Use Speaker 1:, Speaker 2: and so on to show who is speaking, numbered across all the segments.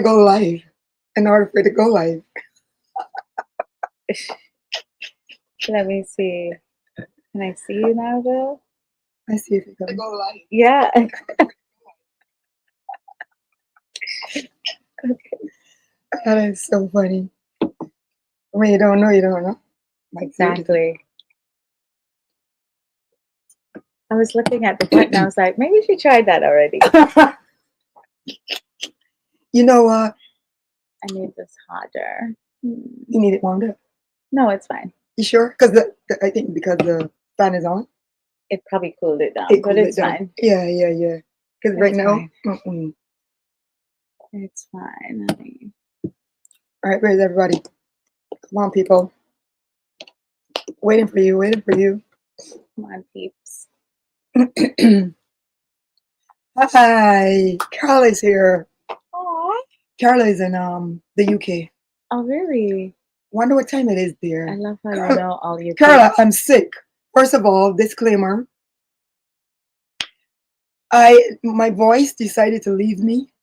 Speaker 1: go live. In order for it to go live.
Speaker 2: Let me see. Can I see you now, Bill?
Speaker 1: I see if it goes. Go live.
Speaker 2: Yeah.
Speaker 1: That is so funny. When you don't know, you don't know. Like,
Speaker 2: Exactly. I was looking at the button. I was like, maybe she tried that already.
Speaker 1: You know what?
Speaker 2: I need this hotter.
Speaker 1: You need it warmed up.
Speaker 2: No, it's fine.
Speaker 1: You sure? Because I think because the fan is on.
Speaker 2: It probably cooled it down,
Speaker 1: It
Speaker 2: but
Speaker 1: cooled it
Speaker 2: it's
Speaker 1: down.
Speaker 2: fine.
Speaker 1: Yeah. Because right
Speaker 2: It's
Speaker 1: now,
Speaker 2: fine. It's fine, honey.
Speaker 1: all right, where's everybody? Come on, people. Waiting for you. Waiting for you.
Speaker 2: Come on, peeps.
Speaker 1: Hi, Carla's here.
Speaker 2: Aww.
Speaker 1: Carla's in the UK.
Speaker 2: Oh, really?
Speaker 1: Wonder what time it is
Speaker 2: I
Speaker 1: there.
Speaker 2: love how you
Speaker 1: Carla,
Speaker 2: know all your
Speaker 1: Carla,
Speaker 2: peeps.
Speaker 1: I'm sick. First of all, disclaimer. My voice decided to leave me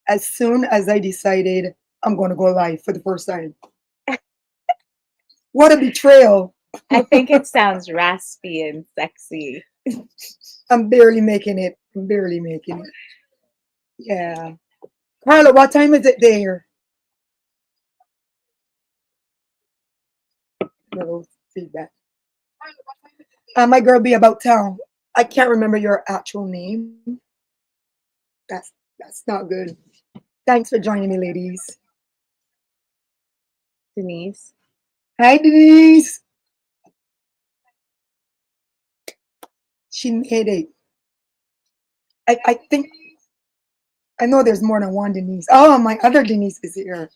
Speaker 1: as soon as I decided I'm going to go live for the first time. What a betrayal!
Speaker 2: I think it sounds raspy and sexy.
Speaker 1: I'm barely making it. I'm barely making it. Yeah. Carla, what time is it there? Little feedback. My girl be about town. I can't remember your actual name. That's not good. Thanks for joining me, ladies.
Speaker 2: Denise.
Speaker 1: Hi, Denise. She made it. I think I know there's more than one Denise. Oh, my other Denise is here.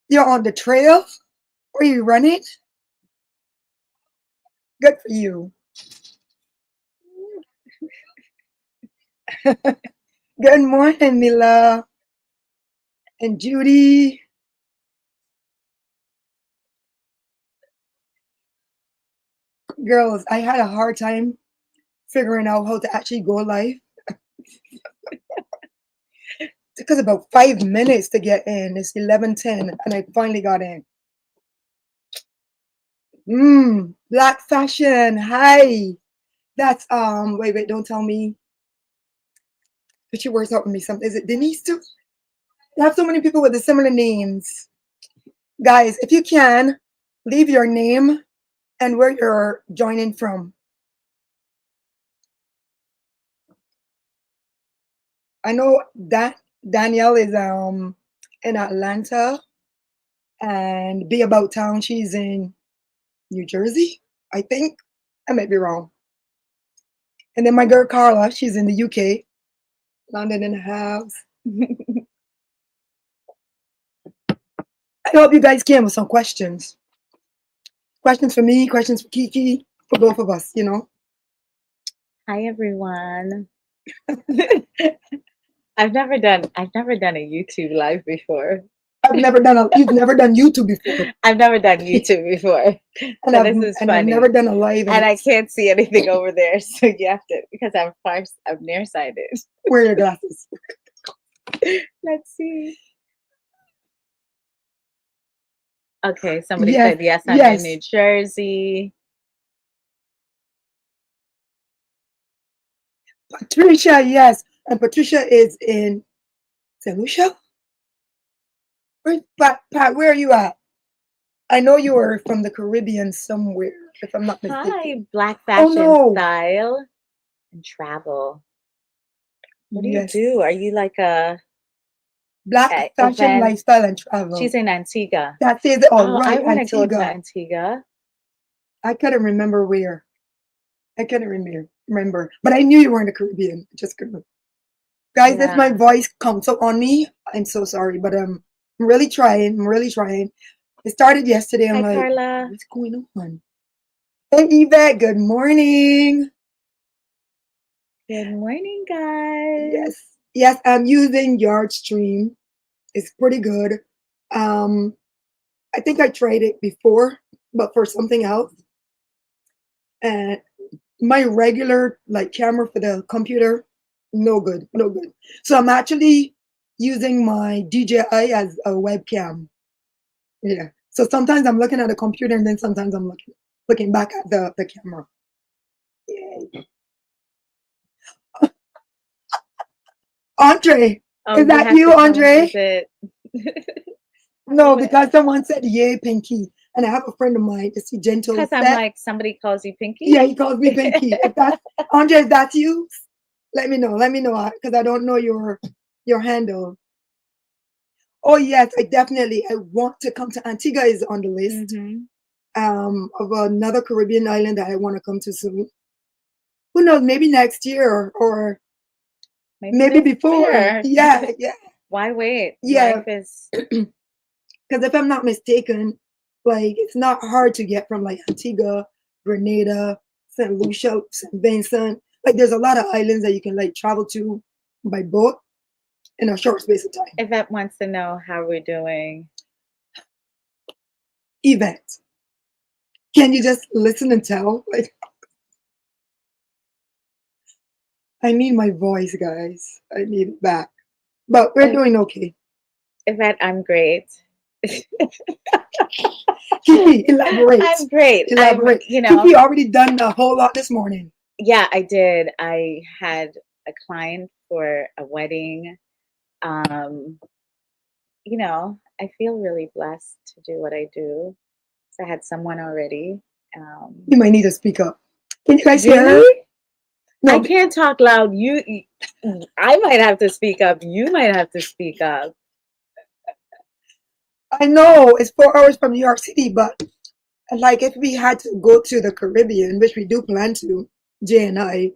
Speaker 1: You're on the trail? Are you running? Good for you. Good morning, Mila and Judy. Girls, I had a hard time figuring out how to actually go live. It took us about 5 minutes to get in. It's 11:10, and I finally got in. Black fashion. Hi. That's wait, don't tell me. But she works out with me something. Is it Denise too? I have so many people with the similar names. Guys, if you can, leave your name and where you're joining from. I know that Danielle is in Atlanta and Be About Town, she's in New Jersey, I think. I might be wrong. And then my girl Carla, she's in the UK, London in the house. I hope you guys came with some questions. Questions for me, questions for Keke, for both of us, you know.
Speaker 2: Hi, everyone. I've never done a YouTube live before.
Speaker 1: You've never done YouTube before.
Speaker 2: I've never done YouTube before. So this is
Speaker 1: I've
Speaker 2: funny.
Speaker 1: never done a live.
Speaker 2: And I can't see anything over there, so you have to, because I'm nearsighted.
Speaker 1: Wear your glasses.
Speaker 2: Let's see. Okay, somebody said yes, I'm in New Jersey.
Speaker 1: Patricia, yes. And Patricia is in St. Lucia? Pat, where are you at? I know you were from the Caribbean somewhere, if I'm not mistaken.
Speaker 2: Hi, Black Fashion Style and Travel. What do you do? Are you like a
Speaker 1: Black Fashion Lifestyle and Travel?
Speaker 2: She's in Antigua.
Speaker 1: That is all right.
Speaker 2: I want to go to Antigua.
Speaker 1: I couldn't remember where. I couldn't remember. But I knew you were in the Caribbean. I just couldn't. Guys, if my voice comes up on me, I'm so sorry. But I'm really trying. I'm really trying. It started yesterday. I'm like,
Speaker 2: Carla.
Speaker 1: What's going on? Hey, Yvette. Good morning.
Speaker 2: Good morning, guys.
Speaker 1: Yes, I'm using Yardstream. It's pretty good. I think I tried it before, but for something else. And my regular camera for the computer, no good. So I'm actually using my DJI as a webcam. Yeah. So sometimes I'm looking at the computer and then sometimes I'm looking back at the camera. Yay. Andre,
Speaker 2: Oh,
Speaker 1: is
Speaker 2: you
Speaker 1: that
Speaker 2: have
Speaker 1: you,
Speaker 2: to come
Speaker 1: Andre?
Speaker 2: visit.
Speaker 1: No, because someone said yay, Pinky. And I have a friend of mine, is he gentle
Speaker 2: Because I'm
Speaker 1: set?
Speaker 2: like, somebody calls you Pinky?
Speaker 1: Yeah, he calls me Pinky. If that's Andre, if that's you, let me know. Let me know because I don't know your handle. Oh yes, I want to come to Antigua is on the list. Of another Caribbean island that I want to come to soon. Who knows? Maybe next year or maybe
Speaker 2: this
Speaker 1: before.
Speaker 2: year.
Speaker 1: Yeah, yeah,
Speaker 2: Why wait?
Speaker 1: yeah.
Speaker 2: Life is.
Speaker 1: Because if I'm not mistaken, like it's not hard to get from like Antigua, Grenada, Saint Lucia, Saint Vincent. Like there's a lot of islands that you can like travel to by boat in a short space of time.
Speaker 2: Yvette wants to know how we're doing.
Speaker 1: Yvette, can you just listen and tell? Like, I need my voice, guys. I need it back. But we're doing okay.
Speaker 2: Yvette, I'm great.
Speaker 1: Keke, elaborate.
Speaker 2: I'm great.
Speaker 1: Elaborate. Keke already done a whole lot this morning.
Speaker 2: Yeah, I did. I had a client for a wedding. I feel really blessed to do what I do. So I had someone already.
Speaker 1: You might need to speak up. Can you guys hear her?
Speaker 2: Really?
Speaker 1: No,
Speaker 2: I can't talk loud. I might have to speak up. You might have to speak up.
Speaker 1: I know it's 4 hours from New York City, but like if we had to go to the Caribbean, which we do plan to, Jay and I,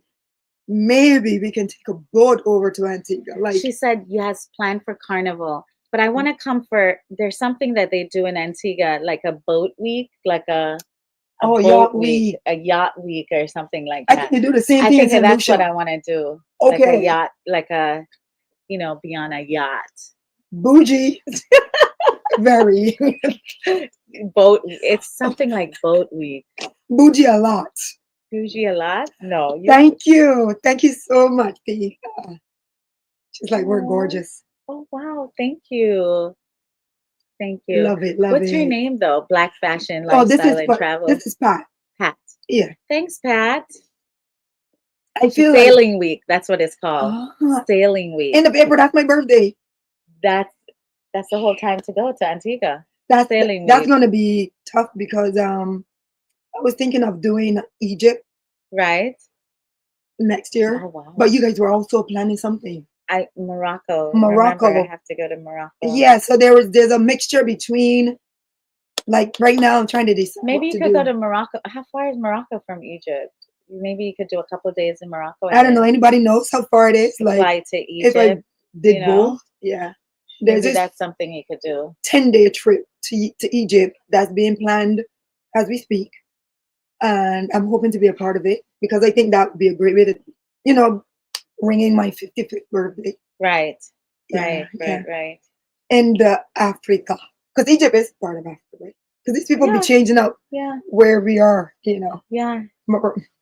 Speaker 1: maybe we can take a boat over to Antigua. Like
Speaker 2: she said, yes, plan for Carnival. But I want to come there's something that they do in Antigua, like a boat week, like a
Speaker 1: yacht week.
Speaker 2: A yacht week or something like
Speaker 1: I
Speaker 2: that.
Speaker 1: think they do the same
Speaker 2: I
Speaker 1: thing
Speaker 2: think
Speaker 1: in St.
Speaker 2: that's
Speaker 1: Lucia.
Speaker 2: what I want to do.
Speaker 1: Okay.
Speaker 2: Like a yacht, be on a yacht.
Speaker 1: Bougie. Very.
Speaker 2: Boat. It's something like boat week.
Speaker 1: Bougie a lot.
Speaker 2: Bougie a lot? No.
Speaker 1: Thank you. Thank you so much, P. She's like, we're gorgeous.
Speaker 2: Oh, wow. Thank you. Thank you.
Speaker 1: Love it. Love
Speaker 2: What's
Speaker 1: it.
Speaker 2: your name, though? Black Fashion, Lifestyle, and Travel.
Speaker 1: This is Pat.
Speaker 2: Pat.
Speaker 1: Yeah.
Speaker 2: Thanks, Pat.
Speaker 1: I feel
Speaker 2: Sailing Week. That's what it's called. Sailing Week.
Speaker 1: In the paper, that's my birthday.
Speaker 2: That's the whole time to go to Antigua.
Speaker 1: That's going to be tough because I was thinking of doing Egypt.
Speaker 2: Right.
Speaker 1: Next year.
Speaker 2: Oh, wow.
Speaker 1: But you guys were also planning something.
Speaker 2: Morocco. Remember, I have to go to Morocco.
Speaker 1: Yeah, so there's a mixture between, like right now I'm trying to decide.
Speaker 2: Maybe you could go to Morocco. How far is Morocco from Egypt? Maybe you could do a couple of days in Morocco.
Speaker 1: I don't know. Anybody knows how far it is? Like
Speaker 2: fly to Egypt.
Speaker 1: If I did both, yeah.
Speaker 2: Maybe that's something you could do.
Speaker 1: 10-day trip to Egypt that's being planned as we speak. And I'm hoping to be a part of it because I think that would be a great way to, ringing my 55th birthday.
Speaker 2: Right.
Speaker 1: Yeah,
Speaker 2: right.
Speaker 1: And Africa. Because Egypt is part of Africa, right? Because these people be changing up where we are,
Speaker 2: Yeah.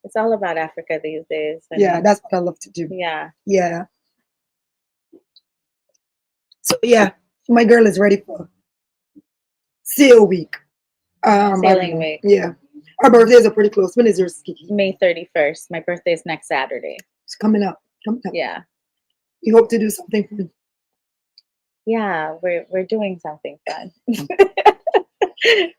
Speaker 2: It's all about Africa these days.
Speaker 1: That's what I love to do.
Speaker 2: Yeah.
Speaker 1: Yeah. So, yeah, my girl is ready for sail week.
Speaker 2: Sailing week.
Speaker 1: Yeah. Our birthdays are pretty close. When is yours, Keke?
Speaker 2: May 31st. My birthday is next Saturday.
Speaker 1: It's coming up.
Speaker 2: Yeah.
Speaker 1: We hope to do something fun.
Speaker 2: Yeah, we're doing something fun.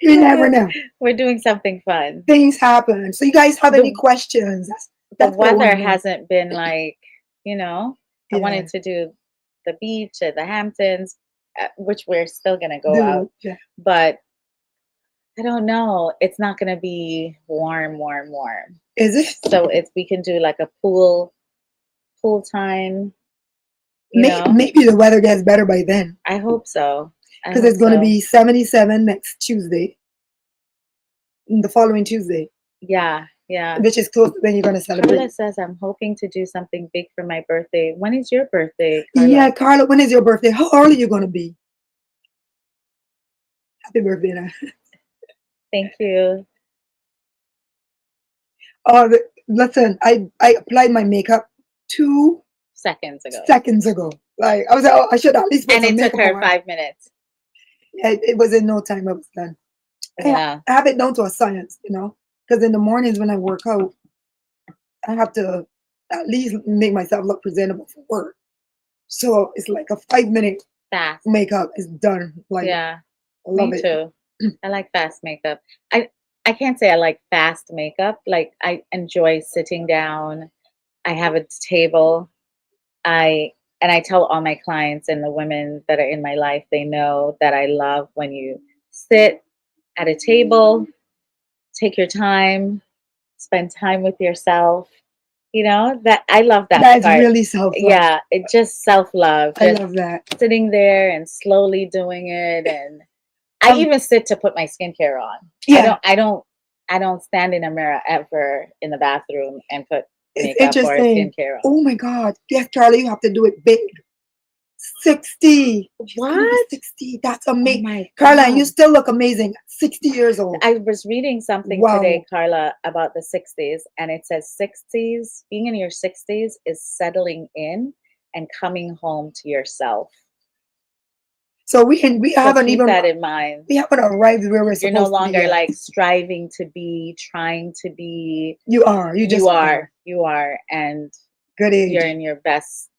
Speaker 1: You never know.
Speaker 2: We're doing something fun.
Speaker 1: Things happen. So you guys have any questions?
Speaker 2: The weather hasn't been like, I wanted to do the beach at the Hamptons, which we're still going to go out.
Speaker 1: Yeah.
Speaker 2: But I don't know. It's not going to be warm.
Speaker 1: Is it?
Speaker 2: So we can do like a pool time.
Speaker 1: Maybe the weather gets better by then.
Speaker 2: I hope so.
Speaker 1: Because it's going to be 77 next Tuesday. The following Tuesday.
Speaker 2: Yeah.
Speaker 1: Which is close when you're going to celebrate.
Speaker 2: Carla says, I'm hoping to do something big for my birthday. When is your birthday, Carla?
Speaker 1: Yeah, Carla, when is your birthday? How early are you going to be? Happy birthday.
Speaker 2: Thank you.
Speaker 1: Listen, I applied my makeup 2
Speaker 2: seconds ago.
Speaker 1: Like I was like, oh, I should at least put
Speaker 2: And
Speaker 1: some
Speaker 2: it took
Speaker 1: makeup
Speaker 2: her
Speaker 1: on.
Speaker 2: 5 minutes.
Speaker 1: It was in no time. I was done.
Speaker 2: Yeah.
Speaker 1: I have it down to a science, you know, because in the mornings when I work out, I have to at least make myself look presentable for work. So it's like a 5 minute
Speaker 2: Fast.
Speaker 1: makeup is done. Like
Speaker 2: Yeah.
Speaker 1: I love
Speaker 2: Me
Speaker 1: it.
Speaker 2: too. I like fast makeup. I can't say I like fast makeup. Like I enjoy sitting down. I have a table. I and I tell all my clients and the women that are in my life, they know that I love when you sit at a table, take your time, spend time with yourself. You know, that I love that
Speaker 1: That's
Speaker 2: part.
Speaker 1: really self love.
Speaker 2: Yeah, it just self-love,
Speaker 1: I
Speaker 2: just
Speaker 1: love that.
Speaker 2: sitting there and slowly doing it. And I
Speaker 1: Um,
Speaker 2: even sit to put my skincare on.
Speaker 1: yeah,
Speaker 2: I don't stand in a mirror ever in the bathroom and put
Speaker 1: it's
Speaker 2: makeup or
Speaker 1: interesting.
Speaker 2: skincare on.
Speaker 1: Oh my God. Yes, Charlie, you have to do it big. 60. She's gonna be
Speaker 2: What?
Speaker 1: 60. That's
Speaker 2: Oh
Speaker 1: amazing.
Speaker 2: my
Speaker 1: Caroline, you
Speaker 2: God.
Speaker 1: still look amazing. 60 years old.
Speaker 2: I was reading something today,
Speaker 1: Wow.
Speaker 2: Carla, about the 60s, and it says 60s, being in your 60s is settling in and coming home to yourself.
Speaker 1: So we
Speaker 2: So
Speaker 1: haven't
Speaker 2: keep
Speaker 1: even
Speaker 2: that in mind.
Speaker 1: we haven't arrived where we're
Speaker 2: You're no
Speaker 1: supposed to be
Speaker 2: longer
Speaker 1: yet.
Speaker 2: like striving to be, trying to be.
Speaker 1: You are. You just are.
Speaker 2: You are, and
Speaker 1: Good
Speaker 2: you're
Speaker 1: age.
Speaker 2: in your best.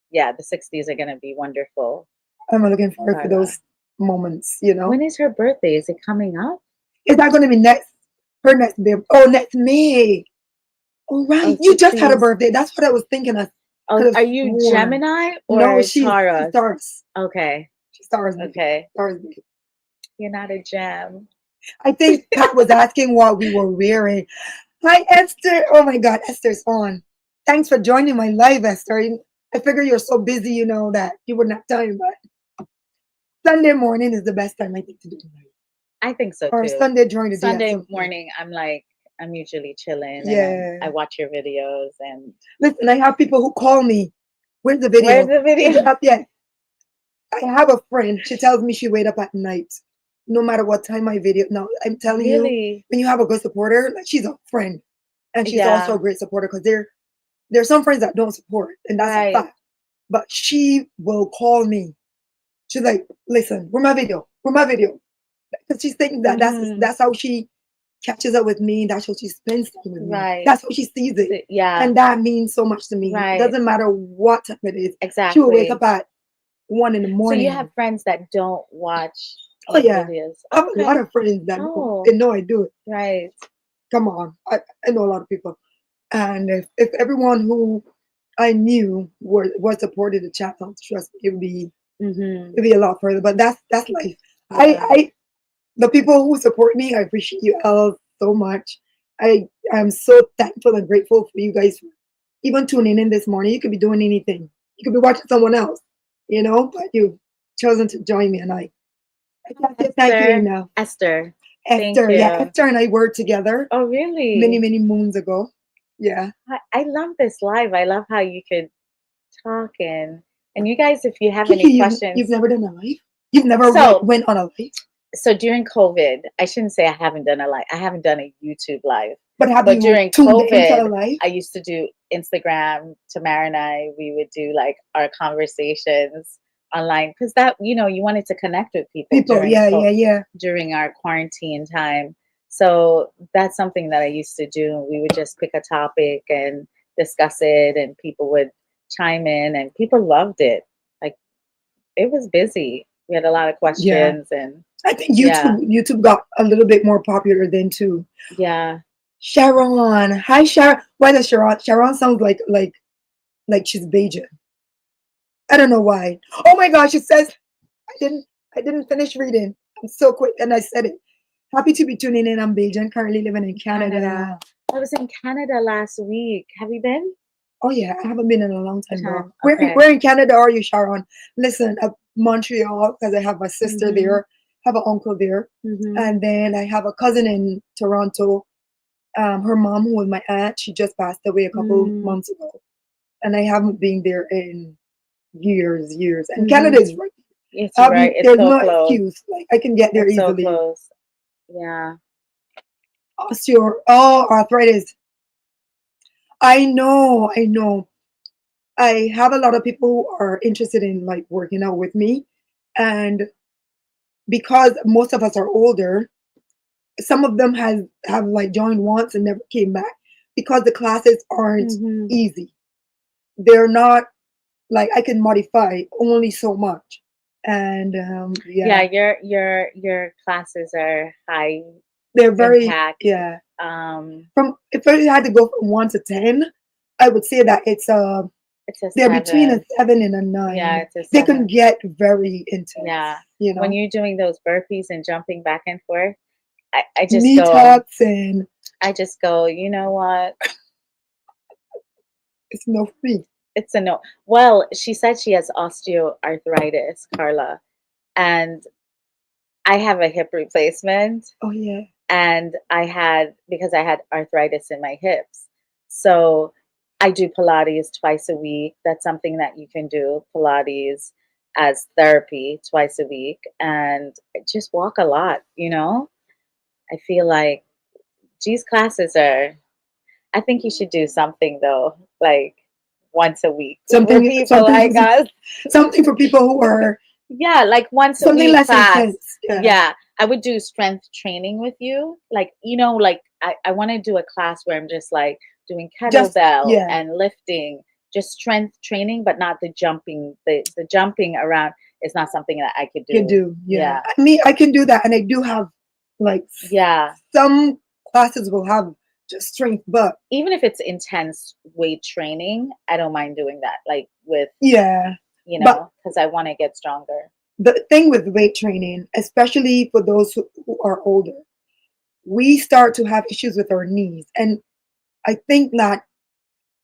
Speaker 2: Yeah, the 60s are going to be wonderful,
Speaker 1: I'm looking forward to
Speaker 2: Carla.
Speaker 1: those moments, you know.
Speaker 2: When is her birthday? Is it coming up?
Speaker 1: Is that gonna be next her next baby? Oh, next May. All right.
Speaker 2: Oh,
Speaker 1: You just had a
Speaker 2: 60s.
Speaker 1: birthday. That's what I was thinking. I could
Speaker 2: Oh,
Speaker 1: have
Speaker 2: are you
Speaker 1: sworn.
Speaker 2: Gemini
Speaker 1: No,
Speaker 2: or
Speaker 1: she
Speaker 2: Taurus?
Speaker 1: stars.
Speaker 2: Okay,
Speaker 1: She stars me.
Speaker 2: okay.
Speaker 1: Stars me.
Speaker 2: You're not a gem.
Speaker 1: I think Pat was asking what we were wearing. Hi, Esther. Oh my God, Esther's on. Thanks for joining my live, Esther. I figure you're so busy, you know, that you wouldn't have time, but Sunday morning is the best time I think to do it.
Speaker 2: I think so
Speaker 1: Or
Speaker 2: too.
Speaker 1: Sunday during the day at
Speaker 2: Sunday
Speaker 1: some point.
Speaker 2: morning, I'm usually chilling and I
Speaker 1: Yeah.
Speaker 2: watch your videos and
Speaker 1: Listen, I have people who call me. Where's the
Speaker 2: where's
Speaker 1: video?
Speaker 2: the
Speaker 1: Is it
Speaker 2: video?
Speaker 1: up yet? I have a friend. She tells me she wait up at night, no matter what time my video. No, I'm telling you,
Speaker 2: Really?
Speaker 1: when you have a good supporter, like she's a friend, and she's also
Speaker 2: Yeah,
Speaker 1: a great supporter because there's some friends that don't support, and that's a
Speaker 2: right.
Speaker 1: fact. But she will call me. She's like, "Listen, where my video? Where my video?" Because she's thinking that
Speaker 2: Mm-hmm.
Speaker 1: that's how she catches up with me. That's how she spends time with me.
Speaker 2: Right.
Speaker 1: That's how she sees it,
Speaker 2: Yeah,
Speaker 1: and that means so much to me. It
Speaker 2: right.
Speaker 1: doesn't matter what time it is. She will wake
Speaker 2: Exactly.
Speaker 1: up at 1 in the
Speaker 2: So you
Speaker 1: morning.
Speaker 2: have friends that don't watch
Speaker 1: Oh
Speaker 2: your
Speaker 1: yeah,
Speaker 2: videos.
Speaker 1: I have a lot
Speaker 2: Okay.
Speaker 1: of friends that know, they
Speaker 2: Oh,
Speaker 1: know I do it.
Speaker 2: right.
Speaker 1: Come on, I know a lot of people, and if everyone who I knew was supported the channel, trust me,
Speaker 2: Mm-hmm.
Speaker 1: it'd be a lot further. But that's life.
Speaker 2: Yeah.
Speaker 1: I the people who support me, I appreciate you all so much. I'm so thankful and grateful for you guys for even tuning in this morning. You could be doing anything. You could be watching someone else, you know, but you've chosen to join me, and I can't say thank you
Speaker 2: Esther.
Speaker 1: enough.
Speaker 2: Esther. Thank
Speaker 1: Esther, yeah,
Speaker 2: you.
Speaker 1: Esther and I worked together
Speaker 2: Oh,
Speaker 1: many,
Speaker 2: really?
Speaker 1: many moons ago. Yeah.
Speaker 2: I love this live. I love how you could talk and you guys, if you have
Speaker 1: Kiki,
Speaker 2: any
Speaker 1: you've
Speaker 2: questions.
Speaker 1: never done a live? You've never
Speaker 2: So
Speaker 1: went on a live?
Speaker 2: so during COVID, I shouldn't say I haven't done a live. I haven't done a YouTube live.
Speaker 1: But have
Speaker 2: But
Speaker 1: you
Speaker 2: during
Speaker 1: tuned into a
Speaker 2: COVID,
Speaker 1: live?
Speaker 2: I used to do Instagram. Tamara and I, we would do like our conversations online because that, you wanted to connect with people
Speaker 1: People, yeah, yeah, yeah.
Speaker 2: during our quarantine time. So that's something that I used to do. We would just pick a topic and discuss it, and people would chime in, and people loved it. Like it was busy. We had a lot of
Speaker 1: Yeah.
Speaker 2: questions, and
Speaker 1: I think
Speaker 2: yeah,
Speaker 1: YouTube got a little bit more popular then too.
Speaker 2: yeah.
Speaker 1: Sharon. Hi Sharon. Why does Sharon? Sharon sounds like she's Bajan. I don't know why. Oh my gosh, it says I didn't I didn't finish reading. I'm so quick and I said it. Happy to be tuning in. I'm Bajan, currently living in
Speaker 2: Canada.
Speaker 1: Canada.
Speaker 2: I was in Canada last week. Have you been?
Speaker 1: Oh yeah, I haven't been in a long
Speaker 2: A
Speaker 1: time, girl.
Speaker 2: time. Okay.
Speaker 1: Where in Canada are you, Sharon? Listen, Montreal, because I have my sister
Speaker 2: Mhm.
Speaker 1: there, have an uncle there,
Speaker 2: Mhm.
Speaker 1: and then I have a cousin in Toronto. Her mom, who was my aunt, she just passed away a couple
Speaker 2: Mm.
Speaker 1: months ago, and I haven't been there in years. And Canada
Speaker 2: Mhm.
Speaker 1: is right.
Speaker 2: It's right. It's
Speaker 1: There's
Speaker 2: so
Speaker 1: no
Speaker 2: close.
Speaker 1: excuse. Like I can get there
Speaker 2: It's so
Speaker 1: easily.
Speaker 2: close. Yeah.
Speaker 1: Arthritis. I know. I have a lot of people who are interested in like working out with me, and because most of us are older, some of them have like joined once and never came back because the classes aren't
Speaker 2: Mm-hmm.
Speaker 1: easy. They're not like I can modify only so much, and
Speaker 2: Yeah,
Speaker 1: yeah,
Speaker 2: your classes are high
Speaker 1: they're very
Speaker 2: impact.
Speaker 1: yeah.
Speaker 2: Um,
Speaker 1: From if I had to go from 1 to 10, I would say that
Speaker 2: it's a
Speaker 1: they're between a
Speaker 2: seven.
Speaker 1: 7 and a 9.
Speaker 2: Yeah, it's a
Speaker 1: They can
Speaker 2: seven.
Speaker 1: get very
Speaker 2: Yeah.
Speaker 1: intense, you
Speaker 2: When
Speaker 1: know.
Speaker 2: you're doing those burpees and jumping back and forth, I just go,
Speaker 1: Meetups and
Speaker 2: you know what?
Speaker 1: it's no free.
Speaker 2: It's a no. Well, she said she has osteoarthritis, Carla, and I have a hip replacement,
Speaker 1: Oh yeah,
Speaker 2: and because I had arthritis in my hips. So I do Pilates twice a week. That's something that you can do, Pilates as therapy twice a week, and just walk a lot. I feel like these classes are, I think you should do something though, like once a week for
Speaker 1: something,
Speaker 2: people
Speaker 1: something for
Speaker 2: like us.
Speaker 1: something for people who are
Speaker 2: Yeah, like once a
Speaker 1: something
Speaker 2: week
Speaker 1: less
Speaker 2: class.
Speaker 1: intense. Yeah,
Speaker 2: Yeah, I would do strength training with you. Like I want to do a class where I'm just like doing
Speaker 1: just
Speaker 2: kettlebell
Speaker 1: yeah,
Speaker 2: and lifting, just strength training, but not the jumping. The jumping around is not something that I could
Speaker 1: can
Speaker 2: do.
Speaker 1: do. Yeah,
Speaker 2: Yeah.
Speaker 1: I mean, I can do that, and I do have like
Speaker 2: Yeah.
Speaker 1: some classes will have just strength, but
Speaker 2: Even if it's intense weight training, I don't mind doing that. Like with,
Speaker 1: yeah, but
Speaker 2: because I want to get stronger.
Speaker 1: the thing with weight training, especially for those who are older, we start to have issues with our knees. And I think that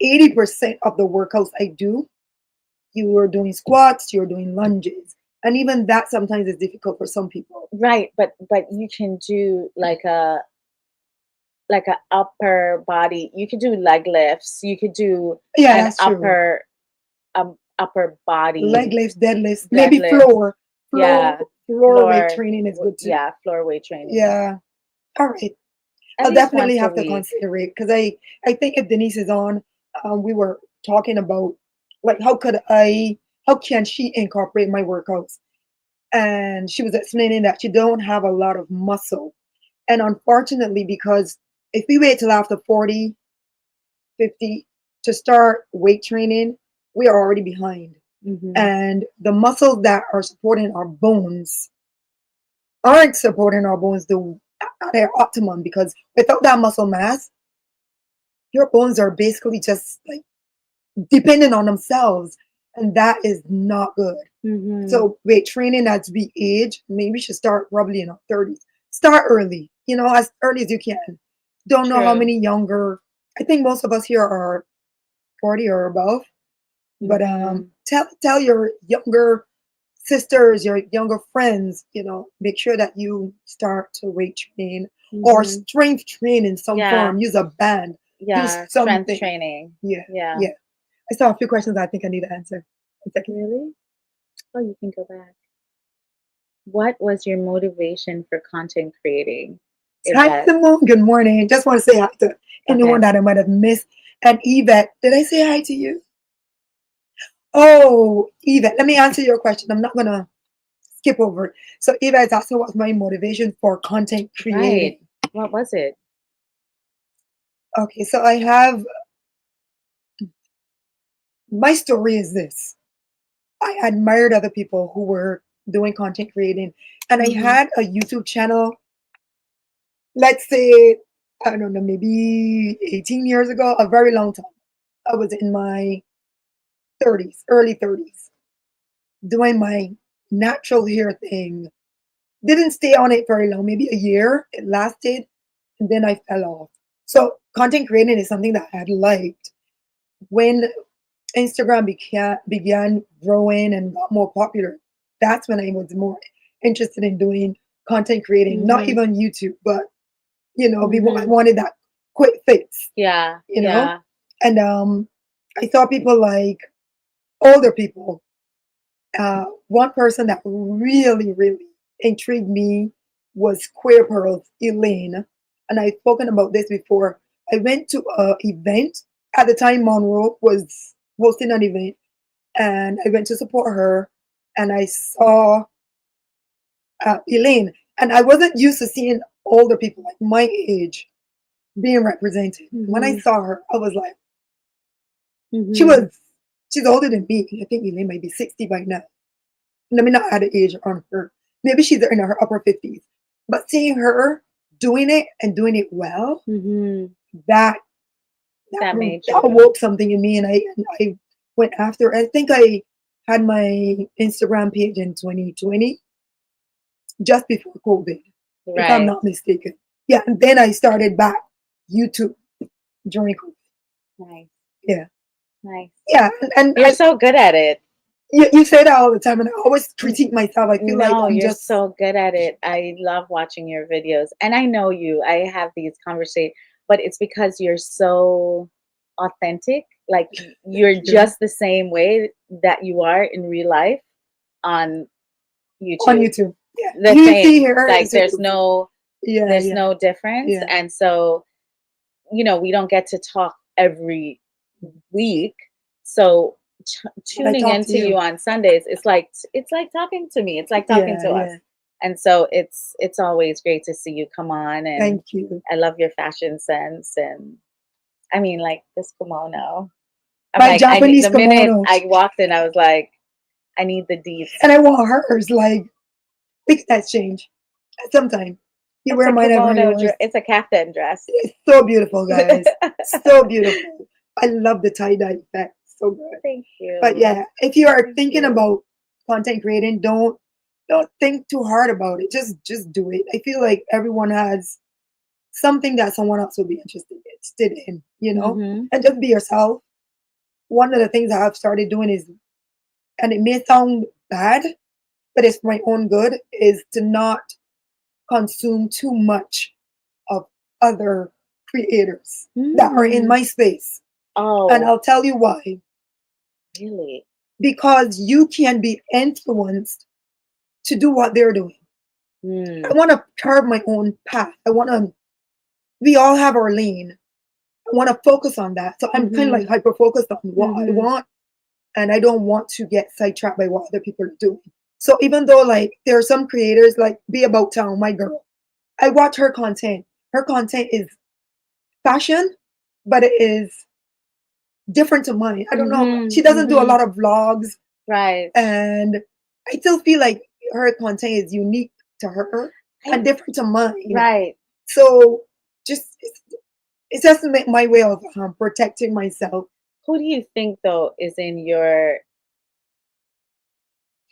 Speaker 1: 80% of the workouts I do, you are doing squats, you're doing lunges. And even that sometimes is difficult for some people.
Speaker 2: Right, but you can do like a upper body. You could do leg lifts. You could do
Speaker 1: Yeah,
Speaker 2: an
Speaker 1: that's true.
Speaker 2: upper
Speaker 1: Leg
Speaker 2: body
Speaker 1: lifts, deadlifts, maybe
Speaker 2: deadlift. Yeah,
Speaker 1: floor weight
Speaker 2: floor.
Speaker 1: training is good too.
Speaker 2: Yeah, floor weight training.
Speaker 1: Yeah. All right.
Speaker 2: At
Speaker 1: I'll
Speaker 2: least
Speaker 1: definitely
Speaker 2: once a
Speaker 1: have to
Speaker 2: week.
Speaker 1: consider it because I think if Denise is on, we were talking about like how can she incorporate my workouts, and she was explaining that she don't have a lot of muscle, and unfortunately because if we wait till after 40, 50 to start weight training, we are already behind,
Speaker 2: Hmm.
Speaker 1: and the muscles that are supporting our bones aren't supporting our bones at their optimum because without that muscle mass your bones are basically just like dependent on themselves, and that is not good.
Speaker 2: Hmm.
Speaker 1: So weight training as we age, maybe we should start probably in our 30s. Start early, as early as you can. Don't know how
Speaker 2: True.
Speaker 1: many younger. I think most of us here are 40 or above, but
Speaker 2: Hmm.
Speaker 1: tell your younger sisters, your younger friends, make sure that you start to weight train or
Speaker 2: Hmm.
Speaker 1: strength train in some
Speaker 2: Yeah,
Speaker 1: form. Use a band, do
Speaker 2: yeah. Strength
Speaker 1: something.
Speaker 2: training.
Speaker 1: Yeah,
Speaker 2: Yeah.
Speaker 1: yeah. I saw a few questions I think I need to answer. One second.
Speaker 2: Really? Oh, you can go back. What was your motivation for content creating,
Speaker 1: Hi,
Speaker 2: Yvette?
Speaker 1: Simone. Good morning. Just want to say hi to anyone
Speaker 2: Okay.
Speaker 1: that I might have missed. And Yvette, did I say hi to you? Oh, Yvette, let me answer your question. I'm not going to skip over it. So, Yvette is asking what's my motivation for content creating.
Speaker 2: Right. What was it?
Speaker 1: Okay, so I have my story is this. I admired other people who were doing content creating, and I
Speaker 2: Hmm.
Speaker 1: had a YouTube channel, let's say, I don't know, maybe 18 years ago, a very long time. I was in my 30s, early 30s, doing my natural hair thing. Didn't stay on it very long, maybe a year. It lasted, and then I fell off. So content creating is something that I had liked. When Instagram began growing and got more popular, that's when I was more interested in doing content creating. Not
Speaker 2: Hmm.
Speaker 1: even YouTube, but I
Speaker 2: Hmm.
Speaker 1: wanted that quick fix,
Speaker 2: Yeah,
Speaker 1: you know.
Speaker 2: yeah.
Speaker 1: And I saw people like older people. One person that really, really intrigued me was Queer Pearl's Elaine. And I've spoken about this before. I went to an event. At the time, Monroe was hosting an event, and I went to support her, and I saw Elaine, and I wasn't used to seeing older people like my age being represented. When I
Speaker 2: Mhm.
Speaker 1: saw her, I was like, she
Speaker 2: Mhm.
Speaker 1: was, she's older than me. I think Elaine might be 60 by now. Let me not add an age on her. Maybe she's in her upper 50s. But seeing her doing it and doing it well,
Speaker 2: Mhm.
Speaker 1: that
Speaker 2: That made
Speaker 1: that
Speaker 2: you.
Speaker 1: awoke something in me, and I went after. I think I had my Instagram page in 2020, just before COVID, if I'm
Speaker 2: Right.
Speaker 1: not mistaken. Yeah, and then I started back YouTube during COVID.
Speaker 2: Nice.
Speaker 1: Yeah,
Speaker 2: Nice.
Speaker 1: yeah, and
Speaker 2: You're so good at it.
Speaker 1: you say that all the time, and I always
Speaker 2: N-
Speaker 1: critique myself. I feel like
Speaker 2: No,
Speaker 1: I'm
Speaker 2: you're
Speaker 1: just
Speaker 2: so good at it. I love watching your videos. And I know you. I have these conversations, but it's because you're so authentic. Like
Speaker 1: thank
Speaker 2: you're
Speaker 1: you
Speaker 2: just the same way that you are in real life on
Speaker 1: on
Speaker 2: YouTube.
Speaker 1: YouTube. Yeah,
Speaker 2: The
Speaker 1: you see
Speaker 2: same.
Speaker 1: her
Speaker 2: Like
Speaker 1: is who, yeah,
Speaker 2: there's
Speaker 1: yeah,
Speaker 2: no difference.
Speaker 1: yeah.
Speaker 2: And so, we don't get to talk every week. So
Speaker 1: But I
Speaker 2: tuning
Speaker 1: talk to
Speaker 2: into you
Speaker 1: you.
Speaker 2: on Sundays, it's like talking to me. It's like talking
Speaker 1: Yeah,
Speaker 2: to us.
Speaker 1: yeah.
Speaker 2: And so it's always great to see you come on, and
Speaker 1: Thank you.
Speaker 2: I love your fashion sense. And I mean, like this kimono. I'm
Speaker 1: My
Speaker 2: like,
Speaker 1: Japanese
Speaker 2: the minute
Speaker 1: kimono,
Speaker 2: I walked in, I was like, I need the deets.
Speaker 1: and I want hers. Like, big that change. Sometime you
Speaker 2: It's
Speaker 1: wear
Speaker 2: a
Speaker 1: mine, I wear
Speaker 2: kimono
Speaker 1: yours.
Speaker 2: it's a kaftan dress.
Speaker 1: It's so beautiful, guys. So beautiful. I love the tie dye effect. So good.
Speaker 2: Thank
Speaker 1: But
Speaker 2: you.
Speaker 1: yeah, if you are
Speaker 2: Thank
Speaker 1: thinking
Speaker 2: you.
Speaker 1: about content creating, don't think too hard about it. Just do it. I feel like everyone has something that someone else would be interested in,
Speaker 2: Mm-hmm.
Speaker 1: and just be yourself. One of the things I have started doing is, and it may sound bad, but it's for my own good, is to not consume too much of other creators that are in
Speaker 2: Mm.
Speaker 1: my space. And
Speaker 2: Oh,
Speaker 1: I'll tell you why.
Speaker 2: really?
Speaker 1: Because you can be influenced to do what they're doing. I
Speaker 2: Mm.
Speaker 1: want to carve my own path. We all have our lane. I want to focus on that. So I'm kind of
Speaker 2: Mm-hmm.
Speaker 1: like hyper focused on what I
Speaker 2: Mm-hmm.
Speaker 1: want, and I don't want to get sidetracked by what other people are doing. So even though like there are some creators like Be About Town, my girl, I watch her content. Her content is fashion, but it is different to mine. I don't know.
Speaker 2: Mm-hmm.
Speaker 1: She doesn't do a
Speaker 2: Mm-hmm.
Speaker 1: lot of vlogs,
Speaker 2: Right.
Speaker 1: and I still feel like her content is unique to her
Speaker 2: I
Speaker 1: and different to mine.
Speaker 2: right.
Speaker 1: So just it's just my way of protecting myself.
Speaker 2: Who do you think though is in your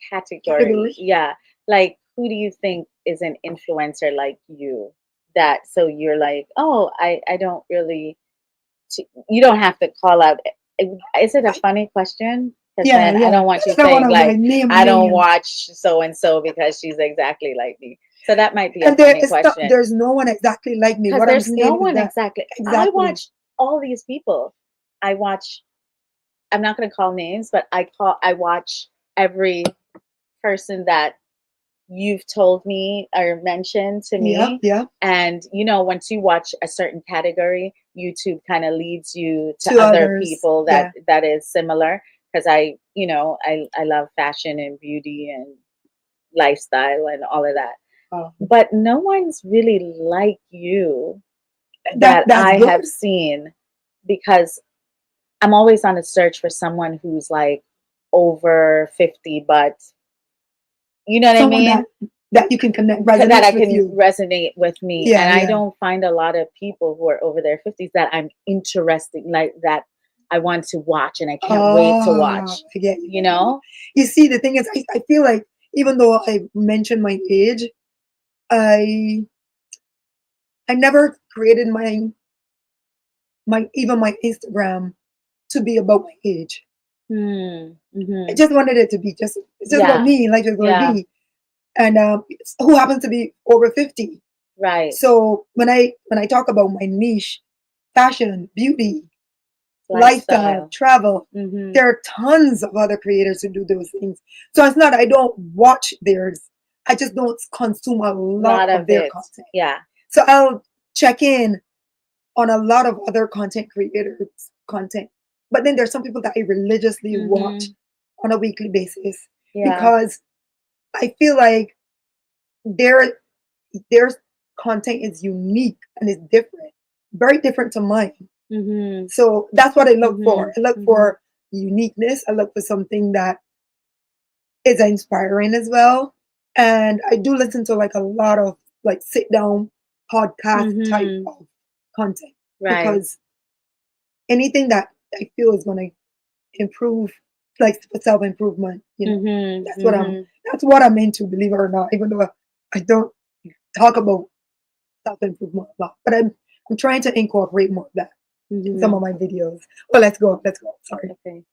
Speaker 2: category?
Speaker 1: Category.
Speaker 2: Yeah. Like who do you think is an influencer like you? That so you're like, oh, I don't really. You don't have to call out. Is it a funny question? Because
Speaker 1: Yeah,
Speaker 2: then I
Speaker 1: yeah.
Speaker 2: don't want you
Speaker 1: I don't want
Speaker 2: saying
Speaker 1: to
Speaker 2: like,
Speaker 1: like name
Speaker 2: I don't
Speaker 1: names.
Speaker 2: watch so and so because she's exactly like me. So that might be a
Speaker 1: And there
Speaker 2: funny
Speaker 1: is not,
Speaker 2: question.
Speaker 1: there's no one exactly like me.
Speaker 2: Because
Speaker 1: What I'm
Speaker 2: there's no
Speaker 1: saying is
Speaker 2: one
Speaker 1: that
Speaker 2: exactly. I
Speaker 1: exactly.
Speaker 2: watch all these people. I watch. I'm not going to call names, but I watch every person that you've told me or mentioned to
Speaker 1: Yeah,
Speaker 2: me.
Speaker 1: yeah.
Speaker 2: And once you watch a certain category, YouTube kind of leads you to
Speaker 1: To
Speaker 2: other
Speaker 1: others.
Speaker 2: people
Speaker 1: Yeah.
Speaker 2: that is similar. Because I love fashion and beauty and lifestyle and all of that.
Speaker 1: Oh,
Speaker 2: But no one's really like you that
Speaker 1: that's
Speaker 2: I
Speaker 1: good.
Speaker 2: have seen, because I'm always on a search for someone who's like over 50, but you know what I
Speaker 1: Someone that
Speaker 2: mean?
Speaker 1: you can connect
Speaker 2: That I
Speaker 1: resonates with
Speaker 2: can
Speaker 1: you.
Speaker 2: resonate with me.
Speaker 1: Yeah,
Speaker 2: And I
Speaker 1: yeah.
Speaker 2: don't find a lot of people who are over their 50s that I'm interested, like that I want to watch and I can't wait to
Speaker 1: Ah,
Speaker 2: watch,
Speaker 1: I get you.
Speaker 2: you know?
Speaker 1: You see, the thing is, I feel like even though I mentioned my age, I I never created my even my Instagram to be about my age.
Speaker 2: Hmm.
Speaker 1: I
Speaker 2: Mm-hmm.
Speaker 1: just wanted it to be just it's just about
Speaker 2: Yeah.
Speaker 1: me, like it's gonna
Speaker 2: Yeah.
Speaker 1: be, and who happens to be over 50.
Speaker 2: Right.
Speaker 1: So when I talk about my niche, fashion, beauty, lifestyle,
Speaker 2: Lifestyle.
Speaker 1: travel,
Speaker 2: Mm-hmm.
Speaker 1: there are tons of other creators who do those things. So it's not I don't watch theirs. I just don't consume a lot
Speaker 2: Lot
Speaker 1: of
Speaker 2: of
Speaker 1: their
Speaker 2: it.
Speaker 1: content.
Speaker 2: Yeah.
Speaker 1: So I'll check in on a lot of other content creators' content. But then there's some people that I religiously watch
Speaker 2: Mhm.
Speaker 1: on a weekly basis
Speaker 2: Yeah.
Speaker 1: because I feel like their their content is unique and is different, very different to mine.
Speaker 2: Mhm.
Speaker 1: So that's what I look for.
Speaker 2: Mhm.
Speaker 1: I look
Speaker 2: Mhm.
Speaker 1: for uniqueness. I look for something that is inspiring as well. And I do listen to like a lot of like sit down podcast type
Speaker 2: Mhm.
Speaker 1: of content
Speaker 2: Right.
Speaker 1: because anything that I feel is going to improve, like for self improvement,
Speaker 2: Mhm.
Speaker 1: that's what I'm
Speaker 2: Mhm.
Speaker 1: that's what I'm into, believe it or not. Even though I don't talk about self improvement a lot, but I'm trying to incorporate more of that in some of
Speaker 2: Mhm.
Speaker 1: my videos. Well, let's go. Let's go. Sorry.
Speaker 2: Okay.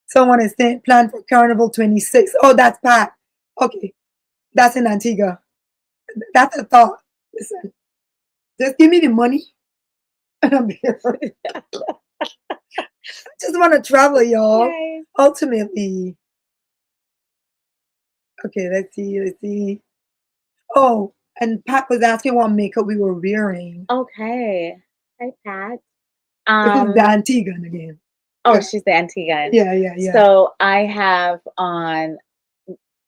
Speaker 1: Someone is saying plan for Carnival 26. Oh, that's Pat. Okay, that's in Antigua. That's a thought. Listen, just give me the money and I'm here. I just want to travel, y'all.
Speaker 2: Right.
Speaker 1: Ultimately. Okay, let's see. Let's see. Oh, and Pat was asking what makeup we were wearing.
Speaker 2: Okay. Hi, Pat.
Speaker 1: This is the
Speaker 2: Um,
Speaker 1: Antiguan again.
Speaker 2: oh,
Speaker 1: Yeah,
Speaker 2: she's the Antiguan.
Speaker 1: yeah, yeah, yeah.
Speaker 2: So I have on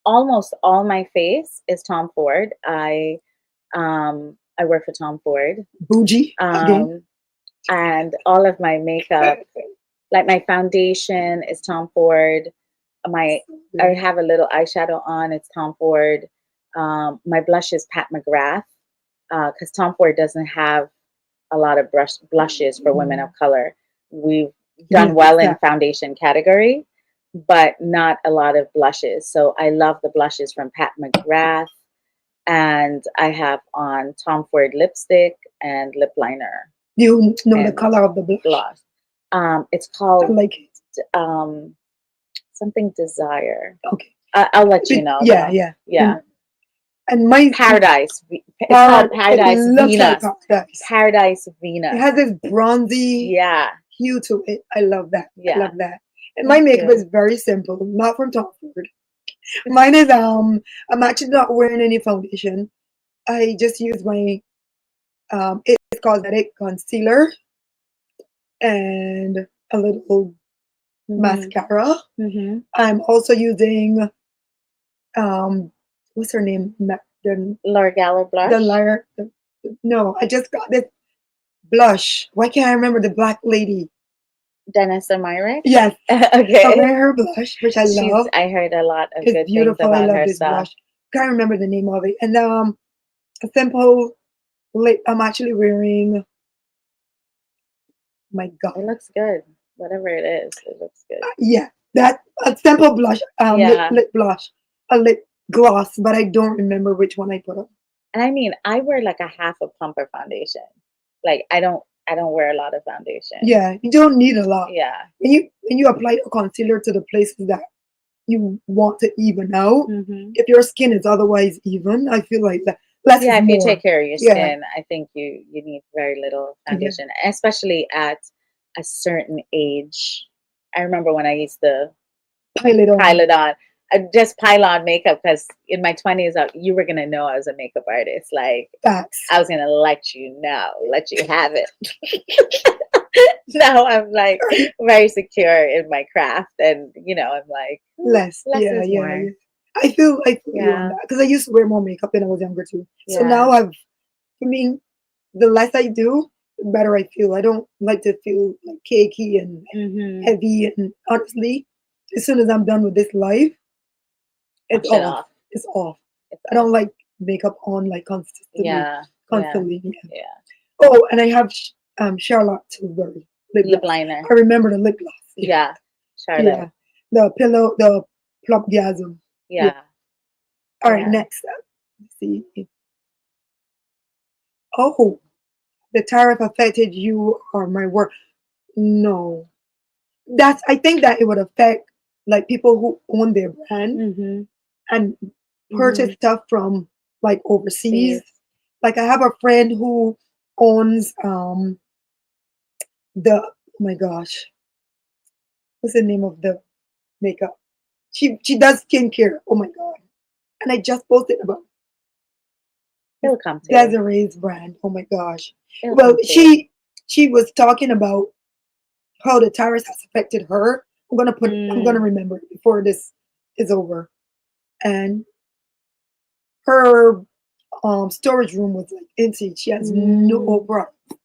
Speaker 2: almost all my face is Tom Ford. I work for Tom Ford.
Speaker 1: Bougie again.
Speaker 2: Um, and all of my makeup, like my foundation is Tom Ford. My I have a little eyeshadow on, it's Tom Ford. My blush is Pat McGrath, because Tom Ford doesn't have a lot of blushes for women of color. We've done
Speaker 1: Yes,
Speaker 2: well in
Speaker 1: that.
Speaker 2: foundation category, but not a lot of blushes. So I love the blushes from Pat McGrath, and I have on Tom Ford lipstick and lip liner
Speaker 1: You know the
Speaker 2: and
Speaker 1: color of the blush.
Speaker 2: gloss. It's
Speaker 1: I
Speaker 2: called
Speaker 1: like it.
Speaker 2: um, something Desire.
Speaker 1: Okay.
Speaker 2: I'll let you know
Speaker 1: Yeah,
Speaker 2: though.
Speaker 1: yeah.
Speaker 2: Yeah,
Speaker 1: And my
Speaker 2: Paradise. It's called
Speaker 1: part, it
Speaker 2: Paradise
Speaker 1: looks like
Speaker 2: Venus.
Speaker 1: paradise.
Speaker 2: Paradise
Speaker 1: It
Speaker 2: Venus.
Speaker 1: has this bronzy
Speaker 2: Yeah,
Speaker 1: hue to it. I love that. I
Speaker 2: yeah.
Speaker 1: love that. And my
Speaker 2: Thank
Speaker 1: makeup is
Speaker 2: you.
Speaker 1: very simple, not from Tom Ford. Mine is I'm actually not wearing any foundation. I just use my it's cosmetic concealer and a little
Speaker 2: Mhm.
Speaker 1: mascara.
Speaker 2: Mhm.
Speaker 1: I'm also using um what's her name?
Speaker 2: L'Oreal
Speaker 1: The
Speaker 2: blush.
Speaker 1: liar. No, I just got this blush. Why can't I remember the black lady?
Speaker 2: Dennis Myrick.
Speaker 1: Yes, I'm
Speaker 2: Okay.
Speaker 1: wearing her blush, which I
Speaker 2: She's.
Speaker 1: love.
Speaker 2: I heard a lot of
Speaker 1: It's
Speaker 2: good things
Speaker 1: beautiful. I
Speaker 2: about
Speaker 1: love
Speaker 2: her
Speaker 1: this
Speaker 2: stuff.
Speaker 1: blush. Can't remember the name of it. And a simple lip. I'm actually wearing. My God,
Speaker 2: It looks good. Whatever it is, it looks good.
Speaker 1: yeah, that a simple blush.
Speaker 2: Yeah.
Speaker 1: Lip blush, a lip gloss, but I don't remember which one I put on.
Speaker 2: And I mean, I wear like a half a pump of foundation. Like I don't wear a lot of foundation.
Speaker 1: Yeah, you don't need a lot.
Speaker 2: Yeah.
Speaker 1: When you apply your concealer to the places that you want to even out,
Speaker 2: Mhm.
Speaker 1: if your skin is otherwise even, I feel like that less
Speaker 2: Yeah,
Speaker 1: is
Speaker 2: if you take
Speaker 1: more.
Speaker 2: care of your
Speaker 1: Yeah,
Speaker 2: skin, I think you need very little
Speaker 1: yeah.
Speaker 2: foundation, especially at a certain age. I remember when I used to
Speaker 1: Pile it
Speaker 2: pile
Speaker 1: on.
Speaker 2: it on. I just pile on makeup because in my 20s, you were gonna know I was a makeup artist. Like
Speaker 1: Facts.
Speaker 2: I was gonna let you know, let you have it. Now I'm like very secure in my craft, and I'm like,
Speaker 1: Less.
Speaker 2: less
Speaker 1: Yeah,
Speaker 2: is
Speaker 1: yeah,
Speaker 2: more.
Speaker 1: yeah. I feel you on
Speaker 2: Yeah,
Speaker 1: that because I used to wear more makeup when I was younger too. So
Speaker 2: yeah.
Speaker 1: now I mean, the less I do, the better I feel. I don't like to feel like cakey and
Speaker 2: Mhm.
Speaker 1: heavy. And honestly, as soon as I'm done with this life, it's
Speaker 2: Wash it
Speaker 1: off.
Speaker 2: off.
Speaker 1: It's off.
Speaker 2: It's
Speaker 1: I
Speaker 2: off.
Speaker 1: don't like makeup on like consistently,
Speaker 2: Yeah, yeah,
Speaker 1: constantly. Yeah.
Speaker 2: yeah.
Speaker 1: Oh, and I have Charlotte Tilbury lip
Speaker 2: Lip
Speaker 1: gloss.
Speaker 2: liner.
Speaker 1: I remember the lip gloss. Yeah,
Speaker 2: Yeah,
Speaker 1: yeah.
Speaker 2: Charlotte.
Speaker 1: The pillow, the plump gasm. Yeah.
Speaker 2: Yeah,
Speaker 1: All right,
Speaker 2: yeah.
Speaker 1: next up. Let's see. Oh, the tariff affected you or my work. No, I think that it would affect like people who own their brand
Speaker 2: Mhm.
Speaker 1: and purchase
Speaker 2: Mhm.
Speaker 1: stuff from like overseas.
Speaker 2: Seas.
Speaker 1: Like I have a friend who owns the oh my gosh, what's the name of the makeup? She does skincare. Oh my god. And I just posted about this
Speaker 2: It'll come to you.
Speaker 1: Desiree's brand. Oh my gosh.
Speaker 2: It'll
Speaker 1: Well,
Speaker 2: come to you.
Speaker 1: she was talking about how the tariffs has affected her. I'm gonna
Speaker 2: Mm,
Speaker 1: remember it before this is over. And her storage room was like empty. She has no
Speaker 2: mm,
Speaker 1: product to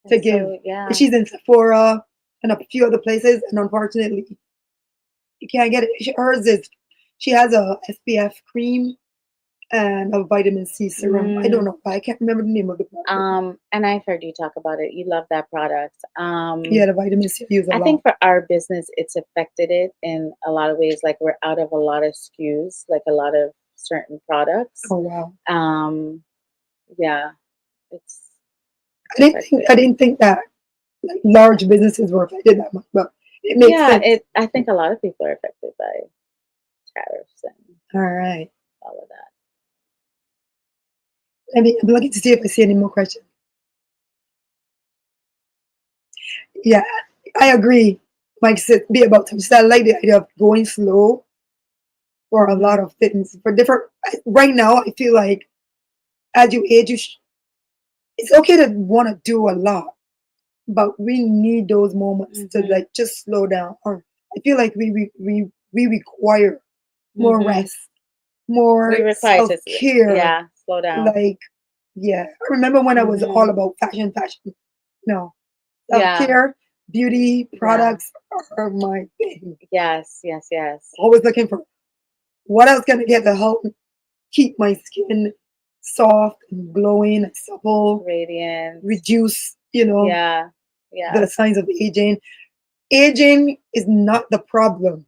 Speaker 2: that's
Speaker 1: give.
Speaker 2: so,
Speaker 1: And
Speaker 2: yeah.
Speaker 1: she's in Sephora and a few other places, and unfortunately, you can't get it. Hers is she has a SPF cream and a vitamin C serum. I don't
Speaker 2: Mm,
Speaker 1: know. I can't remember the name of the product.
Speaker 2: and I've heard you talk about it. You love that product.
Speaker 1: Yeah, the vitamin C I use a
Speaker 2: I think
Speaker 1: lot.
Speaker 2: for our business, it's affected it in a lot of ways. Like we're out of a lot of SKUs, like a lot of certain products.
Speaker 1: Oh wow.
Speaker 2: Um, yeah, it's
Speaker 1: I
Speaker 2: affected.
Speaker 1: didn't think that like large businesses were affected that much, but it makes
Speaker 2: Yeah,
Speaker 1: sense.
Speaker 2: I think a lot of people are affected by tariffs and
Speaker 1: All right.
Speaker 2: all of that.
Speaker 1: I'm looking to see if I see any more questions. Yeah, I agree. Mike said be about time. Just I like the idea of going slow for a lot
Speaker 2: Hmm.
Speaker 1: of things. For different right now, I feel like as you age, it's okay to want to do a lot, but we need those moments to
Speaker 2: Hmm.
Speaker 1: like just slow down. Or I feel like we require more
Speaker 2: Hmm.
Speaker 1: rest,
Speaker 2: We
Speaker 1: more
Speaker 2: require
Speaker 1: self
Speaker 2: to,
Speaker 1: care.
Speaker 2: yeah, slow down.
Speaker 1: Like, yeah, I remember when I was all
Speaker 2: Hmm.
Speaker 1: about fashion, fashion. No, self
Speaker 2: Yeah,
Speaker 1: care, beauty
Speaker 2: yeah,
Speaker 1: products are my thing.
Speaker 2: yes, yes, yes.
Speaker 1: Always looking for what else can I get to help keep my skin soft and glowing and supple,
Speaker 2: Radiant.
Speaker 1: reduce,
Speaker 2: Yeah,
Speaker 1: the
Speaker 2: yes.
Speaker 1: signs of aging. Aging is not the problem.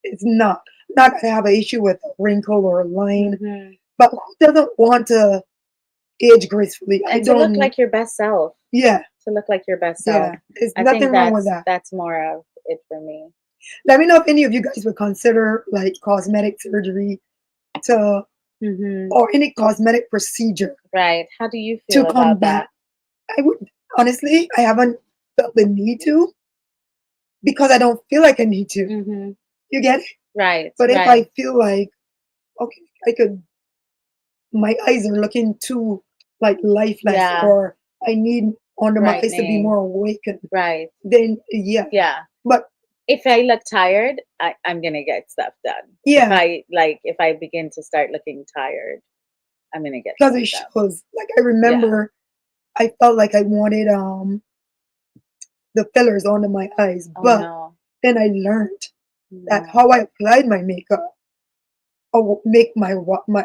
Speaker 1: It's not. Not that I have an issue with a wrinkle or a line,
Speaker 2: Hmm.
Speaker 1: but who doesn't want to age gracefully? I
Speaker 2: And to look
Speaker 1: don't.
Speaker 2: like your best self.
Speaker 1: Yeah,
Speaker 2: To look like your best self.
Speaker 1: yeah. There's
Speaker 2: I think
Speaker 1: nothing wrong with that.
Speaker 2: that's more of it for me.
Speaker 1: Let me know if any of you guys would consider like cosmetic surgery to
Speaker 2: Hmm.
Speaker 1: or any cosmetic procedure
Speaker 2: Right. How do you
Speaker 1: to
Speaker 2: feel about
Speaker 1: combat.
Speaker 2: that?
Speaker 1: I would honestly, I haven't felt the need to because I don't feel like I need to.
Speaker 2: Hmm.
Speaker 1: You get it?
Speaker 2: Right,
Speaker 1: But if I
Speaker 2: right.
Speaker 1: feel like okay, I could my eyes are looking too like lifeless
Speaker 2: Yeah,
Speaker 1: or I need under my eyes to be
Speaker 2: brightening.
Speaker 1: more awakened,
Speaker 2: Right.
Speaker 1: then yeah.
Speaker 2: Yeah.
Speaker 1: But
Speaker 2: If I look tired, I'm gonna get stuff done.
Speaker 1: yeah,
Speaker 2: If I begin to start looking tired, I'm gonna get
Speaker 1: because
Speaker 2: stuff
Speaker 1: it
Speaker 2: done.
Speaker 1: shows. Like I
Speaker 2: Yeah.
Speaker 1: remember I felt like I wanted the fillers under my eyes,
Speaker 2: Oh
Speaker 1: but
Speaker 2: no.
Speaker 1: then I learned that
Speaker 2: No.
Speaker 1: how I applied my makeup make my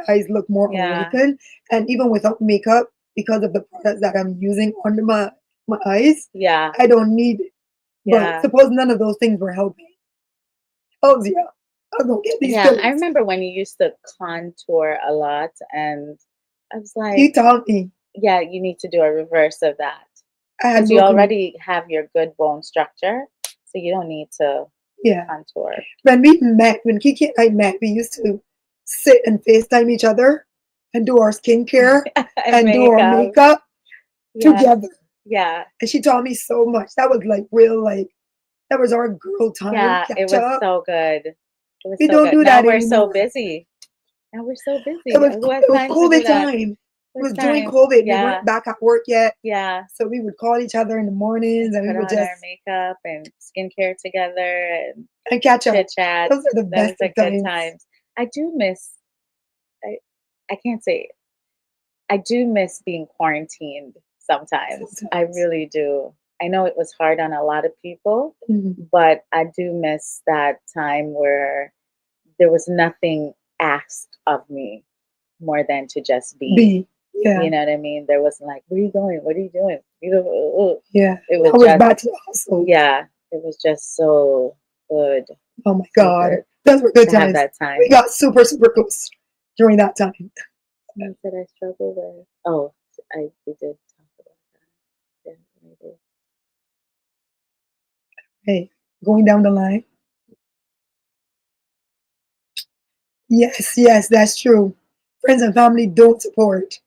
Speaker 1: eyes look more
Speaker 2: Yeah.
Speaker 1: awakened, and even without makeup, because of the products that I'm using under my eyes,
Speaker 2: Yeah.
Speaker 1: I don't need it. But
Speaker 2: Yeah.
Speaker 1: suppose none of those things were helping. Oh yeah, I was gonna get these
Speaker 2: Yeah. I
Speaker 1: fillers.
Speaker 2: remember when you used to contour a lot, and I was
Speaker 1: You
Speaker 2: like,
Speaker 1: taught me.
Speaker 2: yeah, you need to do a reverse of that
Speaker 1: I had
Speaker 2: because you
Speaker 1: no clue.
Speaker 2: already have your good bone structure, so you don't need to
Speaker 1: Yeah.
Speaker 2: contour.
Speaker 1: When Kiki and I met, we used to sit and FaceTime each other and do our skincare
Speaker 2: And
Speaker 1: and do our
Speaker 2: makeup.
Speaker 1: makeup
Speaker 2: Yeah.
Speaker 1: together.
Speaker 2: Yeah.
Speaker 1: And she taught me so much. That was like real, like, that was our girl time,
Speaker 2: Yeah. It
Speaker 1: catch
Speaker 2: was
Speaker 1: up.
Speaker 2: so good. It was
Speaker 1: We
Speaker 2: so
Speaker 1: don't
Speaker 2: good.
Speaker 1: do
Speaker 2: Now
Speaker 1: that
Speaker 2: we're so
Speaker 1: anymore.
Speaker 2: busy. Now we're so busy. Who has
Speaker 1: It was
Speaker 2: time to do
Speaker 1: COVID
Speaker 2: that?
Speaker 1: time. It
Speaker 2: Who has
Speaker 1: was during
Speaker 2: time?
Speaker 1: COVID. We weren't
Speaker 2: Yeah.
Speaker 1: back at work yet.
Speaker 2: Yeah.
Speaker 1: So we would call each other in the
Speaker 2: And
Speaker 1: mornings and we
Speaker 2: put
Speaker 1: would
Speaker 2: on
Speaker 1: just
Speaker 2: our makeup and skincare together and
Speaker 1: and catch up.
Speaker 2: chit chat.
Speaker 1: Those are the
Speaker 2: Those
Speaker 1: best
Speaker 2: are
Speaker 1: of
Speaker 2: good
Speaker 1: times.
Speaker 2: times. I do miss. I I can't say I do miss being quarantined sometimes. I
Speaker 1: Sometimes.
Speaker 2: really do. I know it was hard on a lot of people,
Speaker 1: Mhm.
Speaker 2: but I do miss that time where there was nothing asked of me more than to just be.
Speaker 1: B. Yeah.
Speaker 2: You know what I mean? There wasn't like, where are you going? What are you doing?
Speaker 1: Yeah.
Speaker 2: It
Speaker 1: Now
Speaker 2: was
Speaker 1: we're
Speaker 2: just,
Speaker 1: back to the hustle.
Speaker 2: yeah, it was just so good,
Speaker 1: Oh my
Speaker 2: so
Speaker 1: God.
Speaker 2: good
Speaker 1: Those were good
Speaker 2: to have
Speaker 1: times.
Speaker 2: that
Speaker 1: We
Speaker 2: time.
Speaker 1: got super, super close during that time.
Speaker 2: Things that I struggle with. Oh, we did talk about that. Yeah, maybe.
Speaker 1: Hey, going down the line. Yes, yes, that's true. Friends and family don't support.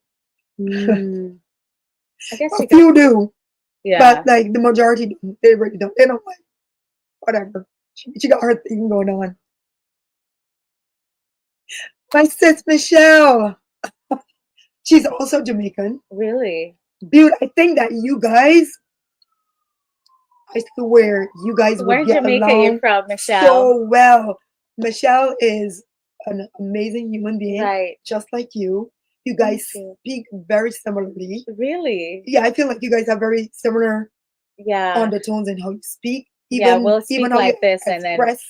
Speaker 2: Mm, I guess
Speaker 1: A
Speaker 2: you could,
Speaker 1: few do, but
Speaker 2: yeah.
Speaker 1: like the majority don't. They really don't. They don't like whatever. She got her thing going on. My sis Michelle. She's also Jamaican.
Speaker 2: Really?
Speaker 1: Dude, I think that you guys, I swear you guys
Speaker 2: Where
Speaker 1: would
Speaker 2: in
Speaker 1: get
Speaker 2: Jamaica you
Speaker 1: along
Speaker 2: from, Michelle?
Speaker 1: so well. Michelle is an amazing human being,
Speaker 2: Right.
Speaker 1: just like you. You
Speaker 2: Thank
Speaker 1: guys
Speaker 2: you.
Speaker 1: speak very similarly.
Speaker 2: Really?
Speaker 1: Yeah, I feel like you guys have very similar
Speaker 2: Yeah.
Speaker 1: undertones in how you speak,
Speaker 2: Yeah,
Speaker 1: even
Speaker 2: we'll
Speaker 1: even
Speaker 2: speak
Speaker 1: how you
Speaker 2: like this and then
Speaker 1: express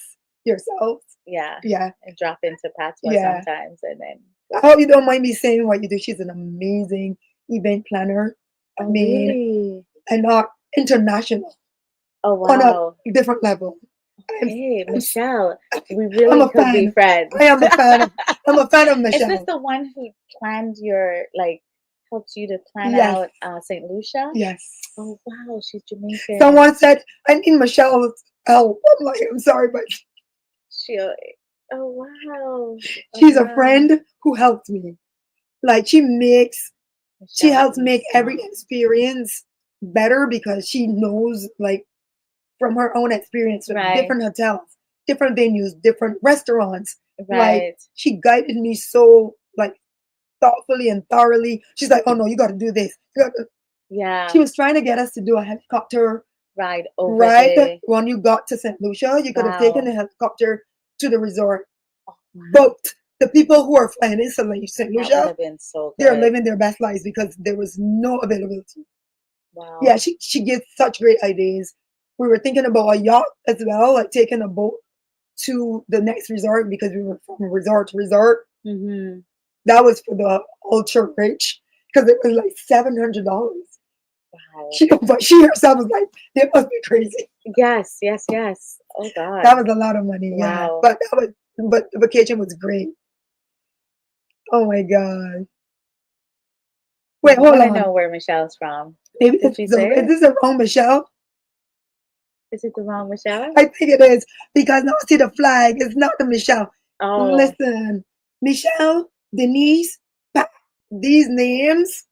Speaker 1: yourselves.
Speaker 2: yeah,
Speaker 1: Yeah,
Speaker 2: and drop into patois
Speaker 1: yeah.
Speaker 2: sometimes and then
Speaker 1: I
Speaker 2: go
Speaker 1: hope you
Speaker 2: from
Speaker 1: don't
Speaker 2: there.
Speaker 1: mind me saying what you do. She's an amazing event planner. I
Speaker 2: Oh,
Speaker 1: mean,
Speaker 2: really?
Speaker 1: and not international
Speaker 2: Oh,
Speaker 1: on a
Speaker 2: wow.
Speaker 1: different level. I'm,
Speaker 2: Okay,
Speaker 1: I'm,
Speaker 2: Michelle, we
Speaker 1: I'm
Speaker 2: really
Speaker 1: a
Speaker 2: could be
Speaker 1: fan.
Speaker 2: friends.
Speaker 1: I am a fan of. I'm a fan of
Speaker 2: Is this
Speaker 1: Michelle.
Speaker 2: the one who planned your, like, helped you to plan
Speaker 1: Yes,
Speaker 2: out St. Lucia?
Speaker 1: yes.
Speaker 2: Oh, wow, she's Jamaican.
Speaker 1: Someone said I need Michelle's help. I'm like, I'm sorry, but
Speaker 2: She, oh, wow. Oh,
Speaker 1: she's a
Speaker 2: wow.
Speaker 1: friend who helped me. Like she
Speaker 2: Michelle
Speaker 1: helps make every
Speaker 2: Eastman.
Speaker 1: experience better because she knows, like, from her own experience with
Speaker 2: Right,
Speaker 1: different hotels, different venues, different restaurants. Like,
Speaker 2: right.
Speaker 1: she guided me so, like, thoughtfully and thoroughly. She's like, "Oh no, you got to do this." She
Speaker 2: Yeah,
Speaker 1: was trying to get us to do a helicopter
Speaker 2: right over
Speaker 1: ride
Speaker 2: the,
Speaker 1: when you got to St. Lucia. You could have taken
Speaker 2: wow.
Speaker 1: the helicopter to the resort.
Speaker 2: Oh, wow.
Speaker 1: But the people who are flying in St.
Speaker 2: That would
Speaker 1: Lucia,
Speaker 2: have been so
Speaker 1: they're
Speaker 2: good.
Speaker 1: living their best lives because there was no availability. Yeah,
Speaker 2: Wow.
Speaker 1: she gives such great ideas. We were thinking about a yacht as well, like taking a boat to the next resort because we were from resort to resort.
Speaker 2: Mm-hmm.
Speaker 1: That was for the ultra rich because it was like $700.
Speaker 2: Wow.
Speaker 1: But she herself was like, "They must be crazy."
Speaker 2: Yes, yes, yes. Oh
Speaker 1: That
Speaker 2: God.
Speaker 1: was a lot of money, yeah.
Speaker 2: Wow.
Speaker 1: But the vacation was great. Oh my god!
Speaker 2: We
Speaker 1: Wait, hold
Speaker 2: want to
Speaker 1: on.
Speaker 2: know where Michelle's from.
Speaker 1: Maybe
Speaker 2: Did she
Speaker 1: is
Speaker 2: say?
Speaker 1: this the wrong Michelle?
Speaker 2: Is it the wrong Michelle?
Speaker 1: I think it is because now I see the flag. It's not the Michelle.
Speaker 2: Oh,
Speaker 1: Listen, Michelle, Denise, Pat, these names,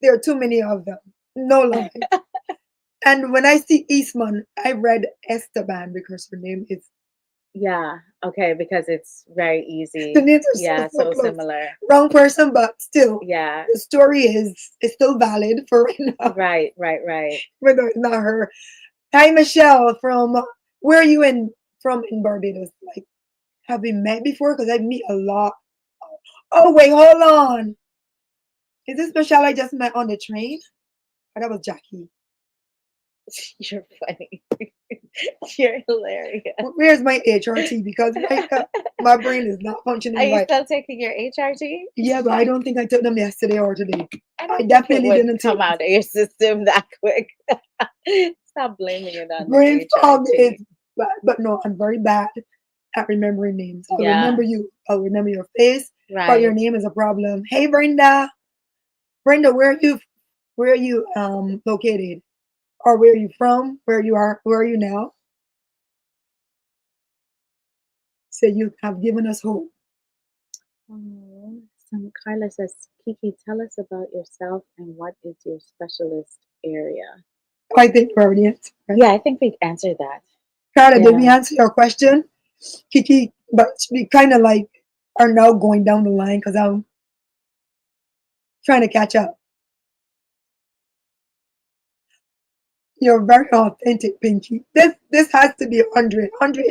Speaker 1: there are too many of them. No lie. And when I see Eastman, I read Esteban because her name is,
Speaker 2: yeah. Okay, because it's very
Speaker 1: the
Speaker 2: easy.
Speaker 1: names are so,
Speaker 2: Yeah,
Speaker 1: so
Speaker 2: so
Speaker 1: close.
Speaker 2: similar.
Speaker 1: Wrong person, but still,
Speaker 2: Yeah.
Speaker 1: the story is still valid for right now,
Speaker 2: Right, right, right.
Speaker 1: even though it's not her. Hi, Michelle, from where are you from in Barbados? Like, have we met before? Because I meet a lot. Oh, wait, hold on. Is this Michelle I just met on the train? Oh, that was Jackie.
Speaker 2: You're funny. You're hilarious.
Speaker 1: Where's my HRT? Because my brain is not
Speaker 2: Are
Speaker 1: functioning
Speaker 2: you
Speaker 1: right.
Speaker 2: still taking your HRT?
Speaker 1: Yeah, but I don't think I took them yesterday or today.
Speaker 2: I
Speaker 1: I
Speaker 2: don't think it
Speaker 1: definitely
Speaker 2: would
Speaker 1: didn't
Speaker 2: come
Speaker 1: take
Speaker 2: out of your system that quick. Stop blaming it on the
Speaker 1: brain fog is
Speaker 2: HRT.
Speaker 1: bad, but no, I'm very bad at remembering names. I'll remember
Speaker 2: Yeah,
Speaker 1: you. I'll remember your face, but your
Speaker 2: right.
Speaker 1: name is a problem. Hey, Brenda. Brenda, where are you located? Or where are you from? Where are you now? So you have given us hope.
Speaker 2: Oh, some Carla says, Kiki, tell us about yourself and what is your specialist area?
Speaker 1: I think we already answered, right?
Speaker 2: Yeah, I think we answered that.
Speaker 1: Carla, did we
Speaker 2: Yeah.
Speaker 1: answer your question? Kiki, but we kind of like are now going down the line because I'm trying to catch up. You're very authentic, Pinky. This has to be 100. 100.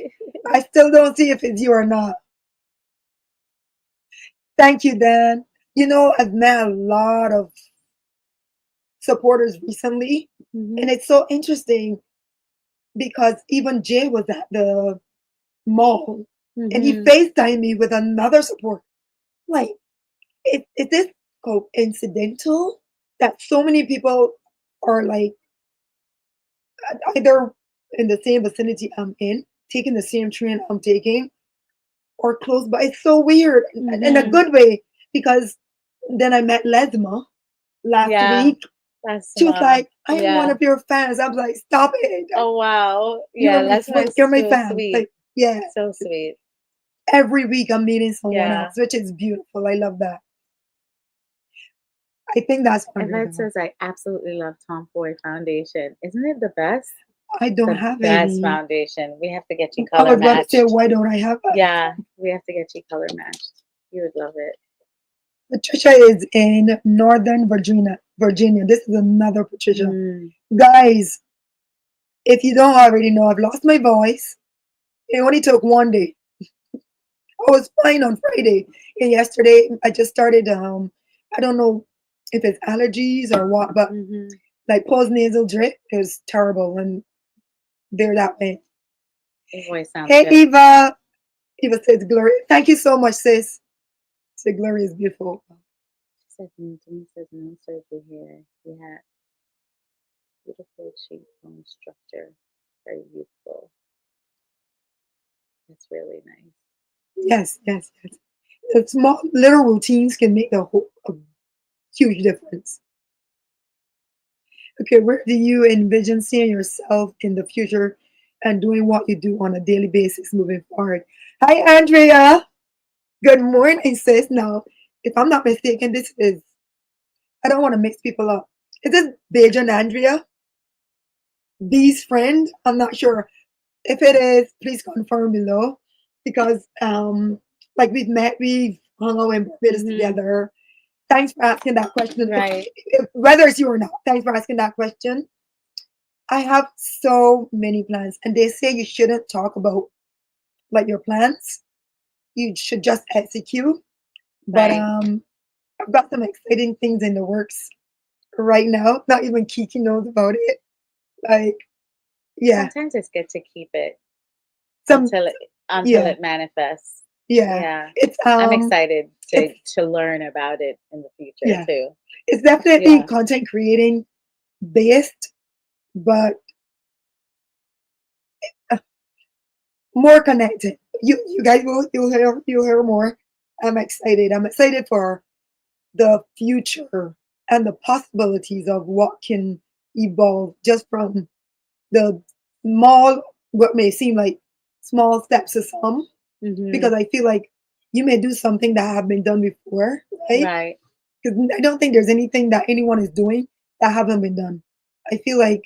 Speaker 1: I still don't see if it's you or not. Thank you, Dan. I've met a lot of supporters recently,
Speaker 2: Hmm.
Speaker 1: and it's so interesting because even Jay was at the mall and he
Speaker 2: Hmm.
Speaker 1: FaceTimed me with another supporter. Like, is this coincidental that so many people are like either in the same vicinity I'm in, taking the same train I'm taking, or close by? It's so weird in a
Speaker 2: Hmm.
Speaker 1: good way because then I met Lesma last
Speaker 2: Yeah,
Speaker 1: week.
Speaker 2: that's
Speaker 1: She was like, "I am one
Speaker 2: yeah.
Speaker 1: of your fans." I'm like, "Stop it!
Speaker 2: Oh wow.
Speaker 1: You're
Speaker 2: Yeah,
Speaker 1: my
Speaker 2: Les
Speaker 1: friend.
Speaker 2: was
Speaker 1: You're my
Speaker 2: so
Speaker 1: fan."
Speaker 2: sweet.
Speaker 1: Like, yeah.
Speaker 2: So sweet.
Speaker 1: Every week I'm meeting someone
Speaker 2: Yeah.
Speaker 1: else, which is beautiful. I love that. I think that's
Speaker 2: Yvette
Speaker 1: wonderful.
Speaker 2: says I absolutely love Tom Ford Foundation. Isn't it the best?
Speaker 1: I don't
Speaker 2: The
Speaker 1: have
Speaker 2: best
Speaker 1: any.
Speaker 2: foundation. We have to get you
Speaker 1: I
Speaker 2: color
Speaker 1: was about to say,
Speaker 2: matched.
Speaker 1: why don't I have that?
Speaker 2: Yeah, we have to get you color matched. You would love it.
Speaker 1: Patricia is in Northern Virginia. Virginia. This is another Patricia.
Speaker 2: Mm,
Speaker 1: Guys, If you don't already know, I've lost my voice. It only took one day. I was fine on Friday, and yesterday I just started. I don't know if it's allergies or what, but
Speaker 2: Mm-hmm.
Speaker 1: like post nasal drip is terrible, and they're that way.
Speaker 2: Your voice sounds
Speaker 1: Hey
Speaker 2: good.
Speaker 1: Eva, Eva says Gloria. Thank you so much, sis. Say Gloria is beautiful.
Speaker 2: She said, Denise says no surgery here. He had beautiful cheekbone structure, very youthful. That's really nice.
Speaker 1: Yes, yes, yes. The small little routines can make a huge difference. Okay, where do you envision seeing yourself in the future and doing what you do on a daily basis moving forward? Hi, Andrea. Good morning, sis. Now, if I'm not mistaken, this is, I don't want to mix people up. Is this Beja and Andrea? B's friend? I'm not sure. If it is, please confirm below because, like we've met, we've hung out in Barbados
Speaker 2: Mm-hmm.
Speaker 1: together. Thanks for asking that question.
Speaker 2: Right.
Speaker 1: Whether it's you or not, thanks for asking that question. I have so many plans, and they say you shouldn't talk about like your plans. You should just execute. But
Speaker 2: Right.
Speaker 1: I've got some exciting things in the works right now. Not even Kiki knows about it. Like, yeah,
Speaker 2: Sometimes it's good to keep it
Speaker 1: some,
Speaker 2: until
Speaker 1: yeah,
Speaker 2: it manifests.
Speaker 1: yeah.
Speaker 2: Yeah.
Speaker 1: It's
Speaker 2: I'm excited
Speaker 1: it's
Speaker 2: to learn about it in the future
Speaker 1: yeah,
Speaker 2: too.
Speaker 1: it's definitely
Speaker 2: Yeah.
Speaker 1: content creating based, but uh, more connected. You guys will you'll hear more. I'm excited. I'm excited for the future and the possibilities of what can evolve just from the small, what may seem like small steps to some,
Speaker 2: Mm-hmm.
Speaker 1: because I feel like you may do something that have been done before, right?
Speaker 2: Right.
Speaker 1: Because I don't think there's anything that anyone is doing that haven't been done. I feel like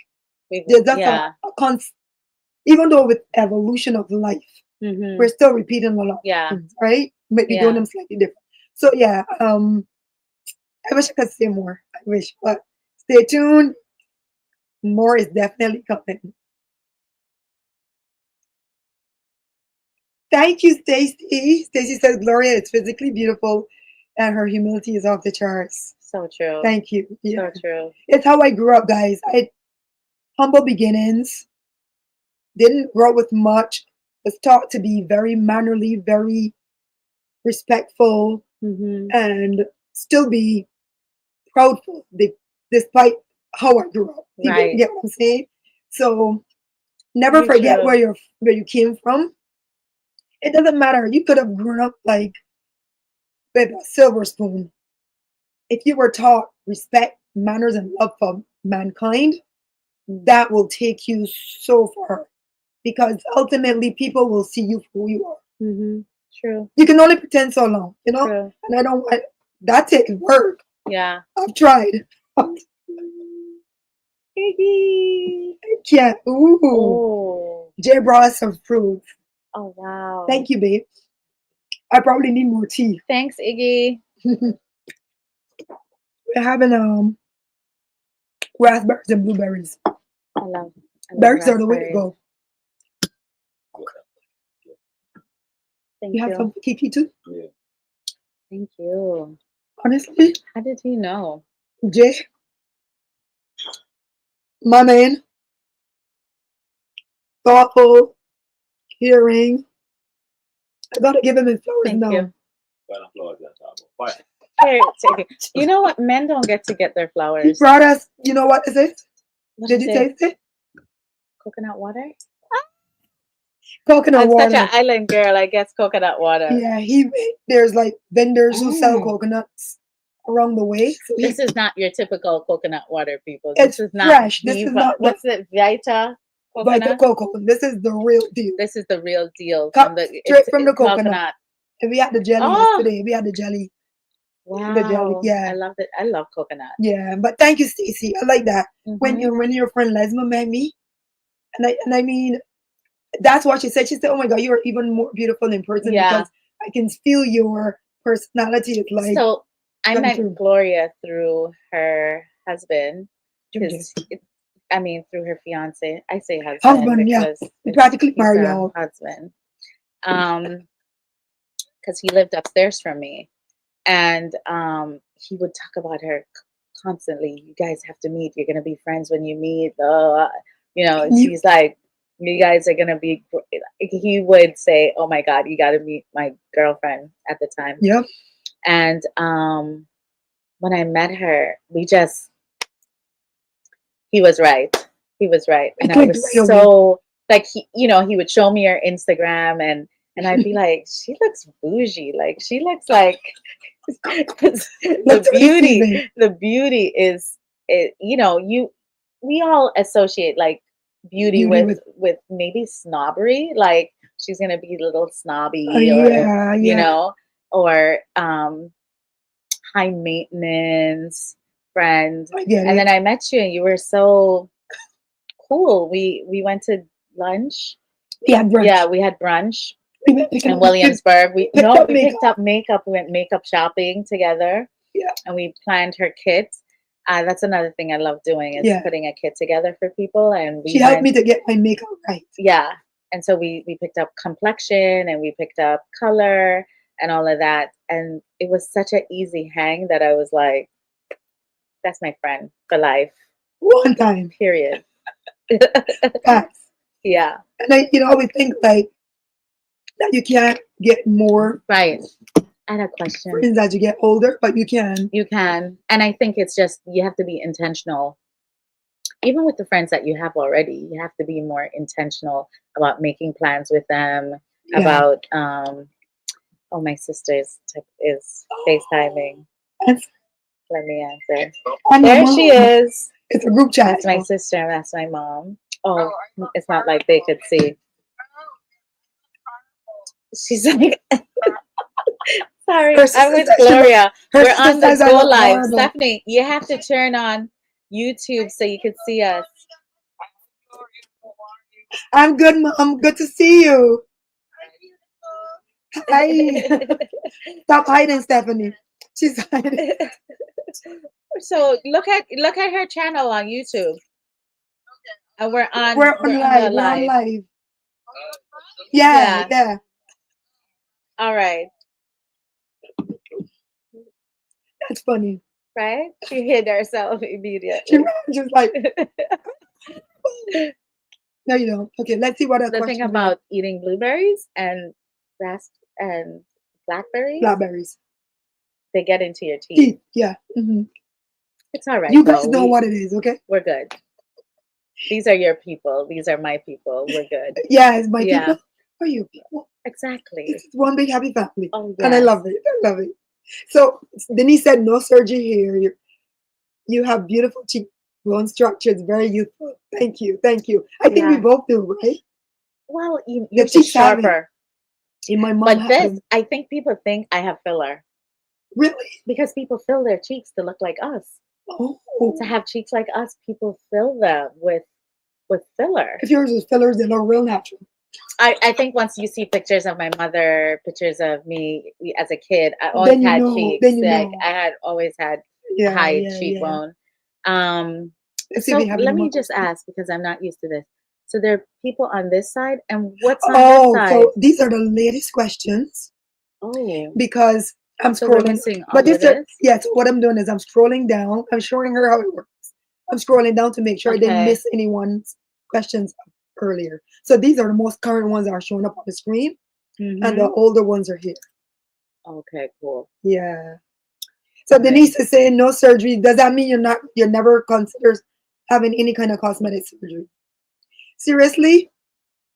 Speaker 2: We,
Speaker 1: there's just
Speaker 2: yeah.
Speaker 1: a constant, even though with evolution of life,
Speaker 2: Mm-hmm.
Speaker 1: we're still repeating a lot of
Speaker 2: Yeah.
Speaker 1: things, right? Might be doing
Speaker 2: Yeah.
Speaker 1: them slightly different. So yeah, I wish I could say more. I wish, but stay tuned. More is definitely coming. Thank you, Stacy. Stacy says Gloria is physically beautiful and her humility is off the charts.
Speaker 2: So true.
Speaker 1: Thank you.
Speaker 2: So
Speaker 1: Yeah.
Speaker 2: true.
Speaker 1: It's how I grew up, guys. I humble beginnings, didn't grow up with much, was taught to be very mannerly, very respectful,
Speaker 2: Mm-hmm.
Speaker 1: and still be proudful despite how I grew up. You
Speaker 2: Right.
Speaker 1: get what I'm saying? So never
Speaker 2: Very
Speaker 1: forget
Speaker 2: true.
Speaker 1: where you came from. It doesn't matter. You could have grown up like with a silver spoon. If you were taught respect, manners, and love for mankind, that will take you so far because ultimately people will see you for who you are.
Speaker 2: Mm-hmm. True.
Speaker 1: You can only pretend so long, you know?
Speaker 2: True.
Speaker 1: And I don't want that takes work.
Speaker 2: Yeah.
Speaker 1: I've tried. I
Speaker 2: Iggy.
Speaker 1: can't. Ooh.
Speaker 2: Oh.
Speaker 1: Jay brought us some fruit.
Speaker 2: Oh wow.
Speaker 1: Thank you, babe. I probably need more tea.
Speaker 2: Thanks, Iggy.
Speaker 1: We're having raspberries and blueberries.
Speaker 2: I love I love
Speaker 1: Berries are the way to
Speaker 2: raspberries.
Speaker 1: go.
Speaker 2: Thank
Speaker 1: You have
Speaker 2: you.
Speaker 1: some Kiki too?
Speaker 2: Thank you.
Speaker 1: Honestly,
Speaker 2: How did he know?
Speaker 1: Jay, my man, thoughtful, caring. I gotta give him his flowers
Speaker 2: Thank you.
Speaker 1: now.
Speaker 2: Here, take it. You know what? Men don't get their
Speaker 1: He
Speaker 2: flowers.
Speaker 1: brought us, you know what is it?
Speaker 2: What
Speaker 1: Did
Speaker 2: is
Speaker 1: you
Speaker 2: it?
Speaker 1: taste it?
Speaker 2: Coconut water?
Speaker 1: Coconut
Speaker 2: I'm such an
Speaker 1: water.
Speaker 2: island girl. I guess coconut water.
Speaker 1: Yeah, there's like vendors who sell
Speaker 2: Mm.
Speaker 1: coconuts around the way. So
Speaker 2: This is not your typical coconut water, people. This
Speaker 1: it's
Speaker 2: is not
Speaker 1: fresh. This is
Speaker 2: Viva.
Speaker 1: not the
Speaker 2: What's it? Vita
Speaker 1: Vita
Speaker 2: coconut.
Speaker 1: Coco. This is the real deal.
Speaker 2: This is the real deal
Speaker 1: Cut
Speaker 2: from the
Speaker 1: straight from the coconut.
Speaker 2: coconut.
Speaker 1: And we had the jelly
Speaker 2: Oh
Speaker 1: yesterday. We had the jelly. The jelly.
Speaker 2: wow! I
Speaker 1: Yeah.
Speaker 2: love it. I love coconut.
Speaker 1: Yeah. But thank you, Stacy. I like that.
Speaker 2: Mm-hmm.
Speaker 1: When your friend Lesma met me, and I mean that's what she said. She said, "Oh my God, you're even more beautiful in person
Speaker 2: Yeah.
Speaker 1: because I can feel your personality is like
Speaker 2: So I
Speaker 1: coming
Speaker 2: met
Speaker 1: through."
Speaker 2: Gloria through her husband
Speaker 1: Jim Jim.
Speaker 2: because I mean, through her fiance. I say husband
Speaker 1: Husband, yeah.
Speaker 2: because
Speaker 1: He practically
Speaker 2: he's
Speaker 1: married
Speaker 2: a
Speaker 1: y'all.
Speaker 2: husband. Because he lived upstairs from me, and he would talk about her constantly. You guys have to meet. You're gonna be friends when you meet.
Speaker 1: You,
Speaker 2: She's like, you guys are gonna be. He would say, "Oh my God, you got to meet my girlfriend" at the time.
Speaker 1: yep.
Speaker 2: And when I met her, he was right. He was right,
Speaker 1: He
Speaker 2: and I
Speaker 1: clicked
Speaker 2: was
Speaker 1: right away.
Speaker 2: so like he would show me her Instagram, and I'd be like, she looks bougie, like she looks like 'cause
Speaker 1: Look to receive it.
Speaker 2: the beauty is it, we all associate like beauty
Speaker 1: Beauty with,
Speaker 2: with maybe snobbery, like she's gonna be a little
Speaker 1: oh
Speaker 2: snobby or
Speaker 1: yeah,
Speaker 2: you
Speaker 1: yeah.
Speaker 2: know or high maintenance friend.
Speaker 1: I get
Speaker 2: And then
Speaker 1: it.
Speaker 2: I met you and you were so cool. We went to lunch.
Speaker 1: Yeah, brunch.
Speaker 2: Yeah, we had brunch
Speaker 1: We went picking
Speaker 2: in
Speaker 1: up, we
Speaker 2: Williamsburg.
Speaker 1: picked up
Speaker 2: We picked
Speaker 1: makeup.
Speaker 2: up makeup. We went makeup shopping together
Speaker 1: Yeah,
Speaker 2: and we planned her kit. That's another thing I love doing is
Speaker 1: yeah.
Speaker 2: putting a kit together for people. And
Speaker 1: She
Speaker 2: we
Speaker 1: helped
Speaker 2: went,
Speaker 1: me to get my makeup right.
Speaker 2: yeah. And so we picked up complexion and we picked up color and all of that. And it was such an easy hang that I was like, that's my friend for life,
Speaker 1: One time.
Speaker 2: period.
Speaker 1: Facts.
Speaker 2: Yeah,
Speaker 1: And I always think like that you can't get more
Speaker 2: right. I had a question.
Speaker 1: friends as you get older, but you can.
Speaker 2: You can. And I think it's just, you have to be intentional. Even with the friends that you have already, you have to be more intentional about making plans with them,
Speaker 1: Yeah.
Speaker 2: about, oh, my sister is FaceTiming.
Speaker 1: And,
Speaker 2: Let me answer.
Speaker 1: and your
Speaker 2: There she
Speaker 1: mom.
Speaker 2: is.
Speaker 1: It's a group chat.
Speaker 2: That's my sister. And that's my mom. Oh, it's not like they could see. She's like, sorry,
Speaker 1: Her
Speaker 2: I'm
Speaker 1: sister
Speaker 2: with
Speaker 1: says she look.
Speaker 2: Gloria.
Speaker 1: Her
Speaker 2: We're
Speaker 1: sister
Speaker 2: on the
Speaker 1: says I
Speaker 2: Go
Speaker 1: look
Speaker 2: Live.
Speaker 1: horrible.
Speaker 2: Stephanie, you have to turn on YouTube so you can see us.
Speaker 1: I'm good, mom. Good to see you. Hi. Stop hiding, Stephanie. She's hiding.
Speaker 2: So look at her channel on YouTube. And
Speaker 1: We're on
Speaker 2: we're on the
Speaker 1: live. We're on
Speaker 2: live.
Speaker 1: live. Yeah,
Speaker 2: Yeah.
Speaker 1: yeah.
Speaker 2: All right.
Speaker 1: That's funny.
Speaker 2: Right? She hid herself
Speaker 1: She
Speaker 2: immediately.
Speaker 1: ran just like, no, you don't. Okay, let's see what a
Speaker 2: The thing
Speaker 1: question we have.
Speaker 2: about eating blueberries and and blackberries,
Speaker 1: Blackberries.
Speaker 2: they get into your teeth.
Speaker 1: Teeth. Yeah. Hmm.
Speaker 2: It's all right
Speaker 1: You guys
Speaker 2: though.
Speaker 1: know what it is, okay?
Speaker 2: We're good. These are your people. These are my people. We're good.
Speaker 1: Yeah, it's my
Speaker 2: Yeah,
Speaker 1: people. Are you people?
Speaker 2: exactly.
Speaker 1: It's one big happy family.
Speaker 2: Oh
Speaker 1: And I
Speaker 2: yes.
Speaker 1: love it. I love it. So Denise said no surgery here. You have beautiful cheekbone structure. It's very youthful. Thank you. Thank you. I think we
Speaker 2: Yeah.
Speaker 1: both do, right?
Speaker 2: Well,
Speaker 1: The
Speaker 2: yours is
Speaker 1: cheeks have it.
Speaker 2: sharper.
Speaker 1: And my mom
Speaker 2: But
Speaker 1: had
Speaker 2: this,
Speaker 1: them.
Speaker 2: I think people think I have filler
Speaker 1: Really?
Speaker 2: because people fill their cheeks to look like us.
Speaker 1: Oh.
Speaker 2: To have cheeks like us, people fill them with filler.
Speaker 1: If yours is fillers, they look real natural.
Speaker 2: I think once you see pictures of my mother, pictures of me as a kid, I always
Speaker 1: Then you
Speaker 2: had
Speaker 1: know.
Speaker 2: cheeks.
Speaker 1: Then you
Speaker 2: Like
Speaker 1: know.
Speaker 2: I had always had
Speaker 1: Yeah,
Speaker 2: high
Speaker 1: yeah, yeah.
Speaker 2: cheekbone. Um,
Speaker 1: Let's see if we
Speaker 2: so
Speaker 1: have any
Speaker 2: let
Speaker 1: more
Speaker 2: me just
Speaker 1: questions.
Speaker 2: ask because I'm not used to this. So there are people on this side, and what's on this
Speaker 1: Oh,
Speaker 2: side?
Speaker 1: so these are the latest questions
Speaker 2: Oh,
Speaker 1: because I'm
Speaker 2: so we're
Speaker 1: scrolling.
Speaker 2: missing all
Speaker 1: But
Speaker 2: of
Speaker 1: these are,
Speaker 2: this.
Speaker 1: yeah, so what I'm doing is I'm scrolling down. I'm showing her how it works. I'm scrolling down to make sure I didn't
Speaker 2: Okay.
Speaker 1: miss anyone's questions earlier. So these are the most current ones that are showing up on the screen, and the
Speaker 2: Mm-hmm.
Speaker 1: older ones are here.
Speaker 2: Okay, cool.
Speaker 1: Yeah. So
Speaker 2: All right.
Speaker 1: Denise is saying no surgery. Does that mean you're never considers having any kind of cosmetic surgery? Seriously?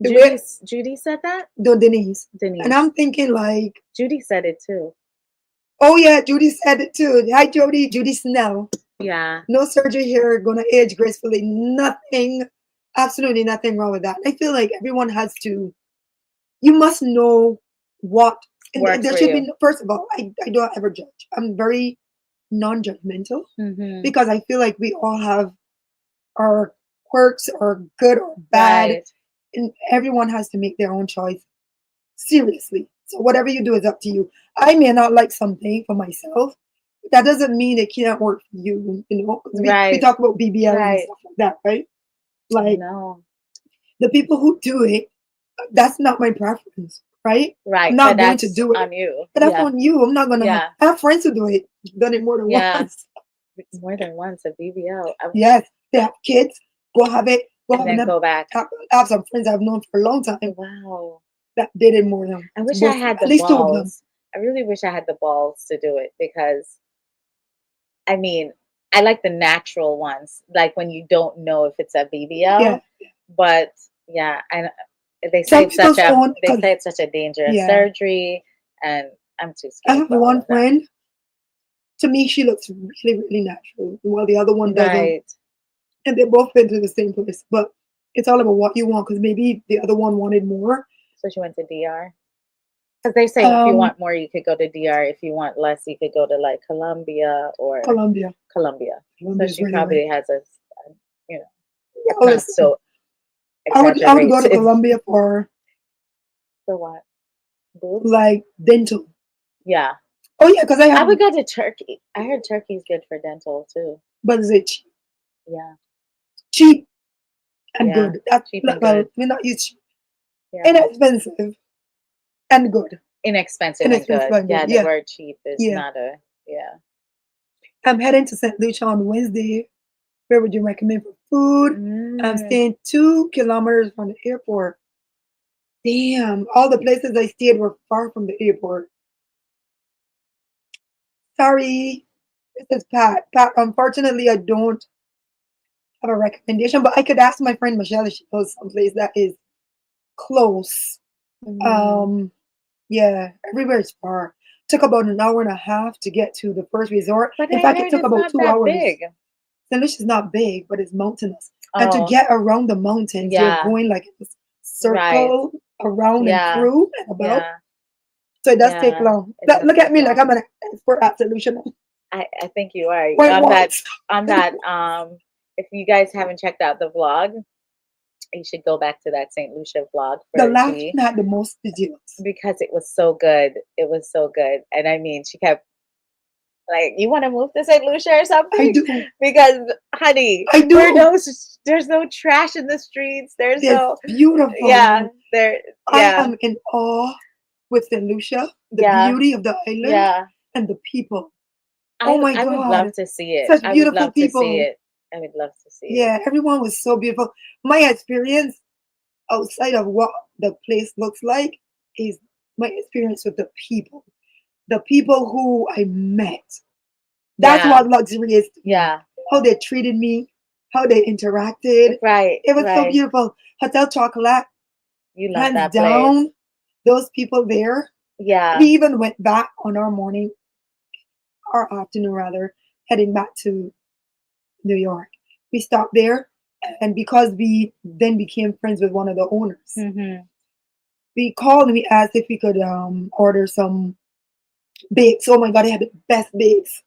Speaker 1: The way
Speaker 2: Judy said that?
Speaker 1: no, Denise.
Speaker 2: Denise.
Speaker 1: And I'm thinking like,
Speaker 2: Judy said it too.
Speaker 1: oh yeah, Judy said it too. Hi Jody, Judy Snell.
Speaker 2: Yeah.
Speaker 1: No surgery here, gonna age gracefully. Nothing, absolutely nothing wrong with that. I feel like everyone has to, you must know what, and
Speaker 2: Works
Speaker 1: there
Speaker 2: for
Speaker 1: should
Speaker 2: you.
Speaker 1: be, first of all, I don't ever judge. I'm very non-judgmental
Speaker 2: Mm-hmm.
Speaker 1: because I feel like we all have our quirks or good or bad,
Speaker 2: Right.
Speaker 1: and everyone has to make their own choice. Seriously. So whatever you do is up to you. I may not like something for myself, but that doesn't mean it can't work for you. 'Cause we
Speaker 2: Right.
Speaker 1: talk about BBLs and
Speaker 2: Right.
Speaker 1: stuff like that, right?
Speaker 2: I
Speaker 1: Like
Speaker 2: know.
Speaker 1: the people who do it, that's not my preference, right? I'm
Speaker 2: Right, but
Speaker 1: not going to
Speaker 2: that's
Speaker 1: do it.
Speaker 2: on you.
Speaker 1: But that's
Speaker 2: Yeah,
Speaker 1: on you. I'm not gonna.
Speaker 2: yeah,
Speaker 1: I have friends who do it, done it more than
Speaker 2: yeah.
Speaker 1: once.
Speaker 2: More than once a BBL.
Speaker 1: Yes, they have kids. Go have it. Go
Speaker 2: And
Speaker 1: have
Speaker 2: then
Speaker 1: an.
Speaker 2: go back.
Speaker 1: I have some friends I've known for a long time
Speaker 2: Wow.
Speaker 1: that did it more than
Speaker 2: I wish I
Speaker 1: both.
Speaker 2: had
Speaker 1: At
Speaker 2: the
Speaker 1: least two of them.
Speaker 2: balls. I really wish I had the balls to do it because I mean, I like the natural ones, like when you don't know if it's a
Speaker 1: Yeah.
Speaker 2: BBL. But yeah, and they say
Speaker 1: Some
Speaker 2: it's such
Speaker 1: people's
Speaker 2: a
Speaker 1: own,
Speaker 2: they
Speaker 1: because
Speaker 2: say it's such a dangerous
Speaker 1: yeah,
Speaker 2: surgery, and I'm too
Speaker 1: I
Speaker 2: scared
Speaker 1: have
Speaker 2: for all
Speaker 1: one
Speaker 2: of that.
Speaker 1: friend. To me, she looks really, really natural, while the other one doesn't.
Speaker 2: Right.
Speaker 1: And they both been to the same place, but it's all about what you want. Because maybe the other one wanted more.
Speaker 2: So she went to DR. Because they say if you
Speaker 1: Um,
Speaker 2: want more, you could go to DR. If you want less, you could go to like Colombia or
Speaker 1: Colombia.
Speaker 2: Colombia. So
Speaker 1: Colombia is
Speaker 2: she
Speaker 1: really right.
Speaker 2: probably has you know,
Speaker 1: Yeah,
Speaker 2: a not
Speaker 1: listen,
Speaker 2: so
Speaker 1: I would go to
Speaker 2: exaggerated.
Speaker 1: Colombia for
Speaker 2: For what? Boobs?
Speaker 1: like dental.
Speaker 2: Yeah.
Speaker 1: Oh yeah, because I
Speaker 2: I
Speaker 1: have,
Speaker 2: would go to Turkey. I heard Turkey's good for dental too.
Speaker 1: but it's
Speaker 2: Yeah.
Speaker 1: cheap and
Speaker 2: Yeah.
Speaker 1: good. That
Speaker 2: Cheap and
Speaker 1: well,
Speaker 2: good.
Speaker 1: we not use cheap,
Speaker 2: Yeah.
Speaker 1: inexpensive and good.
Speaker 2: Inexpensive and
Speaker 1: Inexpensive
Speaker 2: good.
Speaker 1: and good.
Speaker 2: Yeah, the
Speaker 1: Yeah,
Speaker 2: word cheap is
Speaker 1: yeah.
Speaker 2: not a yeah.
Speaker 1: I'm heading to St. Lucia on Wednesday. Where would you recommend for food? I'm
Speaker 2: Mm.
Speaker 1: staying 2 kilometers from the airport. Damn, all the places I stayed were far from the airport. Sorry, this is Pat. Pat, unfortunately, I don't have a recommendation, but I could ask my friend Michelle if she knows someplace that is close.
Speaker 2: Mm.
Speaker 1: Um, yeah, everywhere is far. Took about an hour and a half to get to the first resort.
Speaker 2: But
Speaker 1: In
Speaker 2: I
Speaker 1: fact, it
Speaker 2: heard
Speaker 1: took
Speaker 2: it's
Speaker 1: about
Speaker 2: not
Speaker 1: two
Speaker 2: that
Speaker 1: hours.
Speaker 2: big.
Speaker 1: St. Lucia's not big, but it's mountainous. And to
Speaker 2: Oh,
Speaker 1: get around the mountains, you're
Speaker 2: yeah.
Speaker 1: going like in this
Speaker 2: Right.
Speaker 1: circle around and
Speaker 2: Yeah.
Speaker 1: through and about.
Speaker 2: Yeah.
Speaker 1: So it does take
Speaker 2: Yeah.
Speaker 1: long.
Speaker 2: It does
Speaker 1: Look at
Speaker 2: take
Speaker 1: me like
Speaker 2: long.
Speaker 1: I'm an expert at solution.
Speaker 2: I think you are
Speaker 1: Wait, what?
Speaker 2: on that if you guys haven't checked out the vlog, you should go back to that St. Lucia vlog
Speaker 1: The
Speaker 2: for
Speaker 1: last
Speaker 2: she
Speaker 1: one had the most videos.
Speaker 2: because it was so good. It was so good. And I mean she kept like, you want to move to St. Lucia or
Speaker 1: I
Speaker 2: something?
Speaker 1: do.
Speaker 2: Because honey,
Speaker 1: I
Speaker 2: where
Speaker 1: do.
Speaker 2: there's no trash in the streets. There's
Speaker 1: It's
Speaker 2: no yeah,
Speaker 1: beautiful.
Speaker 2: there
Speaker 1: I
Speaker 2: yeah,
Speaker 1: am in awe with St. Lucia, the
Speaker 2: yeah,
Speaker 1: beauty of the island
Speaker 2: yeah.
Speaker 1: and the people. Oh my
Speaker 2: I would love
Speaker 1: God.
Speaker 2: to see it.
Speaker 1: Such
Speaker 2: I would
Speaker 1: beautiful
Speaker 2: love to see
Speaker 1: people.
Speaker 2: it. I would love to see it.
Speaker 1: Yeah, everyone was so beautiful. My experience outside of what the place looks like is my experience with the people. The people who I met. That's
Speaker 2: Yeah,
Speaker 1: what luxury is to me.
Speaker 2: yeah.
Speaker 1: How they treated me, how they interacted.
Speaker 2: Right,
Speaker 1: It was so
Speaker 2: right.
Speaker 1: beautiful. Hotel Chocolat,
Speaker 2: You love
Speaker 1: hands
Speaker 2: that place.
Speaker 1: down, those people there. We
Speaker 2: Yeah,
Speaker 1: even went back on our morning, our afternoon rather, heading back to New York. We stopped there, and because we then became friends with one of the owners,
Speaker 2: mm-hmm.
Speaker 1: we called and we asked if we could order some bakes. Oh my God, they had the best bakes.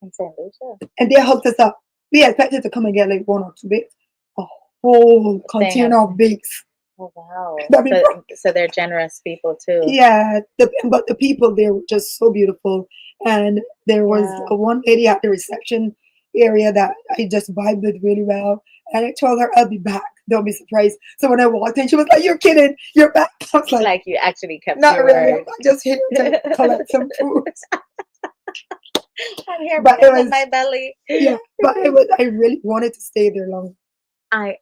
Speaker 2: In St. Lucia.
Speaker 1: And they hooked us up. We expected to come and get like one or two bakes. A whole
Speaker 2: Staying up.
Speaker 1: container of bakes.
Speaker 2: Oh wow.
Speaker 1: That we brought.
Speaker 2: So they're generous people too.
Speaker 1: Yeah, but the people there were just so beautiful. And there was
Speaker 2: Yeah.
Speaker 1: a one lady at the reception area that I just vibed with really well. And I told her I'll be back. Don't be surprised. So when I walked in, she was like, "You're kidding? You're back?" I was like,
Speaker 2: Like you actually kept
Speaker 1: "Not
Speaker 2: your
Speaker 1: really. I'm
Speaker 2: word.
Speaker 1: just here to collect some food."
Speaker 2: I'm here
Speaker 1: But it
Speaker 2: because of
Speaker 1: was
Speaker 2: my belly.
Speaker 1: yeah. But it was. I really wanted to stay there long.
Speaker 2: I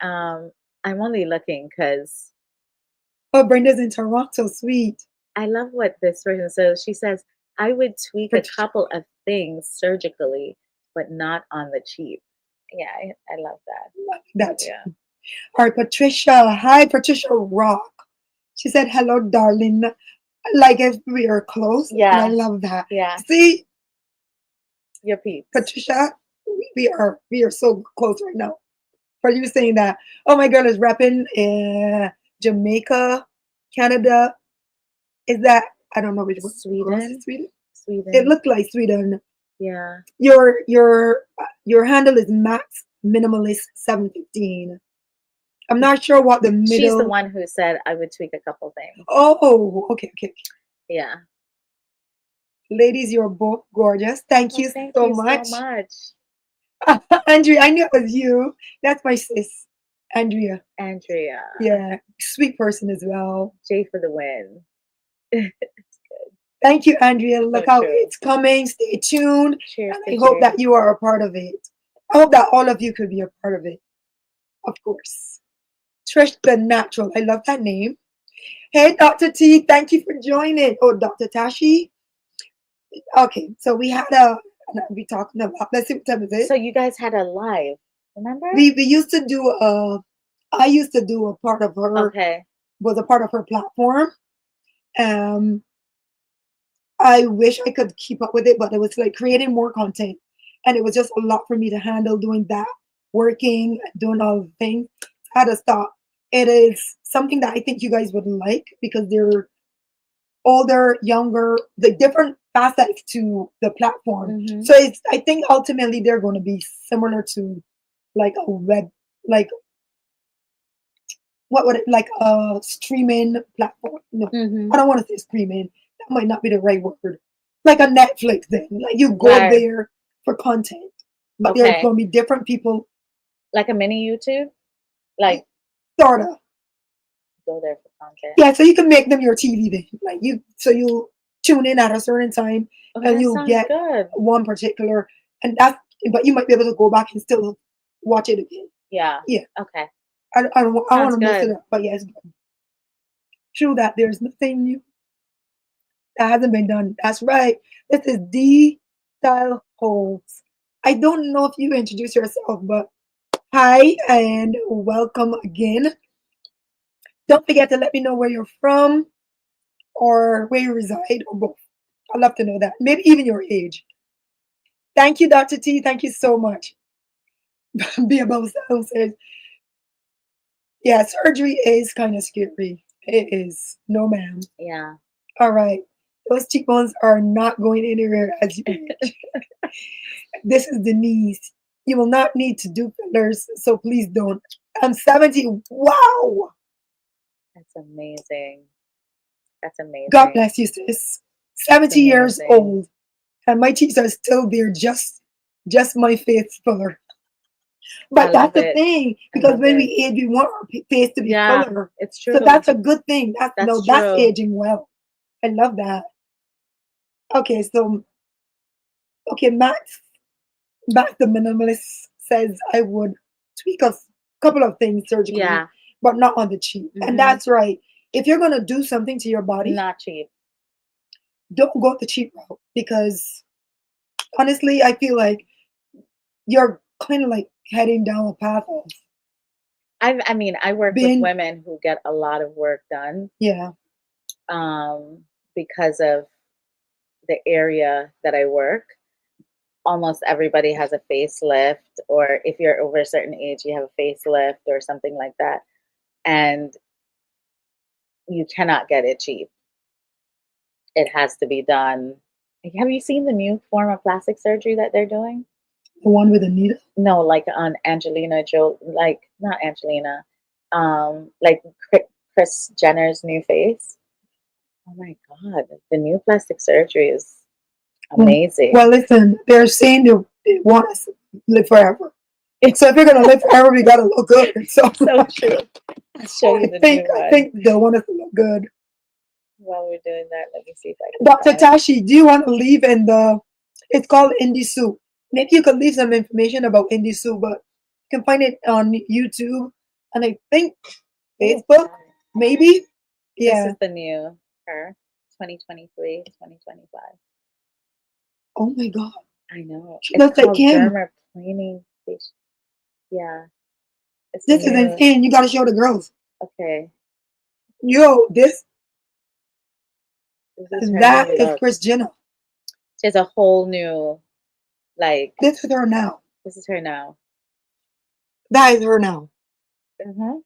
Speaker 2: I'm only looking because
Speaker 1: Oh, Brenda's in Toronto. Sweet.
Speaker 2: I love what this person says. She says, I would tweak a
Speaker 1: Patricia.
Speaker 2: couple of things surgically, but not on the cheap. Yeah, I love that.
Speaker 1: That
Speaker 2: Yeah.
Speaker 1: too. All right, Patricia. Hi, Patricia Rock. She said, "Hello, darling." Like if we are close, and I
Speaker 2: Yeah.
Speaker 1: love that.
Speaker 2: Yeah.
Speaker 1: See,
Speaker 2: Your peeps.
Speaker 1: Patricia, we are so close right now. For you saying that, oh my girl is rapping in Jamaica, Canada. Is that I don't know which one. Girls is
Speaker 2: Sweden.
Speaker 1: Sweden. It
Speaker 2: Sweden.
Speaker 1: looked like Sweden.
Speaker 2: Yeah.
Speaker 1: Your handle is Max Minimalist 715. I'm not sure what the
Speaker 2: She's the
Speaker 1: middle.
Speaker 2: one who said I would tweak a couple things.
Speaker 1: Oh, okay, okay.
Speaker 2: Yeah.
Speaker 1: Ladies, you're both gorgeous. Thank
Speaker 2: Oh,
Speaker 1: you
Speaker 2: thank
Speaker 1: so
Speaker 2: you so
Speaker 1: much.
Speaker 2: much.
Speaker 1: Andrea, I knew it was you. That's my sis. Andrea.
Speaker 2: Andrea.
Speaker 1: Yeah, sweet person as well.
Speaker 2: J for the win.
Speaker 1: Thank you, Andrea. Look
Speaker 2: So
Speaker 1: how
Speaker 2: true.
Speaker 1: it's coming. Stay tuned.
Speaker 2: Cheers
Speaker 1: And
Speaker 2: to
Speaker 1: I hope
Speaker 2: J.
Speaker 1: that you are a part of it. I hope that all of you could be a part of it, of course. Trish the Natural. I love that name. Hey, Dr. T, thank you for joining. Oh, Dr. Tashi. Okay, so we had we talking about, let's see what time is it.
Speaker 2: So you guys had a live, remember?
Speaker 1: We used to do I used to do a part of her,
Speaker 2: Okay.
Speaker 1: was a part of her platform. Um, I wish I could keep up with it, but it was like creating more content. And it was just a lot for me to handle doing that, working, doing all the things. I had to stop. It is something that I think you guys would like because they're older, younger, the different facets to the platform.
Speaker 2: Mm-hmm.
Speaker 1: So it's I think ultimately they're going to be similar to like a web, like what would it like a streaming platform? No,
Speaker 2: Mm-hmm.
Speaker 1: I don't want to say streaming. That might not be the right word. Like a Netflix thing. Like you go
Speaker 2: Right.
Speaker 1: there for content, but there's
Speaker 2: Okay.
Speaker 1: going to be different people.
Speaker 2: Like a mini YouTube? Like
Speaker 1: Sorta.
Speaker 2: go there for content.
Speaker 1: Yeah, so you can make them your TV then. Like so you tune in at a certain time
Speaker 2: Oh,
Speaker 1: and
Speaker 2: that
Speaker 1: you'll
Speaker 2: sounds
Speaker 1: get
Speaker 2: good.
Speaker 1: one particular, and that's, but you might be able to go back and still watch it again.
Speaker 2: Yeah.
Speaker 1: Yeah,
Speaker 2: Okay.
Speaker 1: I want
Speaker 2: Sounds
Speaker 1: to mess it
Speaker 2: good.
Speaker 1: up, but yes, true that there's nothing new that hasn't been done. That's right. This is D Style Holds. I don't know if you introduce yourself, but hi and welcome again. Don't forget to let me know where you're from or where you reside or both. I'd love to know that. Maybe even your age. Thank you, Dr. T. Thank you so much. Be about self says, yeah, surgery is kind of scary. It is. No, ma'am.
Speaker 2: Yeah.
Speaker 1: All right. Those cheekbones are not going anywhere as you age. This is Denise. You will not need to do fillers, so please don't. I'm 70. Wow.
Speaker 2: That's amazing. That's
Speaker 1: God
Speaker 2: amazing.
Speaker 1: bless you, sis.
Speaker 2: That's
Speaker 1: 70 years
Speaker 2: amazing.
Speaker 1: old. And my teeth are still there, just my face fuller.
Speaker 2: I
Speaker 1: But
Speaker 2: love
Speaker 1: that's the
Speaker 2: it.
Speaker 1: thing,
Speaker 2: I
Speaker 1: because
Speaker 2: love
Speaker 1: when
Speaker 2: it.
Speaker 1: we age, we want our face to be
Speaker 2: Yeah,
Speaker 1: fuller.
Speaker 2: it's
Speaker 1: So
Speaker 2: true.
Speaker 1: that's a good thing. That's
Speaker 2: That's
Speaker 1: no, that's
Speaker 2: true.
Speaker 1: aging well. I love that. Okay, so okay, Max the minimalist says I would tweak a couple of things surgically,
Speaker 2: Yeah.
Speaker 1: but not on the cheap. And
Speaker 2: Mm-hmm.
Speaker 1: that's right. If you're gonna do something to your body,
Speaker 2: Not cheap.
Speaker 1: don't go the cheap route because honestly, I feel like you're kind of like heading down a path of
Speaker 2: I mean, I work with
Speaker 1: being,
Speaker 2: women who get a lot of work done
Speaker 1: yeah,
Speaker 2: because of the area that I work. Almost everybody has a facelift, or if you're over a certain age, you have a facelift or something like that. And you cannot get it cheap. It has to be done. Have you seen the new form of plastic surgery that they're doing?
Speaker 1: the one with the needle.
Speaker 2: No, like on Angelina Jolie, like not Angelina, like Chris Jenner's new face. Oh my God, the new plastic surgery is
Speaker 1: Well,
Speaker 2: amazing.
Speaker 1: listen, they're saying they want us to live forever. So if you're gonna live forever, we gotta look good. So
Speaker 2: So true. I'll show you the new
Speaker 1: I
Speaker 2: one
Speaker 1: think they want us to look good.
Speaker 2: while we're doing that. Let me see if I can
Speaker 1: Dr.
Speaker 2: find.
Speaker 1: Tashi, do you want to leave in the? It's called Indie Soup. Maybe you could leave some information about Indie Soup, but you can find it on YouTube and I think
Speaker 2: Oh,
Speaker 1: Facebook,
Speaker 2: God.
Speaker 1: maybe.
Speaker 2: This
Speaker 1: Yeah.
Speaker 2: is the new her, 2023, 2025.
Speaker 1: Oh my God,
Speaker 2: I know.
Speaker 1: she
Speaker 2: It's
Speaker 1: looks like
Speaker 2: called
Speaker 1: Kim.
Speaker 2: dermaplaning. Yeah, it's
Speaker 1: This is
Speaker 2: new.
Speaker 1: insane. You gotta show the girls.
Speaker 2: Okay,
Speaker 1: Yo,
Speaker 2: this is her
Speaker 1: that
Speaker 2: new
Speaker 1: is
Speaker 2: look.
Speaker 1: Chris Jenner.
Speaker 2: She has a whole new, like,
Speaker 1: This is her now.
Speaker 2: this is her now.
Speaker 1: That is her now.
Speaker 2: Mm-hmm.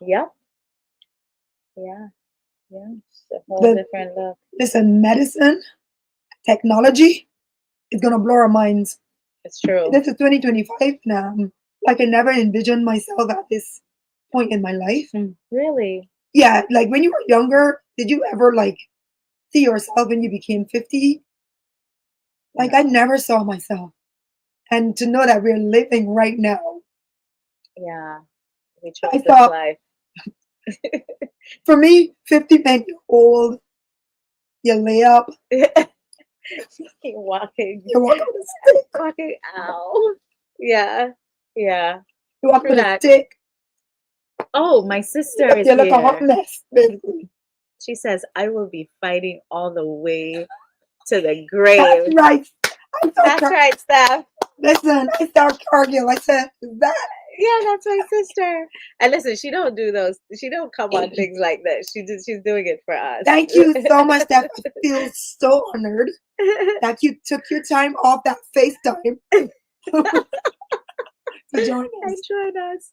Speaker 2: Yep. Yeah. Yeah. It's a whole
Speaker 1: The
Speaker 2: different look.
Speaker 1: listen, medicine, technology is gonna blow our minds.
Speaker 2: It's true.
Speaker 1: This is 2025 now. Like I never envisioned myself at this point in my life.
Speaker 2: Really?
Speaker 1: Yeah, like when you were younger, did you ever like see yourself when you became 50? Like I
Speaker 2: No.
Speaker 1: never saw myself. And to know that we're living right now,
Speaker 2: Yeah, we
Speaker 1: I
Speaker 2: chose this
Speaker 1: thought
Speaker 2: life.
Speaker 1: for me, 50 men, you're old, you lay up,
Speaker 2: Just keep walking,
Speaker 1: you walk with a stick,
Speaker 2: walking. Ow. Yeah, yeah.
Speaker 1: you walk
Speaker 2: True
Speaker 1: with a
Speaker 2: that.
Speaker 1: stick,
Speaker 2: Oh, my sister is
Speaker 1: you look a hot
Speaker 2: here.
Speaker 1: mess, basically.
Speaker 2: She says, I will be fighting all the way to the
Speaker 1: That's
Speaker 2: grave.
Speaker 1: right. I start,
Speaker 2: That's right, Steph.
Speaker 1: listen, I start Cargill. I said, that,
Speaker 2: Yeah, that's my sister. And listen, she don't do those. She don't come on things like this. She's doing it for us.
Speaker 1: thank you so much, Steph. I feel so honored that you took your time off that FaceTime to join
Speaker 2: And
Speaker 1: us.
Speaker 2: join us.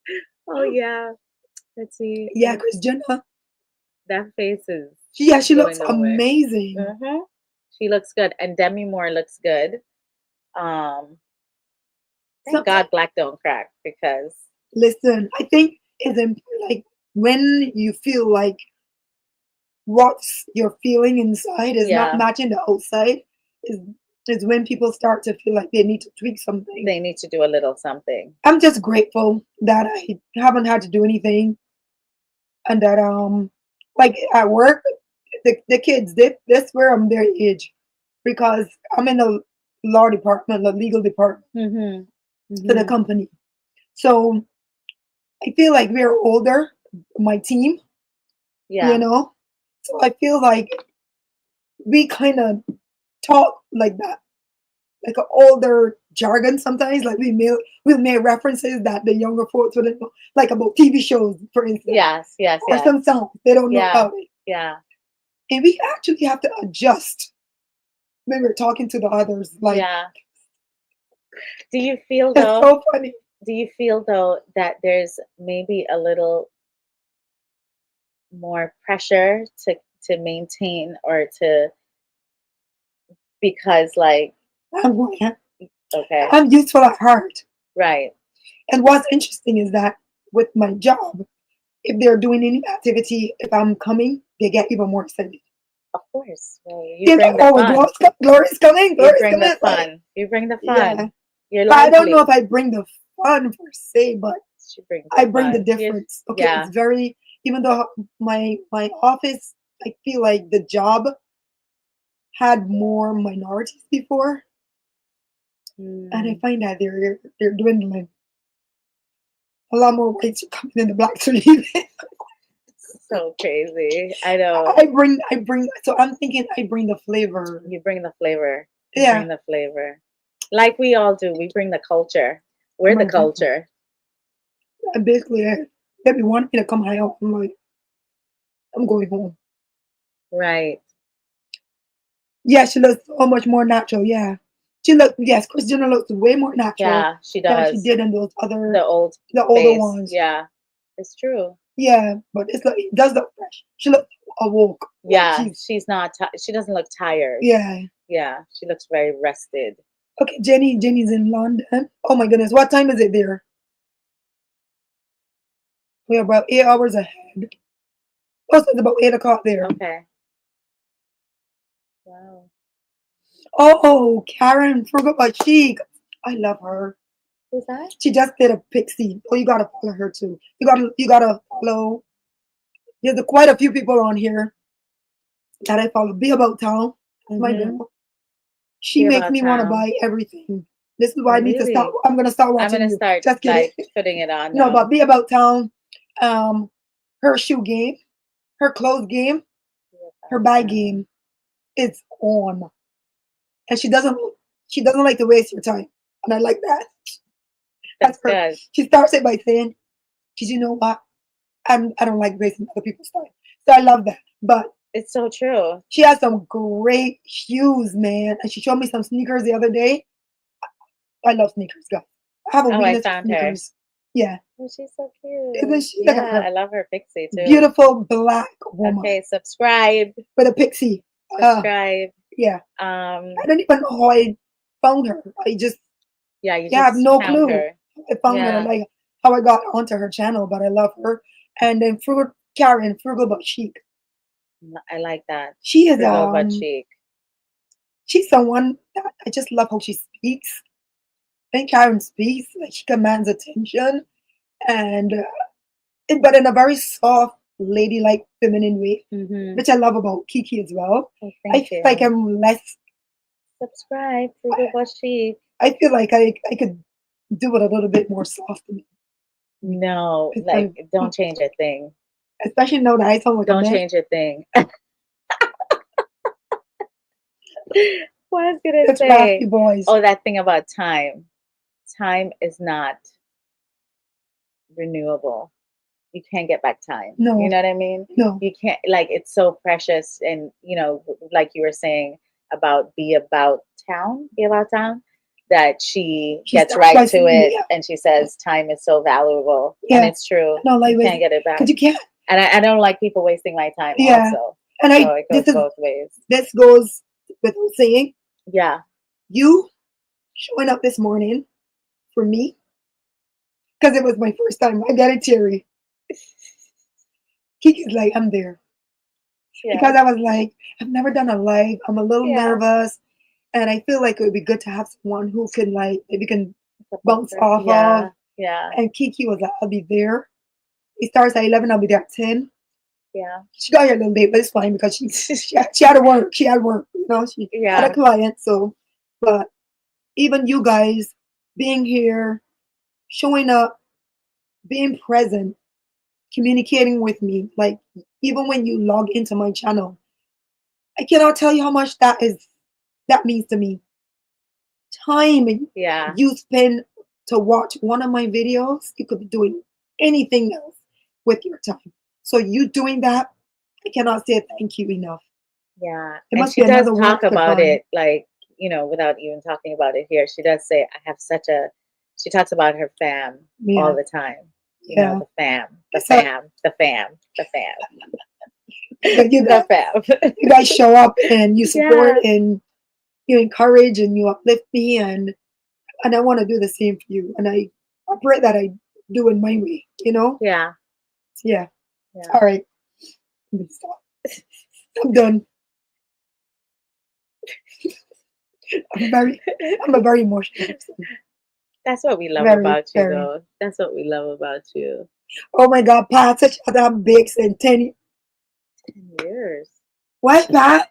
Speaker 2: Oh yeah. Let's see.
Speaker 1: Yeah, Christiana.
Speaker 2: That face is
Speaker 1: Yeah, she looks
Speaker 2: going nowhere.
Speaker 1: amazing.
Speaker 2: Mm-hmm. She looks good, and Demi Moore looks good. Um, thank
Speaker 1: Sometimes,
Speaker 2: God Black don't crack because
Speaker 1: listen, I think it's like when you feel like what you're feeling inside is not
Speaker 2: yeah,
Speaker 1: matching the outside, is is when people start to feel like they need to tweak something.
Speaker 2: they need to do a little something.
Speaker 1: I'm just grateful that I haven't had to do anything and that like at work the kids they swear I'm their age because I'm in the law department, the legal department
Speaker 2: Mm-hmm.
Speaker 1: for the
Speaker 2: Mm-hmm.
Speaker 1: company. So I feel like we're older, my team, you
Speaker 2: Yeah.
Speaker 1: know. So I feel like we kind of talk like that, like an older jargon sometimes. Like we'll make references that the younger folks wouldn't know, like about TV shows, for instance,
Speaker 2: Yes. Yes.
Speaker 1: or
Speaker 2: Yes.
Speaker 1: some songs they don't know
Speaker 2: Yeah.
Speaker 1: about it.
Speaker 2: Yeah.
Speaker 1: And we actually have to adjust when we're talking to the others. Like
Speaker 2: Yeah. Do you feel
Speaker 1: it's
Speaker 2: though?
Speaker 1: so funny.
Speaker 2: Do you feel though that there's maybe a little more pressure to maintain or to because like
Speaker 1: I'm going,
Speaker 2: okay,
Speaker 1: I'm useful at heart.
Speaker 2: right.
Speaker 1: And what's interesting is that with my job, if they're doing any activity, if I'm coming, they get even more excited.
Speaker 2: Of course. Well, you
Speaker 1: They're like,
Speaker 2: bring the
Speaker 1: oh,
Speaker 2: fun.
Speaker 1: Glory's coming,
Speaker 2: You
Speaker 1: Glory's
Speaker 2: bring the
Speaker 1: coming. Like,
Speaker 2: fun. You bring the
Speaker 1: yeah.
Speaker 2: fun. You're
Speaker 1: But I don't know if
Speaker 2: lively.
Speaker 1: I bring the fun per se, but
Speaker 2: She brings the
Speaker 1: I bring the
Speaker 2: fun. You
Speaker 1: difference. Okay, it's
Speaker 2: yeah.
Speaker 1: very, even though my office, I feel like the job had more minorities before, and I
Speaker 2: Mm,
Speaker 1: find that they're dwindling. A lot more whites are coming in, the blacks are leaving.
Speaker 2: so crazy. I know.
Speaker 1: I bring. So I'm thinking I bring the flavor.
Speaker 2: You bring the flavor. You
Speaker 1: Yeah,
Speaker 2: bring the flavor. Like we all do. We bring the culture. We're
Speaker 1: I'm
Speaker 2: the
Speaker 1: gonna bring.
Speaker 2: culture.
Speaker 1: And basically, they be wanting me to come hang out. I'm like, I'm going home.
Speaker 2: Right.
Speaker 1: Yeah, she looks so much more natural. Yeah, yes, Kris Jenner looks way more natural
Speaker 2: Yeah, she
Speaker 1: than she
Speaker 2: does.
Speaker 1: did in those
Speaker 2: The
Speaker 1: other,
Speaker 2: old
Speaker 1: the older
Speaker 2: face.
Speaker 1: ones.
Speaker 2: Yeah. It's true.
Speaker 1: Yeah, but it's like it does look fresh. She looks awoke. Like
Speaker 2: Yeah,
Speaker 1: she's
Speaker 2: she's not she doesn't look tired.
Speaker 1: yeah.
Speaker 2: Yeah, she looks very rested.
Speaker 1: Okay, Jenny's in London. Oh my goodness, what time is it there? We're about 8 hours ahead. Oh, so it's about 8 o'clock there.
Speaker 2: Okay. Wow.
Speaker 1: Oh, Karen forgot about Chic. I love her.
Speaker 2: Who's that?
Speaker 1: She just did a pixie. Oh, you gotta follow her too. You gotta follow. There's quite a few people on here that I follow. Be About Town. That's my
Speaker 2: Mm-hmm.
Speaker 1: girl. She
Speaker 2: Be
Speaker 1: makes
Speaker 2: about
Speaker 1: me want to
Speaker 2: town.
Speaker 1: buy everything. This is why I need to start.
Speaker 2: Really?
Speaker 1: I'm gonna start
Speaker 2: I'm
Speaker 1: watching
Speaker 2: gonna
Speaker 1: you.
Speaker 2: start
Speaker 1: Just kidding.
Speaker 2: like putting it on
Speaker 1: No, but
Speaker 2: now.
Speaker 1: Be About Town. Um, her shoe game, her clothes game,
Speaker 2: Be
Speaker 1: her
Speaker 2: about
Speaker 1: bag
Speaker 2: town.
Speaker 1: game. It's on, and she doesn't like to waste your time, and I like that. That's
Speaker 2: That's
Speaker 1: her.
Speaker 2: good.
Speaker 1: She starts it by saying, "Cause you know what? I don't like wasting other people's time." So I love that. But
Speaker 2: It's so true.
Speaker 1: she has some great shoes, man. And she showed me some sneakers the other day. I love sneakers, guys. I have a
Speaker 2: Oh, I
Speaker 1: weakness for
Speaker 2: found her.
Speaker 1: sneakers. Yeah.
Speaker 2: Oh, she's so
Speaker 1: Isn't
Speaker 2: cute.
Speaker 1: she? Look at
Speaker 2: Yeah, I
Speaker 1: her.
Speaker 2: love her pixie too.
Speaker 1: Beautiful black woman
Speaker 2: Okay, subscribe.
Speaker 1: with a pixie.
Speaker 2: Subscribe.
Speaker 1: Yeah.
Speaker 2: Um,
Speaker 1: I don't even know how I found her. I just
Speaker 2: yeah, you
Speaker 1: have
Speaker 2: just
Speaker 1: no
Speaker 2: found
Speaker 1: clue.
Speaker 2: her.
Speaker 1: I found her,
Speaker 2: Yeah,
Speaker 1: like how I got onto her channel, but I love her. And then Karen, Frugal but Chic.
Speaker 2: I like that.
Speaker 1: She is
Speaker 2: Frugal but chic.
Speaker 1: she's someone that I just love how she speaks. I think Karen speaks like she commands attention. and but in a very soft, ladylike, feminine way,
Speaker 2: Mm-hmm.
Speaker 1: which I love about Keke as well.
Speaker 2: Oh,
Speaker 1: I
Speaker 2: thank
Speaker 1: feel like
Speaker 2: you.
Speaker 1: I'm less.
Speaker 2: Subscribe to the Bashik.
Speaker 1: I feel like I could do it a little bit more soft,
Speaker 2: No, like don't change a thing.
Speaker 1: especially now that I sound like a
Speaker 2: Don't
Speaker 1: man.
Speaker 2: change a thing. What I was gonna
Speaker 1: It's raspy
Speaker 2: say?
Speaker 1: boys.
Speaker 2: Oh, that thing about time. Time is not renewable. You can't get back time. You
Speaker 1: No,
Speaker 2: know what I mean?
Speaker 1: no.
Speaker 2: You can't, like, it's so precious. And, like you were saying about be about town, that she
Speaker 1: She
Speaker 2: gets
Speaker 1: starts
Speaker 2: right
Speaker 1: by
Speaker 2: to
Speaker 1: saying,
Speaker 2: it
Speaker 1: yeah,
Speaker 2: and she says, time is so valuable. And
Speaker 1: yeah.
Speaker 2: it's true.
Speaker 1: I don't like
Speaker 2: You
Speaker 1: with
Speaker 2: can't get it
Speaker 1: because
Speaker 2: back.
Speaker 1: you can't.
Speaker 2: And I don't like people wasting my time
Speaker 1: Yeah,
Speaker 2: also.
Speaker 1: and
Speaker 2: So it goes both ways.
Speaker 1: this goes without saying.
Speaker 2: Yeah.
Speaker 1: You showing up this morning for me because it was my first time. I got it, Terry. Kiki's like, I'm there
Speaker 2: Yeah.
Speaker 1: because I was like, I've never done a live. I'm a little
Speaker 2: Yeah.
Speaker 1: nervous, and I feel like it would be good to have someone who can like maybe can
Speaker 2: The
Speaker 1: bounce
Speaker 2: buffer.
Speaker 1: off of.
Speaker 2: Yeah. Yeah.
Speaker 1: And Kiki was like, I'll be there. It starts at 11. I'll be there at 10.
Speaker 2: Yeah.
Speaker 1: She got here a little late, but it's fine because she had to work. She had work. She had a
Speaker 2: Yeah.
Speaker 1: client. So, but even you guys being here, showing up, being present, communicating with me, like even when you log into my channel, I cannot tell you how much that means to me. Time
Speaker 2: Yeah.
Speaker 1: you spend to watch one of my videos, you could be doing anything else with your time. So you doing that, I cannot say thank you enough.
Speaker 2: Yeah.
Speaker 1: It
Speaker 2: And
Speaker 1: must be
Speaker 2: she does
Speaker 1: another word
Speaker 2: talk
Speaker 1: to
Speaker 2: about
Speaker 1: find.
Speaker 2: it, like, without even talking about it here. She does say, she talks about her fam all
Speaker 1: Yeah,
Speaker 2: the time.
Speaker 1: yeah.
Speaker 2: The fam, the
Speaker 1: So
Speaker 2: fam, the fam, the fam,
Speaker 1: you
Speaker 2: the
Speaker 1: guys,
Speaker 2: fam.
Speaker 1: you guys show up and you support
Speaker 2: Yeah.
Speaker 1: and you encourage and you uplift me and I want to do the same for you. And I pray that I do in my way.
Speaker 2: Yeah.
Speaker 1: Yeah.
Speaker 2: Yeah.
Speaker 1: All right. Let me stop. I'm done. I'm a very emotional person.
Speaker 2: That's what we love
Speaker 1: Very,
Speaker 2: about you,
Speaker 1: very.
Speaker 2: though. That's what we love about you.
Speaker 1: Oh my God, Pat, such other big and 10.
Speaker 2: 10 years.
Speaker 1: What, Pat?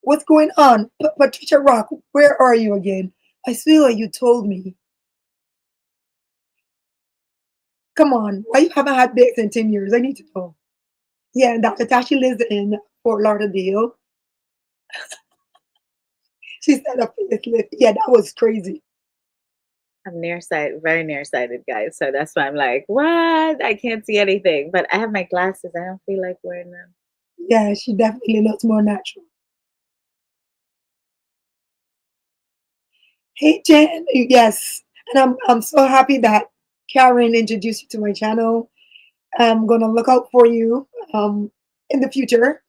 Speaker 1: What's going on? Patricia Rock, where are you again? I feel like you told me. Come on. Why you haven't had bigs in 10 years? I need to know. Yeah, and Dr. Tashi lives in Fort Lauderdale. She said a facelift. Yeah, that was crazy.
Speaker 2: I'm nearsighted, very nearsighted, guys. So that's why I'm like, what? I can't see anything. But I have my glasses. I don't feel like wearing them.
Speaker 1: Yeah, she definitely looks more natural. Hey, Jen. Yes. And I'm so happy that Karen introduced you to my channel. I'm gonna look out for you in the future.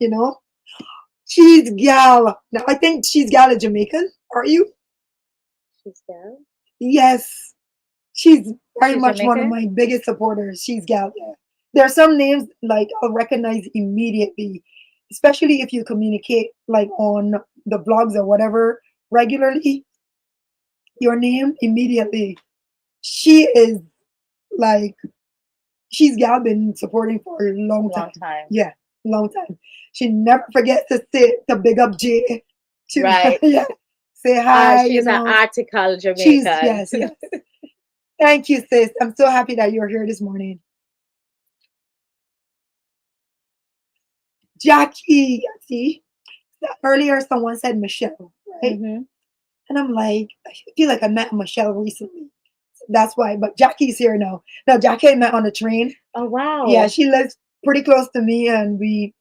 Speaker 1: She's gal. Now I think she's gal is Jamaican. Are you?
Speaker 2: She's down.
Speaker 1: Yes. She's very
Speaker 2: She's
Speaker 1: much one of
Speaker 2: Jamaican?
Speaker 1: my biggest supporters. She's gal. Yeah. There are some names like I'll recognize immediately, especially if you communicate like on the blogs or whatever regularly. Your name immediately. She is like she's gal been supporting for a long
Speaker 2: Long
Speaker 1: time.
Speaker 2: time.
Speaker 1: Yeah, long time. She never forgets to say to big up Jay. She's
Speaker 2: Right.
Speaker 1: yeah, say hi.
Speaker 2: She's an article
Speaker 1: She's
Speaker 2: Jamaican.
Speaker 1: yes, yes. Thank you, sis. I'm so happy that you're here this morning. Jackie, see, earlier someone said Michelle, right?
Speaker 2: Hmm.
Speaker 1: And I'm like, I feel like I met Michelle recently. That's why. But Jackie's here now. Now Jackie I met on the train.
Speaker 2: Oh,
Speaker 1: Yeah,
Speaker 2: wow.
Speaker 1: she lives pretty close to me, and we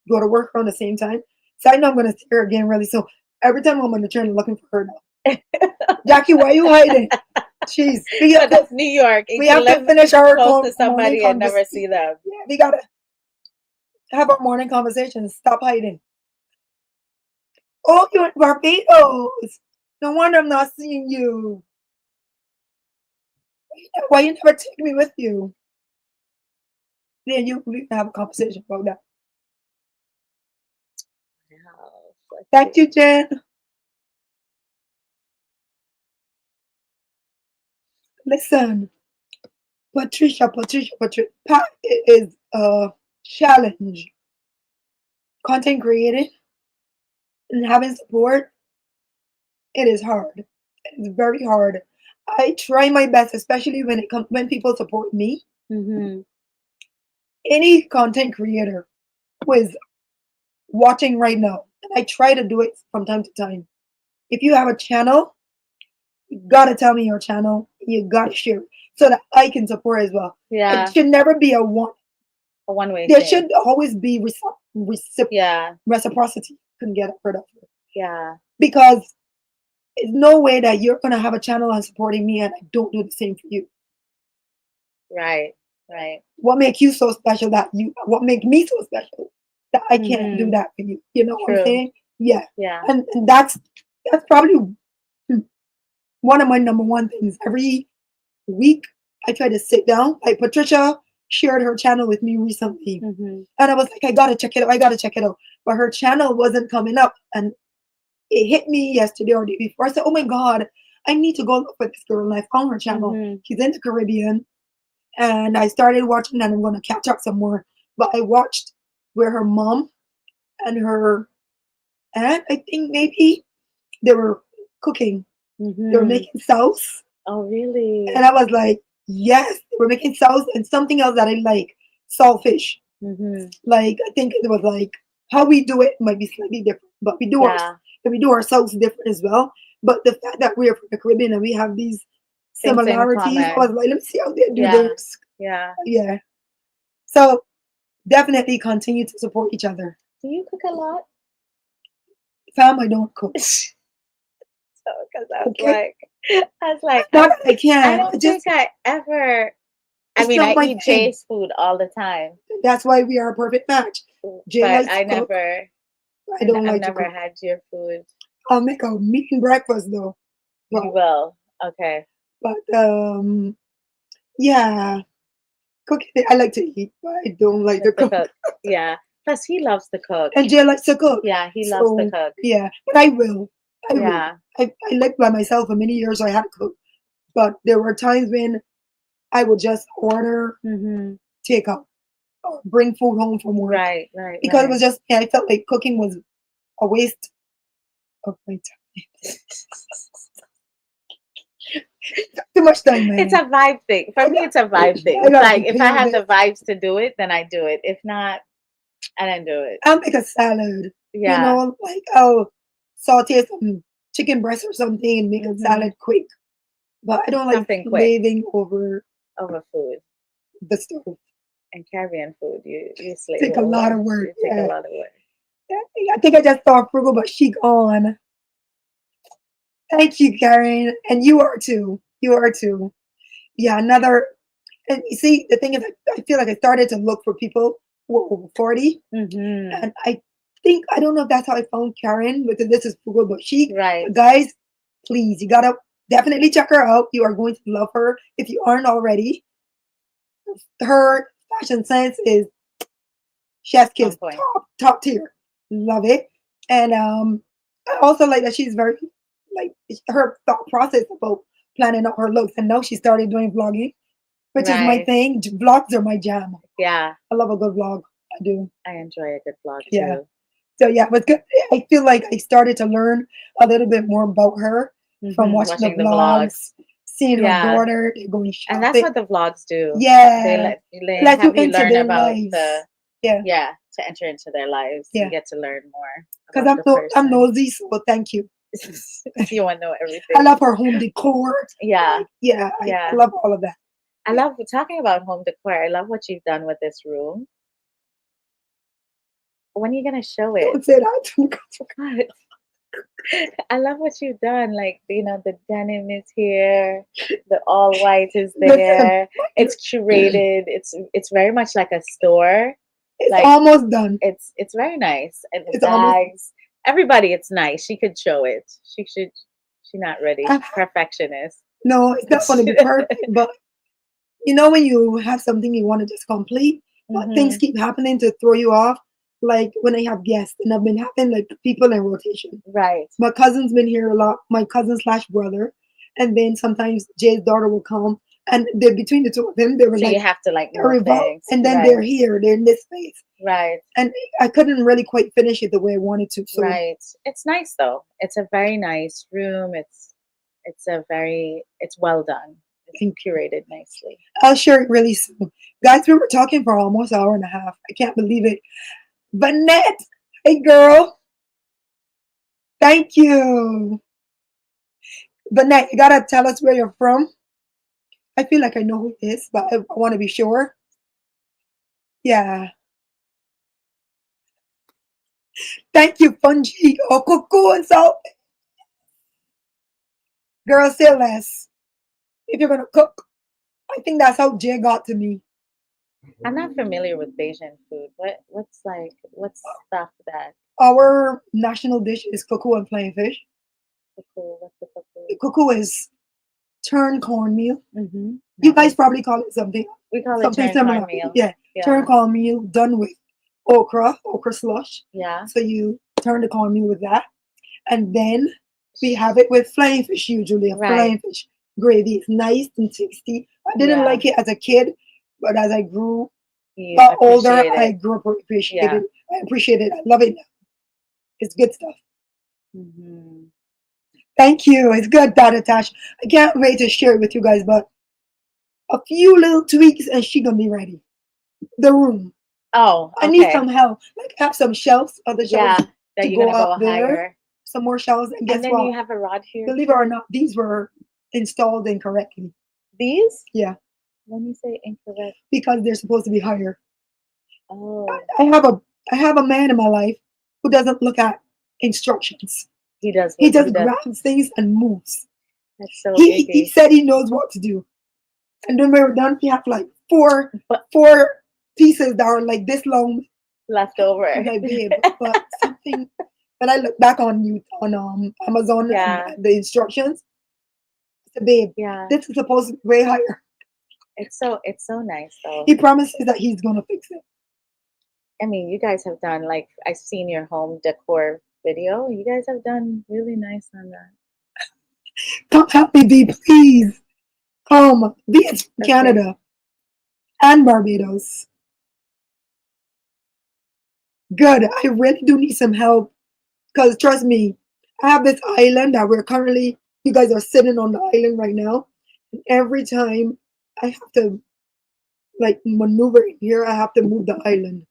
Speaker 1: go to work around the same time. So I know I'm gonna see her again really soon. Every time I'm on the train, I'm looking for her now. Jackie, why are you hiding? Jeez,
Speaker 2: But that's New York. You
Speaker 1: we
Speaker 2: can
Speaker 1: have
Speaker 2: live
Speaker 1: to finish our
Speaker 2: close to
Speaker 1: morning
Speaker 2: somebody and never
Speaker 1: conversation.
Speaker 2: see them.
Speaker 1: Yeah, we gotta have our morning conversation. Stop hiding. Oh, you're in Barbados. No wonder I'm not seeing you. Why you never take me with you? Yeah, we can have a conversation about that.
Speaker 2: Wow. Let's
Speaker 1: Thank
Speaker 2: see.
Speaker 1: you, Jen. Listen, Patricia. Pat is a challenge. Content creating and having support, it is hard. It's very hard. I try my best, especially when people support me.
Speaker 2: Mm-hmm.
Speaker 1: Any content creator who is watching right now, and I try to do it from time to time. If you have a channel, you gotta tell me your channel. You gotta share it so that I can support as well. It
Speaker 2: Yeah,
Speaker 1: should never be a one.
Speaker 2: a one-way
Speaker 1: There
Speaker 2: thing.
Speaker 1: should always be
Speaker 2: Yeah,
Speaker 1: reciprocity. Couldn't get rid of it
Speaker 2: yeah,
Speaker 1: because there's no way that you're gonna have a channel and supporting me and I don't do the same for you.
Speaker 2: right, right.
Speaker 1: What make you so special that you? What make me so special that I can't do
Speaker 2: Mm-hmm.
Speaker 1: that for you? You know what I'm
Speaker 2: True.
Speaker 1: saying? Yeah,
Speaker 2: Yeah.
Speaker 1: and that's probably one of my number one things. Every week, I try to sit down. Like Patricia shared her channel with me recently,
Speaker 2: Mm-hmm.
Speaker 1: and I was like, I gotta check it out. I gotta check it out. But her channel wasn't coming up, and it hit me yesterday or the day before. I said, oh my god, I need to go look for this girl. And I found her channel.
Speaker 2: Mm-hmm.
Speaker 1: She's in the Caribbean, and I started watching, and I'm gonna catch up some more. But I watched where her mom and her aunt, I think maybe they were cooking. They were
Speaker 2: Mm-hmm.
Speaker 1: making sauce.
Speaker 2: Oh, really?
Speaker 1: And I was like, yes, we're making sauce and something else that I like, saltfish.
Speaker 2: Mm-hmm.
Speaker 1: Like I think it was like how we do it might be slightly different, but
Speaker 2: Yeah.
Speaker 1: we do our sauce different as well. But the fact that we're from the Caribbean and we have these
Speaker 2: Things in
Speaker 1: similarities, I was
Speaker 2: common.
Speaker 1: like, let me see how they do
Speaker 2: Yeah.
Speaker 1: theirs.
Speaker 2: Yeah.
Speaker 1: Yeah. So definitely continue to support each other.
Speaker 2: Do you cook a lot?
Speaker 1: Fam, I don't cook.
Speaker 2: So, because
Speaker 1: Okay.
Speaker 2: I was like,
Speaker 1: Not that I
Speaker 2: I
Speaker 1: can. I
Speaker 2: don't think
Speaker 1: just
Speaker 2: I ever. I
Speaker 1: it's
Speaker 2: mean,
Speaker 1: not
Speaker 2: I
Speaker 1: my
Speaker 2: eat
Speaker 1: thing.
Speaker 2: Jay's food all the time,
Speaker 1: That's why we are a perfect match. Jay
Speaker 2: but
Speaker 1: likes to
Speaker 2: I
Speaker 1: cook.
Speaker 2: never,
Speaker 1: I don't
Speaker 2: I've
Speaker 1: like to
Speaker 2: never
Speaker 1: cook.
Speaker 2: had your food.
Speaker 1: I'll make a meat and breakfast though.
Speaker 2: You
Speaker 1: But
Speaker 2: will. Okay.
Speaker 1: but yeah, cooking I like to eat, but I don't like to
Speaker 2: Like to
Speaker 1: cook.
Speaker 2: cook. Yeah. Plus, he loves to cook.
Speaker 1: And Jay likes to cook.
Speaker 2: Yeah, he loves to
Speaker 1: So
Speaker 2: cook.
Speaker 1: yeah, but I will. I will.
Speaker 2: Yeah.
Speaker 1: I lived by myself for many years, so I had to cook. But there were times when I would just order
Speaker 2: Mm-hmm.
Speaker 1: takeout or bring food home from work
Speaker 2: Right, right,
Speaker 1: because it
Speaker 2: right.
Speaker 1: was just yeah, I felt like cooking was a waste of my time. Too much time,
Speaker 2: It's a
Speaker 1: man.
Speaker 2: vibe thing. For
Speaker 1: I
Speaker 2: me,
Speaker 1: got
Speaker 2: it's a vibe thing.
Speaker 1: I
Speaker 2: It's
Speaker 1: gotta
Speaker 2: like if I
Speaker 1: prepare
Speaker 2: have the
Speaker 1: this.
Speaker 2: vibes to do it, then I do it. If not, I don't do it.
Speaker 1: I'll make a salad. You
Speaker 2: Yeah.
Speaker 1: know, like I'll saute some chicken breast or something and make a
Speaker 2: Mm-hmm.
Speaker 1: salad quick. But I don't like
Speaker 2: Something quick
Speaker 1: slaving over
Speaker 2: over food
Speaker 1: the stove.
Speaker 2: and Caribbean food. You slave
Speaker 1: Take a lot
Speaker 2: over.
Speaker 1: of work.
Speaker 2: You take a
Speaker 1: Yeah.
Speaker 2: lot of work.
Speaker 1: I think I just saw frugal but chic on. Thank you, Karen. And you are too. You are too. Yeah, another and you see the thing is I feel like I started to look for people who are over 40.
Speaker 2: Mm-hmm.
Speaker 1: And I think I don't know if that's how I found Karen, because this is frugal but chic.
Speaker 2: Right.
Speaker 1: But guys, please, you gotta definitely check her out. You are going to love her if you aren't already. Her fashion sense is chef's
Speaker 2: On
Speaker 1: kiss,
Speaker 2: point.
Speaker 1: top tier. Love it. And I also like that she's very like her thought process about planning out her looks. And now she started doing vlogging, which is my
Speaker 2: Right.
Speaker 1: thing. Vlogs are my jam.
Speaker 2: Yeah.
Speaker 1: I love a good vlog. I do.
Speaker 2: I enjoy a good vlog
Speaker 1: Yeah.
Speaker 2: too.
Speaker 1: So yeah, but good. I feel like I started to learn a little bit more about her from
Speaker 2: Mm-hmm.
Speaker 1: watching the
Speaker 2: Watching the vlogs.
Speaker 1: vlogs, seeing her
Speaker 2: Yeah.
Speaker 1: daughter, they're going
Speaker 2: And that's
Speaker 1: shopping.
Speaker 2: what the vlogs do.
Speaker 1: Yeah,
Speaker 2: They
Speaker 1: let you
Speaker 2: have you
Speaker 1: into
Speaker 2: learn
Speaker 1: their
Speaker 2: about the
Speaker 1: lives. Yeah,
Speaker 2: yeah, to enter into their lives. You
Speaker 1: yeah.
Speaker 2: get to learn more
Speaker 1: Because
Speaker 2: about the
Speaker 1: I'm
Speaker 2: person.
Speaker 1: nosy, so thank you.
Speaker 2: You want to know
Speaker 1: I
Speaker 2: everything.
Speaker 1: love her home decor.
Speaker 2: Yeah.
Speaker 1: Like, yeah, I
Speaker 2: Yeah.
Speaker 1: love all of that.
Speaker 2: I love talking about home decor. I love what you've done with this room. When are you gonna show it?
Speaker 1: Don't say that to me.
Speaker 2: What? I love what you've done. Like, the denim is here, the all white is
Speaker 1: Listen,
Speaker 2: there. It's curated. It's very much like a store.
Speaker 1: it's
Speaker 2: Like
Speaker 1: almost done.
Speaker 2: it's very nice. And the
Speaker 1: It's almost.
Speaker 2: bags, everybody, it's nice. She could show it. She should. She's not ready.
Speaker 1: I,
Speaker 2: Perfectionist.
Speaker 1: no, it's not going to be perfect, but you know when you have something you want to just complete, but things
Speaker 2: Hmm.
Speaker 1: keep happening to throw you off. Like when I have guests, and I've been having like people in rotation.
Speaker 2: Right.
Speaker 1: My cousin's been here a lot. My cousin slash brother, and then sometimes Jay's daughter will come, and they're between the two of them, they were
Speaker 2: So you
Speaker 1: like
Speaker 2: have to like
Speaker 1: a
Speaker 2: move
Speaker 1: revolve,
Speaker 2: things.
Speaker 1: and then
Speaker 2: Right.
Speaker 1: they're here, they're in this space,
Speaker 2: Right.
Speaker 1: and I couldn't really quite finish it the way I wanted to. So
Speaker 2: Right. It's nice though. It's a very nice room. It's well done. It's
Speaker 1: thank you.
Speaker 2: curated nicely.
Speaker 1: I'll share it really soon, guys. We were talking for almost an hour and a half. I can't believe it. Vanette, hey girl, thank you. Vanette, you gotta tell us where you're from. I feel like I know who it is, but I want to be sure. Yeah. Thank you, Fungi. Oh, cuckoo and salt. Girl, say less. If you're gonna cook, I think that's how Jay got to me.
Speaker 2: I'm not familiar with Bayesian food. What's stuff that
Speaker 1: Our national dish is cuckoo and plain fish.
Speaker 2: cool? What's the cool?
Speaker 1: Cuckoo is turned cornmeal.
Speaker 2: Mm-hmm.
Speaker 1: You guys probably call it something
Speaker 2: We call it
Speaker 1: something
Speaker 2: turned
Speaker 1: similar.
Speaker 2: cornmeal.
Speaker 1: Yeah, turned
Speaker 2: Yeah.
Speaker 1: cornmeal done with okra slush.
Speaker 2: Yeah.
Speaker 1: So you turn the cornmeal with that, and then we have it with flying fish usually. A
Speaker 2: Right.
Speaker 1: flying fish gravy. It's nice and tasty. I didn't
Speaker 2: Yeah.
Speaker 1: like it as a kid, but as I grew
Speaker 2: You
Speaker 1: got older,
Speaker 2: appreciate
Speaker 1: I
Speaker 2: it.
Speaker 1: grew up appreciate
Speaker 2: Yeah.
Speaker 1: it. I appreciate it. I love it now. It's good stuff.
Speaker 2: Mm-hmm.
Speaker 1: Thank you. It's good, Dada Tash. I can't wait to share it with you guys, but a few little tweaks and she gonna be ready. The room.
Speaker 2: Oh,
Speaker 1: I need
Speaker 2: okay.
Speaker 1: some help. Like have some shelves, other
Speaker 2: Yeah.
Speaker 1: shelves
Speaker 2: That
Speaker 1: to
Speaker 2: you're
Speaker 1: go
Speaker 2: gonna go
Speaker 1: up there.
Speaker 2: higher.
Speaker 1: Some more shelves. And guess
Speaker 2: And then
Speaker 1: what?
Speaker 2: you have a rod here
Speaker 1: Believe it or
Speaker 2: too.
Speaker 1: not, these were installed incorrectly.
Speaker 2: These?
Speaker 1: Yeah,
Speaker 2: When you say incorrect.
Speaker 1: because they're supposed to be higher.
Speaker 2: Oh,
Speaker 1: I have a I have a man in my life who doesn't look at instructions.
Speaker 2: he does.
Speaker 1: He
Speaker 2: He
Speaker 1: just
Speaker 2: does.
Speaker 1: grabs things and moves.
Speaker 2: That's so
Speaker 1: He
Speaker 2: icky.
Speaker 1: said he knows what to do. And then we were done, we have like four
Speaker 2: But
Speaker 1: four pieces that are like this long.
Speaker 2: left
Speaker 1: I
Speaker 2: over.
Speaker 1: was like, babe, but something. When I look back on you on Amazon and
Speaker 2: Yeah.
Speaker 1: the instructions, I said, babe,
Speaker 2: Yeah.
Speaker 1: this is supposed to be way higher.
Speaker 2: It's so nice though.
Speaker 1: He promises that he's gonna fix it.
Speaker 2: I mean, you guys have done like I've seen your home decor video. You guys have done really nice on that.
Speaker 1: Come help me, B, please. Come, be in
Speaker 2: Okay.
Speaker 1: Canada and Barbados. Good. I really do need some help because trust me, I have this island that we're currently. You guys are sitting on the island right now, and every time I have to like maneuver in here, I have to move the island,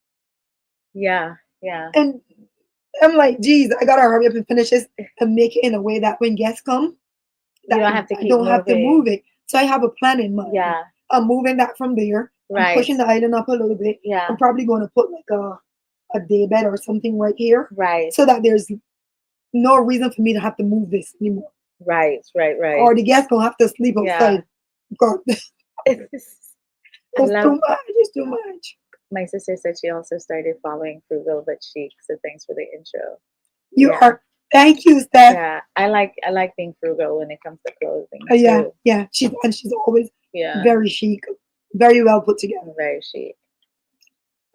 Speaker 2: Yeah. Yeah.
Speaker 1: and I'm like, geez, I gotta hurry up and finish this and make it in a way that when guests come,
Speaker 2: You
Speaker 1: that
Speaker 2: don't have to
Speaker 1: I
Speaker 2: keep
Speaker 1: don't have to move
Speaker 2: moving.
Speaker 1: it. So I have a plan in mind.
Speaker 2: Yeah.
Speaker 1: I'm moving that from there. I'm
Speaker 2: Right.
Speaker 1: pushing the island up a little bit.
Speaker 2: Yeah.
Speaker 1: I'm probably going to put like a day bed or something right here,
Speaker 2: Right.
Speaker 1: so that there's no reason for me to have to move this anymore.
Speaker 2: Right. Right.
Speaker 1: Or the guests gonna have to sleep
Speaker 2: Yeah.
Speaker 1: outside. God,
Speaker 2: I
Speaker 1: it's
Speaker 2: love.
Speaker 1: too much. It's too much.
Speaker 2: My sister said she also started following Frugal but Chic. So thanks for the intro.
Speaker 1: You
Speaker 2: Yeah.
Speaker 1: are. Thank you, Steph.
Speaker 2: Yeah. I like being frugal when it comes to clothing
Speaker 1: Yeah,
Speaker 2: too.
Speaker 1: yeah. She's always
Speaker 2: Yeah.
Speaker 1: very chic, very well put together.
Speaker 2: Very chic.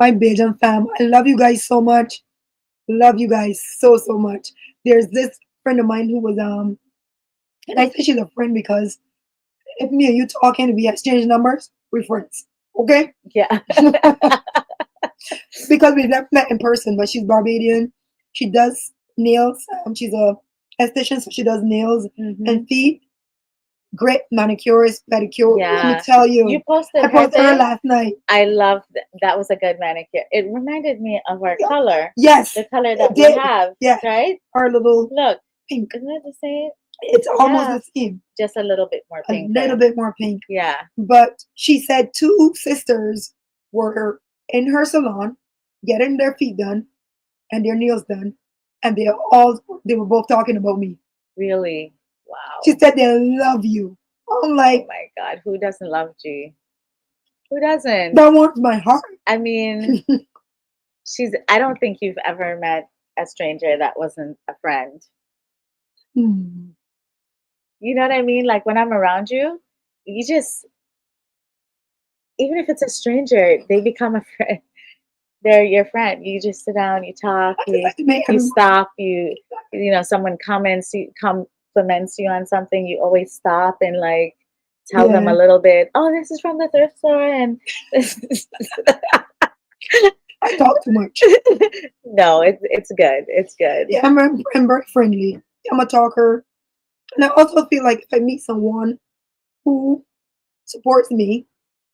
Speaker 1: My Bajan fam, I love you guys so much. Love you guys so much. There's this friend of mine who was and I say she's a friend because if me and you talking, we exchange numbers, we're friends. Okay?
Speaker 2: Yeah.
Speaker 1: Because we've never met in person, but she's Barbadian. She does nails. She's a esthetician, so she does nails
Speaker 2: Mhm.
Speaker 1: and feet. Great manicurist, pedicure. Let me
Speaker 2: Yeah.
Speaker 1: tell you,
Speaker 2: You posted
Speaker 1: I
Speaker 2: her
Speaker 1: posted her
Speaker 2: thing.
Speaker 1: last night.
Speaker 2: I love that was a good manicure. It reminded me of our color.
Speaker 1: Yes,
Speaker 2: The color
Speaker 1: it
Speaker 2: that we
Speaker 1: did.
Speaker 2: have.
Speaker 1: Yeah,
Speaker 2: Right?
Speaker 1: her little
Speaker 2: Look,
Speaker 1: pink.
Speaker 2: isn't it the same?
Speaker 1: It's almost
Speaker 2: Yeah.
Speaker 1: the same,
Speaker 2: Just a little bit more
Speaker 1: a
Speaker 2: pinker.
Speaker 1: little bit more pink.
Speaker 2: Yeah.
Speaker 1: But she said two sisters were in her salon getting their feet done and their nails done, and they were both talking about me.
Speaker 2: Really.
Speaker 1: She
Speaker 2: Wow.
Speaker 1: said they love you. I'm
Speaker 2: Oh
Speaker 1: like,
Speaker 2: my God. Who doesn't love G? Who doesn't?
Speaker 1: that warms my heart.
Speaker 2: I mean, I don't think you've ever met a stranger that wasn't a friend.
Speaker 1: Hmm.
Speaker 2: You know what I mean? Like when I'm around you, you just, even if it's a stranger, they become a friend. They're your friend. You just sit down, you talk,
Speaker 1: I just like to make
Speaker 2: you
Speaker 1: everyone
Speaker 2: stop, you know, someone compliments you on something, you always stop and like tell them a
Speaker 1: Yeah.
Speaker 2: little bit. Oh, this is from the thrift store, and
Speaker 1: I talk too much.
Speaker 2: no, it's good. It's good.
Speaker 1: Yeah, I'm very friendly. I'm a talker. And I also feel like if I meet someone who supports me,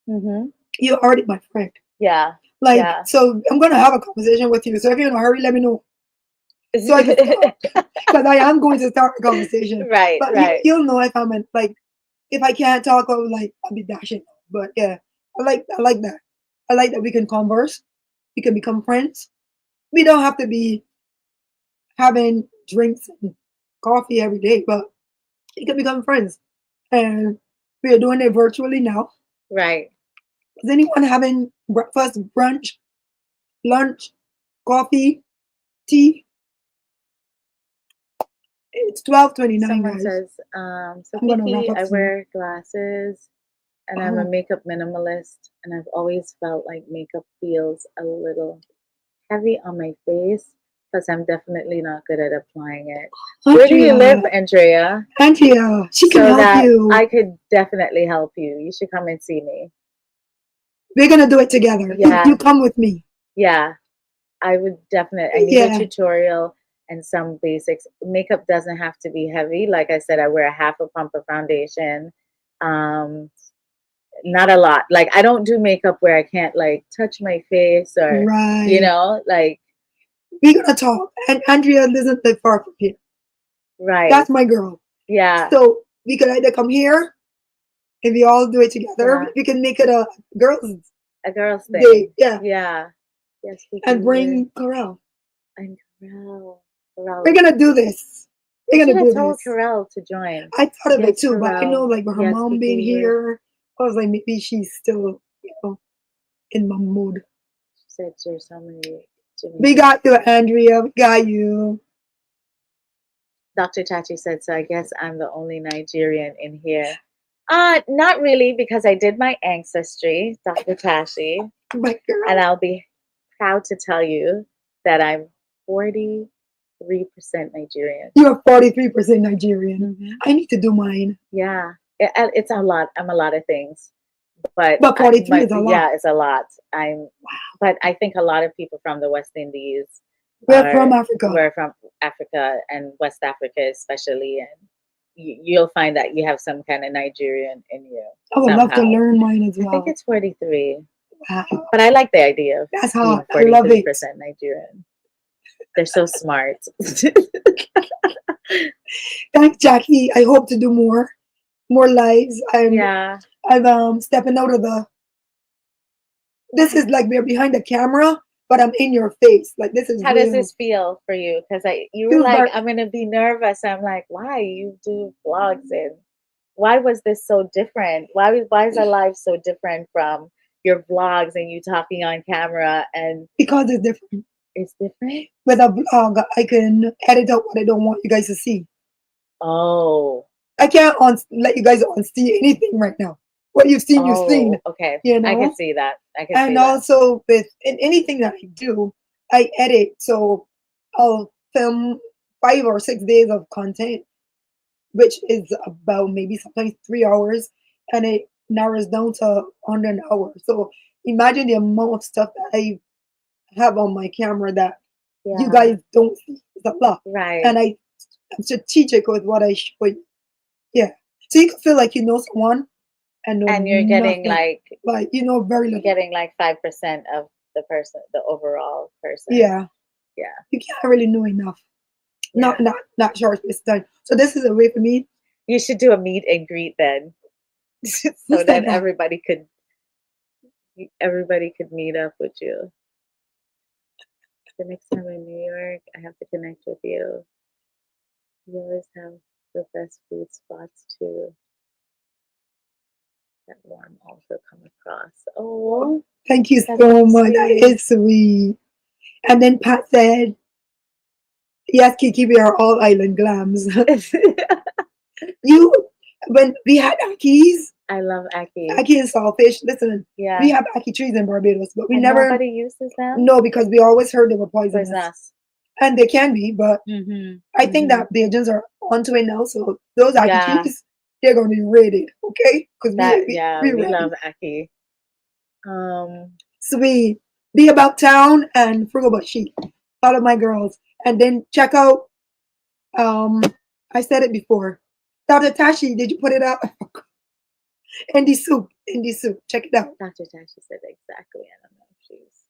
Speaker 2: Hmm.
Speaker 1: you're already my friend.
Speaker 2: Yeah,
Speaker 1: Like,
Speaker 2: yeah.
Speaker 1: so I'm gonna have a conversation with you. So if you're in a hurry, let me know so I can start. Because I am going to start a conversation.
Speaker 2: Right,
Speaker 1: But
Speaker 2: right.
Speaker 1: you'll know if I'm in, like if I can't talk, I'll be dashing. But yeah, I like that. I like that we can converse. We can become friends. We don't have to be having drinks and coffee every day, but we can become friends. And we are doing it virtually now.
Speaker 2: Right.
Speaker 1: Is anyone having breakfast, brunch, lunch, coffee, tea? It's 12:29,
Speaker 2: Someone
Speaker 1: guys.
Speaker 2: says, so
Speaker 1: I'm gonna wrap
Speaker 2: Kiki,
Speaker 1: up
Speaker 2: I
Speaker 1: soon.
Speaker 2: wear glasses and I'm a
Speaker 1: Oh,
Speaker 2: makeup minimalist, and I've always felt like makeup feels a little heavy on my face because I'm definitely not good at applying it. Where do you live,
Speaker 1: Andrea,
Speaker 2: Andrea?
Speaker 1: Andrea, she can
Speaker 2: So
Speaker 1: help
Speaker 2: that
Speaker 1: you.
Speaker 2: I could definitely help you. You should come and see me.
Speaker 1: We're gonna do it together. You
Speaker 2: Yeah,
Speaker 1: come with me.
Speaker 2: yeah. I would definitely, I need a
Speaker 1: Yeah,
Speaker 2: tutorial and some basics. Makeup doesn't have to be heavy. Like I said, I wear a half a pump of foundation. Um, Not a lot. Like I don't do makeup where I can't like touch my face or,
Speaker 1: right.
Speaker 2: like,
Speaker 1: We're gonna talk. And Andrea doesn't live far from here.
Speaker 2: right.
Speaker 1: That's my girl.
Speaker 2: Yeah,
Speaker 1: So we could either come here and we all do it together.
Speaker 2: yeah.
Speaker 1: We can make it a girls'
Speaker 2: A girl's
Speaker 1: day.
Speaker 2: thing.
Speaker 1: Yeah,
Speaker 2: Yeah. Yes, we
Speaker 1: and
Speaker 2: can wear.
Speaker 1: bring Corel.
Speaker 2: And Corel.
Speaker 1: We're
Speaker 2: Corel.
Speaker 1: gonna do this.
Speaker 2: We
Speaker 1: We're
Speaker 2: should
Speaker 1: gonna
Speaker 2: have
Speaker 1: do
Speaker 2: told
Speaker 1: this.
Speaker 2: Corel to join.
Speaker 1: I thought of it
Speaker 2: Yes,
Speaker 1: too, but I know
Speaker 2: Corel.
Speaker 1: like with her
Speaker 2: Yes,
Speaker 1: mom
Speaker 2: Kiki,
Speaker 1: being
Speaker 2: we were.
Speaker 1: here, I was like maybe she's still, in my mood.
Speaker 2: She said there's so many
Speaker 1: We
Speaker 2: Jamaican.
Speaker 1: got you, Andrea. We got you.
Speaker 2: Dr. Tachi said, so I guess I'm the only Nigerian in here. Not really, because I did my ancestry, Dr. Tashi,
Speaker 1: My
Speaker 2: and
Speaker 1: girl.
Speaker 2: I'll be proud to tell you that I'm 43% Nigerian.
Speaker 1: You're 43% Nigerian.
Speaker 2: Hmm.
Speaker 1: I need to do mine.
Speaker 2: Yeah, it's a lot. I'm a lot of things, but
Speaker 1: But 43 is a lot.
Speaker 2: yeah, it's a lot. But I think a lot of people from the West Indies
Speaker 1: We're from Africa.
Speaker 2: were from Africa and West Africa especially, and you'll find that you have some kind of Nigerian in you
Speaker 1: I would love to
Speaker 2: somehow.
Speaker 1: learn mine as
Speaker 2: I think
Speaker 1: well.
Speaker 2: it's 43,
Speaker 1: Wow.
Speaker 2: but I like the idea of
Speaker 1: That's
Speaker 2: being
Speaker 1: hot. I love it.
Speaker 2: 43% Nigerian. They're so smart.
Speaker 1: Thanks, Jackie. I hope to do more lives.
Speaker 2: Yeah.
Speaker 1: I'm stepping out of the this is like we're behind the camera, but I'm in your face. Like this is
Speaker 2: How does
Speaker 1: real.
Speaker 2: this feel for you? Because you were
Speaker 1: Feels
Speaker 2: like,
Speaker 1: very
Speaker 2: I'm gonna be nervous. I'm like, why you do vlogs, and why was this so different? Why is our life so different from your vlogs and you talking on camera, and
Speaker 1: because it's different.
Speaker 2: it's different?
Speaker 1: With a vlog, I can edit out what I don't want you guys to see.
Speaker 2: Oh,
Speaker 1: I can't let you guys on see anything right now. What you've seen,
Speaker 2: oh, okay.
Speaker 1: you
Speaker 2: I could
Speaker 1: know.
Speaker 2: see that. I could
Speaker 1: And
Speaker 2: see that.
Speaker 1: also with in anything that I do, I edit. So I'll film 5 or 6 days of content, which is about maybe sometimes 3 hours, and it narrows down to under an hour. So imagine the amount of stuff that I have on my camera that you
Speaker 2: Yeah,
Speaker 1: guys don't see. It's a lot,
Speaker 2: right.
Speaker 1: and I'm strategic with what I show you. Yeah, so you can feel like you know someone and know
Speaker 2: And you're getting
Speaker 1: nothing, like you know very little.
Speaker 2: 5% of the person, the overall person.
Speaker 1: Yeah,
Speaker 2: Yeah,
Speaker 1: you can't really know enough.
Speaker 2: yeah.
Speaker 1: Not short space of time. So this is a way for me.
Speaker 2: You should do a meet and greet then,
Speaker 1: Who
Speaker 2: so that
Speaker 1: said that?
Speaker 2: everybody could meet up with you. The next time I'm in New York, I have to connect with you. You always have the best food spots too. That warm also come across. Oh,
Speaker 1: Thank you
Speaker 2: that's
Speaker 1: so
Speaker 2: so
Speaker 1: much. That
Speaker 2: sweet.
Speaker 1: is sweet. And then Pat said, "Yes, Kiki, we are all island glams." You, when we had Aki's,
Speaker 2: I love Aki.
Speaker 1: Aki and Sawfish. Listen, we
Speaker 2: Yeah,
Speaker 1: have Aki trees in Barbados, but we
Speaker 2: and
Speaker 1: never
Speaker 2: nobody uses them.
Speaker 1: know because we always heard they were
Speaker 2: Where's
Speaker 1: poisonous,
Speaker 2: us?
Speaker 1: and they can be. But
Speaker 2: Mm-hmm.
Speaker 1: I think
Speaker 2: Mm-hmm.
Speaker 1: that the agents are onto it now. So those Aki
Speaker 2: Yeah,
Speaker 1: trees. They're gonna be rated, okay? Because
Speaker 2: That
Speaker 1: we
Speaker 2: we love
Speaker 1: ready.
Speaker 2: Aki. Um,
Speaker 1: Sweet. Be about town and frugal but chic. Follow my girls. And then check out um I said it before. Dr. Tashi, did you put it up? Indie soup. Indie soup. Check it out.
Speaker 2: Dr. Tashi said exactly. I don't know if she's.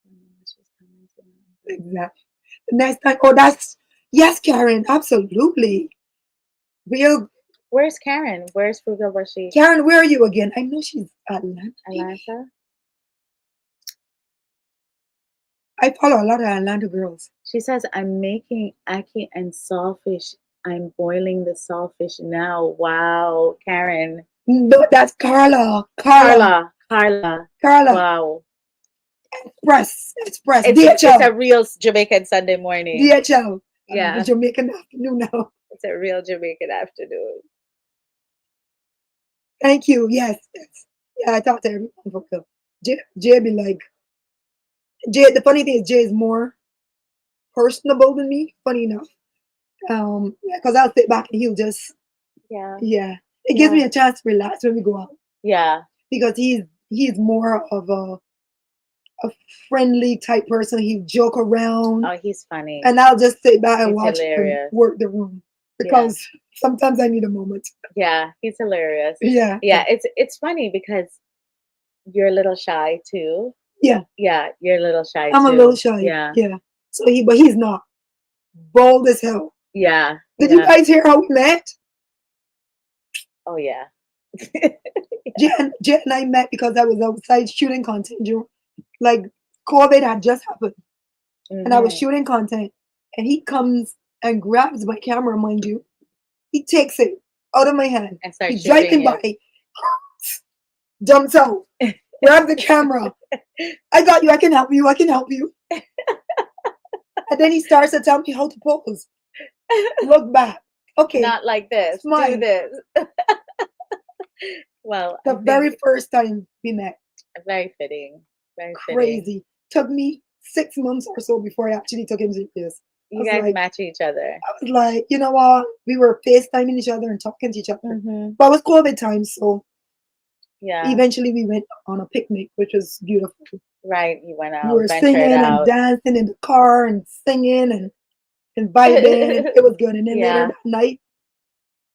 Speaker 2: I don't know what she's commenting on.
Speaker 1: Exactly. The next time. Oh, that's yes, Karen. Absolutely. Real
Speaker 2: Where's Karen? Where's Frugal Bashi?
Speaker 1: Karen, where are you again? I know she's Atlanta. Maybe.
Speaker 2: Atlanta?
Speaker 1: I follow a lot of Atlanta girls.
Speaker 2: She says, I'm making ackee and saltfish. I'm boiling the saltfish now. Wow, Karen.
Speaker 1: No, that's Carla.
Speaker 2: Carla.
Speaker 1: Carla.
Speaker 2: Wow.
Speaker 1: Express.
Speaker 2: It's a
Speaker 1: DHL.
Speaker 2: real Jamaican Sunday morning.
Speaker 1: DHL.
Speaker 2: Yeah,
Speaker 1: Jamaican afternoon now.
Speaker 2: it's a real Jamaican afternoon.
Speaker 1: Thank you. Yes. Yes. Yeah, I talked to everyone from Phil. Jay be like, Jay, the funny thing is Jay is more personable than me, funny enough. Yeah, because I'll sit back and he'll just,
Speaker 2: Yeah,
Speaker 1: yeah. It gives
Speaker 2: yeah,
Speaker 1: me a chance to relax when we go out.
Speaker 2: yeah.
Speaker 1: Because he's more of a friendly type person. He joke around.
Speaker 2: Oh, he's funny.
Speaker 1: And I'll just sit back and
Speaker 2: He's
Speaker 1: watch him
Speaker 2: hilarious.
Speaker 1: work the room.
Speaker 2: Yeah,
Speaker 1: Because sometimes I need a moment.
Speaker 2: yeah. He's hilarious.
Speaker 1: Yeah.
Speaker 2: Yeah, it's funny because you're a little shy too.
Speaker 1: Yeah.
Speaker 2: Yeah, you're a little shy
Speaker 1: I'm a little
Speaker 2: too.
Speaker 1: shy.
Speaker 2: Yeah,
Speaker 1: Yeah. So but he's not. Bold as hell.
Speaker 2: yeah,
Speaker 1: Did you
Speaker 2: yeah.
Speaker 1: guys hear how we met?
Speaker 2: Oh yeah.
Speaker 1: Jen and I met because I was outside shooting content. Like COVID had just happened. And I was
Speaker 2: Hmm.
Speaker 1: shooting content. And he comes and grabs my camera, mind you. He takes it out of my hand.
Speaker 2: And start
Speaker 1: He's
Speaker 2: shooting
Speaker 1: driving
Speaker 2: you.
Speaker 1: by, jumps out, grab the camera. I got you. I can help you. I can help you. And then he starts to tell me how to pose. Look back. Okay.
Speaker 2: Not like this. Do
Speaker 1: Smile.
Speaker 2: this. Well, I
Speaker 1: The very
Speaker 2: think
Speaker 1: first time we met.
Speaker 2: very fitting. Very fitting.
Speaker 1: Crazy. Took me 6 months or so before I actually took him serious.
Speaker 2: You guys match each other.
Speaker 1: I was like, you know what? We were FaceTiming each other and talking to each other.
Speaker 2: Hmm.
Speaker 1: But it was COVID time, so
Speaker 2: Yeah.
Speaker 1: eventually we went on a picnic, which was beautiful.
Speaker 2: Right. You went
Speaker 1: We
Speaker 2: out,
Speaker 1: were
Speaker 2: ventured
Speaker 1: singing and
Speaker 2: out.
Speaker 1: dancing in the car and singing and vibing. It was good. And then later
Speaker 2: Yeah.
Speaker 1: that night,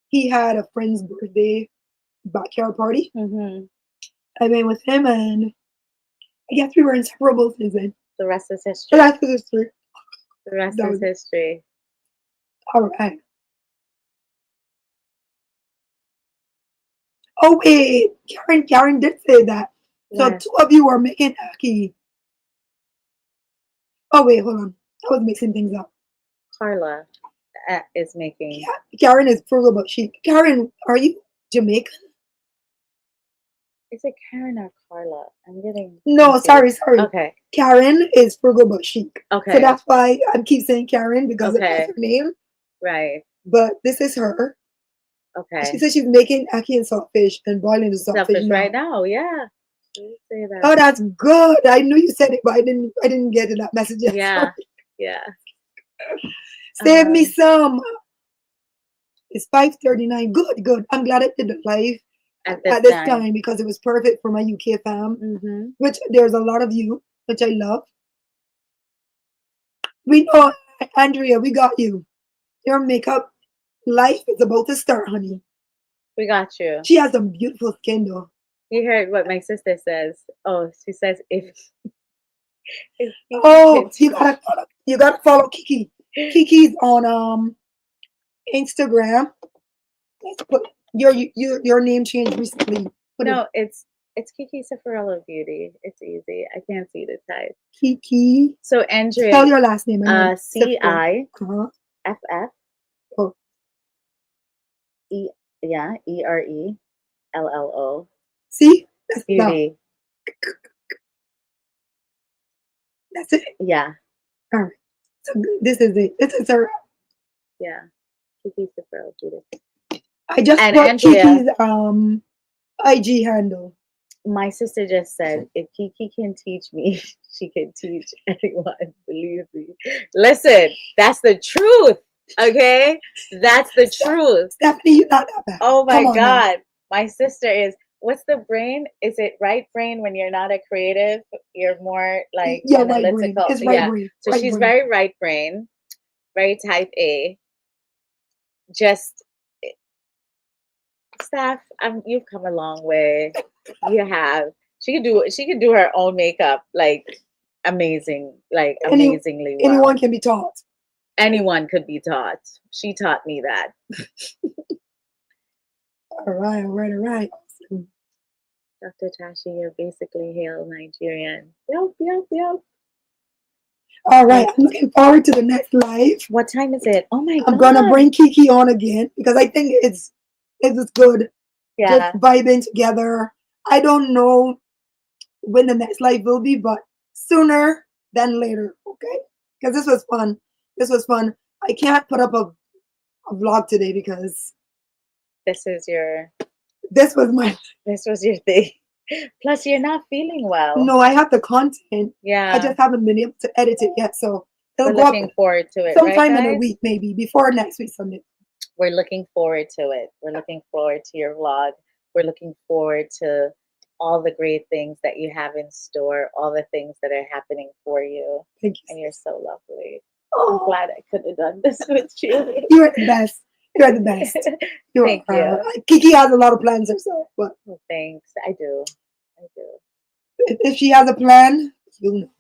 Speaker 1: he had a friend's birthday backyard party.
Speaker 2: Hmm.
Speaker 1: I went with him, and I guess we were inseparable since then.
Speaker 2: The rest is
Speaker 1: So
Speaker 2: history.
Speaker 1: that's the history.
Speaker 2: The rest
Speaker 1: That
Speaker 2: is
Speaker 1: was
Speaker 2: history.
Speaker 1: all right. Oh wait, Karen did say that. So
Speaker 2: What?
Speaker 1: two of you are making ackee. Oh wait, hold on. I was mixing things up.
Speaker 2: Carla is making.
Speaker 1: Karen is frugal, but Karen, are you Jamaican?
Speaker 2: Is it Karen or Carla? I'm getting
Speaker 1: No,
Speaker 2: confused.
Speaker 1: sorry.
Speaker 2: Okay.
Speaker 1: Karen is frugal but chic. So
Speaker 2: Okay.
Speaker 1: that's why I keep saying Karen because
Speaker 2: Okay.
Speaker 1: that's her name.
Speaker 2: Right.
Speaker 1: But this is her. She
Speaker 2: Okay.
Speaker 1: said she's making ackee and saltfish and boiling the saltfish
Speaker 2: Selfish
Speaker 1: now.
Speaker 2: right now. Yeah. You say
Speaker 1: Oh,
Speaker 2: that.
Speaker 1: that's good. I knew you said it, but I didn't get to that message yet.
Speaker 2: Yeah.
Speaker 1: Sorry.
Speaker 2: Yeah.
Speaker 1: Save me some. It's 5:39. Good. I'm glad I did it live
Speaker 2: At
Speaker 1: at
Speaker 2: this
Speaker 1: this
Speaker 2: time.
Speaker 1: time because it was perfect for my UK fam,
Speaker 2: Mm-hmm.
Speaker 1: which there's a lot of you, which I love. We know, Andrea, we got you. Your makeup life is about to start, honey.
Speaker 2: We got you.
Speaker 1: She has some beautiful skin, though.
Speaker 2: You heard what my sister says. Oh, she says if
Speaker 1: Oh, you gotta follow Keke. Keke's on Instagram. Let's put your name changed recently. Put
Speaker 2: No, it's Keke Cifarello Beauty. It's easy. I can't see the type.
Speaker 1: Keke.
Speaker 2: So
Speaker 1: Spell
Speaker 2: Andrea,
Speaker 1: your last name.
Speaker 2: CIFF
Speaker 1: Uh-huh. Oh,
Speaker 2: E, yeah, ERELLO
Speaker 1: see? That's enough.
Speaker 2: Beauty.
Speaker 1: That's it.
Speaker 2: Yeah,
Speaker 1: All right. So this is it. This is her.
Speaker 2: yeah. Keke Cifarello Beauty.
Speaker 1: I just
Speaker 2: And
Speaker 1: put
Speaker 2: Andrea,
Speaker 1: Keke's IG handle.
Speaker 2: my sister just said, if Keke can teach me, she can teach anyone. Believe me. Listen, that's the truth. Okay? That's the truth.
Speaker 1: Stephanie, you're not that bad.
Speaker 2: Oh my
Speaker 1: Come on now.
Speaker 2: God. My sister is, what's the brain? Is it right brain when you're not a creative? You're more like
Speaker 1: Your right brain.
Speaker 2: analytical.
Speaker 1: It's right
Speaker 2: Yeah.
Speaker 1: brain.
Speaker 2: So
Speaker 1: Right
Speaker 2: she's
Speaker 1: brain.
Speaker 2: very right brain, very type A. Just Steph, you've come a long way. You have. She could do her own makeup like
Speaker 1: Any
Speaker 2: amazingly
Speaker 1: anyone
Speaker 2: well.
Speaker 1: can be taught.
Speaker 2: Anyone could be taught. She taught me that.
Speaker 1: All right, all right, all right. Awesome.
Speaker 2: Dr. Tashi, you're basically hail Nigerian. Yup, yup, yup.
Speaker 1: All right,
Speaker 2: Like,
Speaker 1: I'm looking forward to the next live.
Speaker 2: what time is it? Oh my
Speaker 1: I'm gonna
Speaker 2: God.
Speaker 1: bring Keke on again because I think it's good just
Speaker 2: Yeah,
Speaker 1: vibing together. I don't know when the next live will be, but sooner than later, okay? Because this was fun. This was fun. I can't put up a vlog today because
Speaker 2: this is your
Speaker 1: this was my
Speaker 2: this was your thing. Plus, you're not feeling well.
Speaker 1: no, I have the content. I
Speaker 2: Yeah,
Speaker 1: just haven't been able to edit it yet. So it'll
Speaker 2: we're
Speaker 1: go up
Speaker 2: looking forward to it, right,
Speaker 1: sometime in a
Speaker 2: guys?
Speaker 1: week, maybe before next week Sunday.
Speaker 2: We're looking forward to it. We're looking forward to your vlog. We're looking forward to all the great things that you have in store, all the things that are happening for you.
Speaker 1: Thank you.
Speaker 2: And you're so lovely. I'm
Speaker 1: Oh,
Speaker 2: glad I could have done this with you.
Speaker 1: you are the best. You are the best. You
Speaker 2: Thank you.
Speaker 1: Kiki has a lot of plans herself, but
Speaker 2: Well, thanks. I do. I do.
Speaker 1: if she has a plan, you'll know.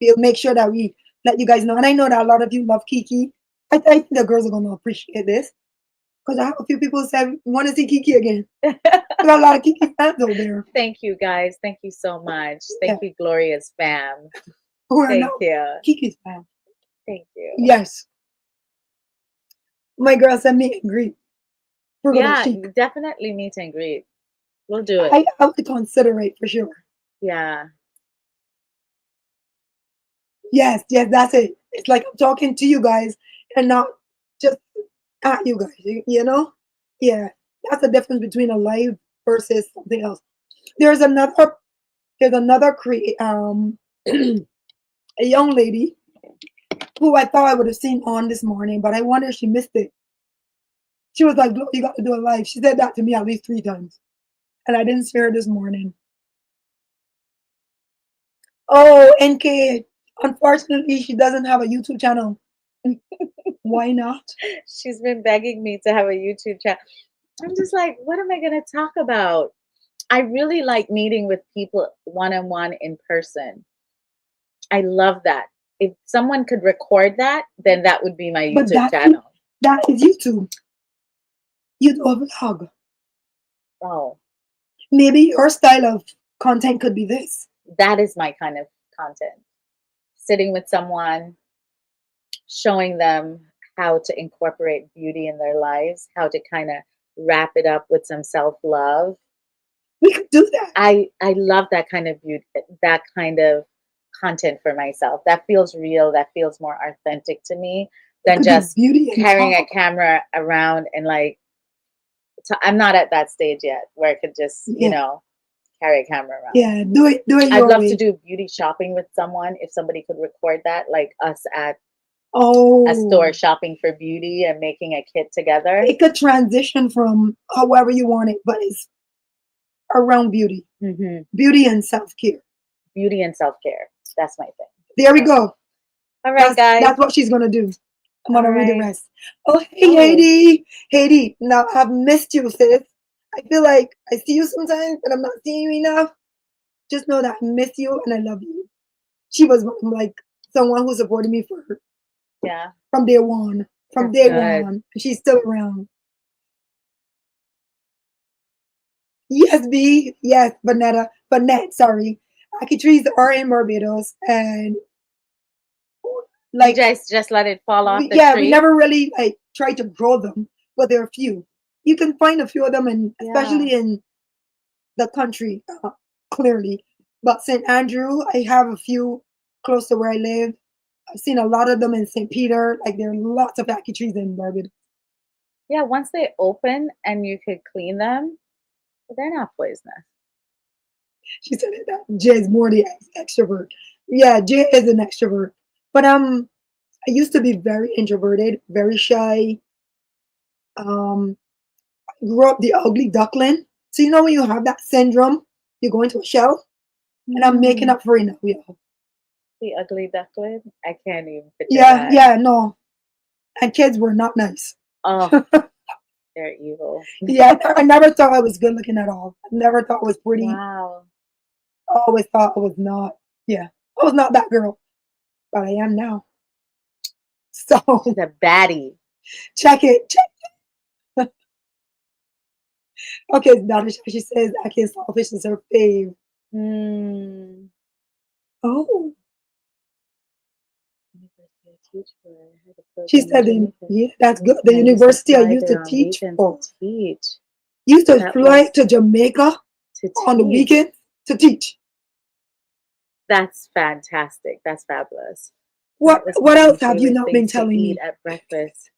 Speaker 1: We'll make sure that we let you guys know. And I know that a lot of you love Kiki. I think the girls are going to appreciate this because I have a few people who said want to see Kiki again. We got a lot of Kiki fans over there.
Speaker 2: Thank you, guys. Thank you so much.
Speaker 1: Yeah,
Speaker 2: Thank you, Gloria's fam.
Speaker 1: who are
Speaker 2: Thank
Speaker 1: now
Speaker 2: you.
Speaker 1: Kiki's fans.
Speaker 2: Thank you.
Speaker 1: Yes, my girl said meet and greet. We're gonna
Speaker 2: Yeah,
Speaker 1: chic.
Speaker 2: definitely meet and greet. We'll do it.
Speaker 1: I would consider it for sure.
Speaker 2: Yeah.
Speaker 1: Yes, yes, that's it. It's like I'm talking to you guys and not just at you guys. You know? Yeah, that's the difference between a live versus something else. There's another there's another a young lady who I thought I would have seen on this morning, but I wonder if she missed it. She was like, "Look, you got to do a live." She said that to me at least 3 times, and I didn't see her this morning. Oh, NK. Unfortunately, she doesn't have a YouTube channel. Why not?
Speaker 2: She's been begging me to have a YouTube channel. I'm just like, what am I going to talk about? I really like meeting with people one on one in person. I love that. If someone could record that, then that would be my
Speaker 1: But
Speaker 2: YouTube channel.
Speaker 1: that is YouTube. You do a vlog.
Speaker 2: Oh,
Speaker 1: Maybe your style of content could be this.
Speaker 2: that is my kind of content. Sitting with someone, showing them how to incorporate beauty in their lives, how to kind of wrap it up with some self-love.
Speaker 1: We could do that.
Speaker 2: I love that kind of beauty, that kind of content for myself. That feels real, that feels more authentic to me
Speaker 1: It
Speaker 2: than
Speaker 1: could be
Speaker 2: just
Speaker 1: beauty and
Speaker 2: carrying a
Speaker 1: talk.
Speaker 2: camera around and like I'm not at that stage yet where I could just,
Speaker 1: Yeah,
Speaker 2: carry a camera around.
Speaker 1: yeah. Do it
Speaker 2: I'd
Speaker 1: your
Speaker 2: love to
Speaker 1: way.
Speaker 2: do beauty shopping with someone if somebody could record that, like us at a
Speaker 1: Oh,
Speaker 2: store shopping for beauty and making a kit together.
Speaker 1: it could transition from however you want it, but it's around beauty,
Speaker 2: Hmm.
Speaker 1: beauty and self care.
Speaker 2: Beauty and self care. That's my thing.
Speaker 1: There we go.
Speaker 2: All right, guys.
Speaker 1: That's what she's gonna do. I'm
Speaker 2: All
Speaker 1: gonna read the
Speaker 2: right.
Speaker 1: rest. Oh, hey,
Speaker 2: Oh,
Speaker 1: Haiti, Haiti. Now I've missed you, sis. I feel like I see you sometimes, but I'm not seeing you enough. Just know that I miss you and I love you. She was like someone who supported me
Speaker 2: yeah.
Speaker 1: from day one. From
Speaker 2: That's
Speaker 1: day
Speaker 2: good.
Speaker 1: one. She's still around. Yes, B. Yes, Bonette, sorry. Aki trees are in Barbados and
Speaker 2: You
Speaker 1: like
Speaker 2: just let it fall off the
Speaker 1: we
Speaker 2: tree.
Speaker 1: never really like tried to grow them, but there are a few. You can find a few of them and
Speaker 2: Yeah.
Speaker 1: especially in the country, clearly. But St. Andrew, I have a few close to where I live. I've seen a lot of them in St. Peter. Like there are lots of ackee trees in Barbados.
Speaker 2: Yeah. Once they open and you could clean them, they're not poisonous.
Speaker 1: She said that Jay is more the extrovert. Yeah, Jay is an extrovert. But I used to be very introverted, very shy. Um, Grew up the ugly duckling. So you know when you have that syndrome, you go into a shell, and I'm making
Speaker 2: Mm,
Speaker 1: up for it now, y'all.
Speaker 2: the ugly duckling. I can't even picture
Speaker 1: Yeah,
Speaker 2: that.
Speaker 1: yeah, no. And kids were not nice.
Speaker 2: Oh, they're evil.
Speaker 1: Yeah, I never thought I was good looking at all. I never thought I was pretty.
Speaker 2: Wow.
Speaker 1: I always thought I was not. Yeah, I was not that girl, but I am now. So
Speaker 2: She's a baddie.
Speaker 1: check it. Okay, Donna, she says I can selfish is her fave.
Speaker 2: Hmm.
Speaker 1: Oh,
Speaker 2: University I teach for. I had a
Speaker 1: she
Speaker 2: program in
Speaker 1: said,
Speaker 2: Jamaica.
Speaker 1: yeah, that's good.
Speaker 2: And
Speaker 1: The
Speaker 2: I used to
Speaker 1: university I
Speaker 2: fly
Speaker 1: used to
Speaker 2: there on
Speaker 1: teach
Speaker 2: weekends to
Speaker 1: for.
Speaker 2: teach.
Speaker 1: Used to
Speaker 2: That
Speaker 1: fly
Speaker 2: was
Speaker 1: to Jamaica
Speaker 2: to
Speaker 1: on the
Speaker 2: teach.
Speaker 1: weekend to teach.
Speaker 2: That's fantastic. That's fabulous.
Speaker 1: What
Speaker 2: That was one
Speaker 1: what
Speaker 2: of my
Speaker 1: else have you
Speaker 2: favorite
Speaker 1: not been
Speaker 2: things to
Speaker 1: telling
Speaker 2: eat
Speaker 1: me?
Speaker 2: at breakfast.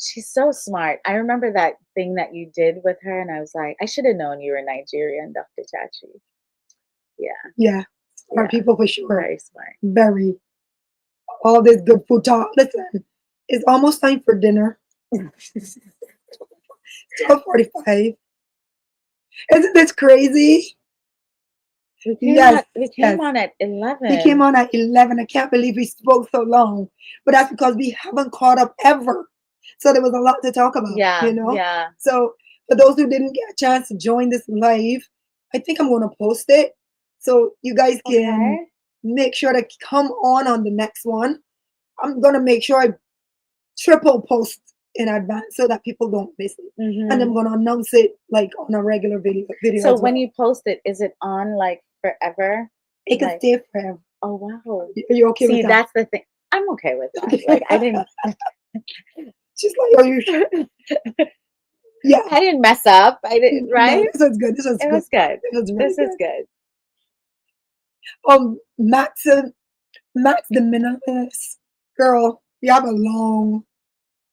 Speaker 2: She's so smart. I remember that thing that you did with her, and I was like, I should have known you were Nigerian, Dr. Chachi. Yeah,
Speaker 1: Yeah, smart
Speaker 2: yeah,
Speaker 1: people for sure.
Speaker 2: very smart.
Speaker 1: Very. All this good food talk. Listen, it's almost time for dinner. 12:45. Isn't this crazy? Yes,
Speaker 2: We
Speaker 1: yes.
Speaker 2: came on at
Speaker 1: We came
Speaker 2: 11.
Speaker 1: on at 11. I can't believe we spoke so long. But that's because we haven't caught up ever. So there was a lot to talk about,
Speaker 2: Yeah,
Speaker 1: you know?
Speaker 2: yeah.
Speaker 1: So for those who didn't get a chance to join this live, I think I'm going to post it. So you guys can
Speaker 2: Okay.
Speaker 1: make sure to come on the next one. I'm going to make sure I triple post in advance so that people don't miss it. And I'm
Speaker 2: Hmm.
Speaker 1: going to announce it like on a regular video
Speaker 2: So
Speaker 1: as
Speaker 2: when
Speaker 1: well.
Speaker 2: you post it, is it on like forever?
Speaker 1: It can
Speaker 2: Like,
Speaker 1: stay forever.
Speaker 2: oh wow.
Speaker 1: Are you okay with
Speaker 2: See,
Speaker 1: that?
Speaker 2: that's the thing. I'm okay with that.
Speaker 1: Okay.
Speaker 2: Like, I didn't,
Speaker 1: She's like, are you? Yeah.
Speaker 2: I didn't mess up. I didn't,
Speaker 1: No,
Speaker 2: right?
Speaker 1: this was good. This was
Speaker 2: It
Speaker 1: good.
Speaker 2: was good.
Speaker 1: This was really
Speaker 2: This is
Speaker 1: good.
Speaker 2: good.
Speaker 1: Max, Max the Minimalist. Girl, you have a long,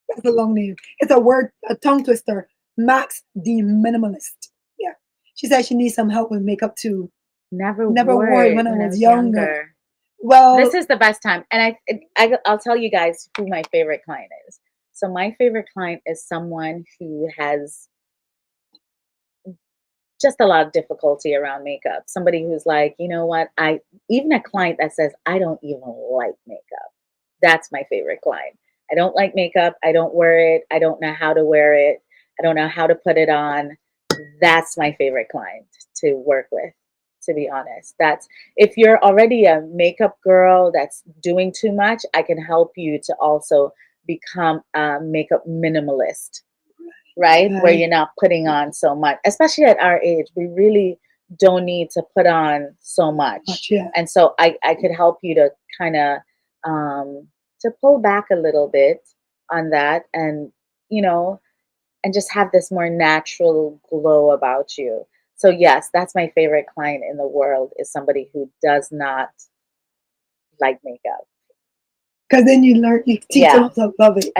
Speaker 1: that's a long name. It's a word, a tongue twister. Max the Minimalist. Yeah. She said she needs some help with makeup too.
Speaker 2: Never
Speaker 1: Never
Speaker 2: wore
Speaker 1: worried
Speaker 2: it
Speaker 1: when I
Speaker 2: when I
Speaker 1: was
Speaker 2: was
Speaker 1: younger.
Speaker 2: younger. This
Speaker 1: Well,
Speaker 2: is the best time. And I'll tell you guys who my favorite client is. So my favorite client is someone who has just a lot of difficulty around makeup. Somebody who's like, you know what, I even a client that says, I don't even like makeup. That's my favorite client. I don't like makeup. I don't wear it. I don't know how to wear it. I don't know how to put it on. That's my favorite client to work with, to be honest. That's if you're already a makeup girl that's doing too much, I can help you to also become a makeup minimalist, right? Where
Speaker 1: right.
Speaker 2: you're not putting on so much, especially at our age. We really don't need to put on so much.
Speaker 1: Much, yeah.
Speaker 2: And so I could help you to kind of to pull back a little bit on that and, you know, and just have this more natural glow about you. So yes, that's my favorite client in the world is somebody who does not like makeup.
Speaker 1: Because then you learn, you teach them
Speaker 2: Yeah.
Speaker 1: to love it.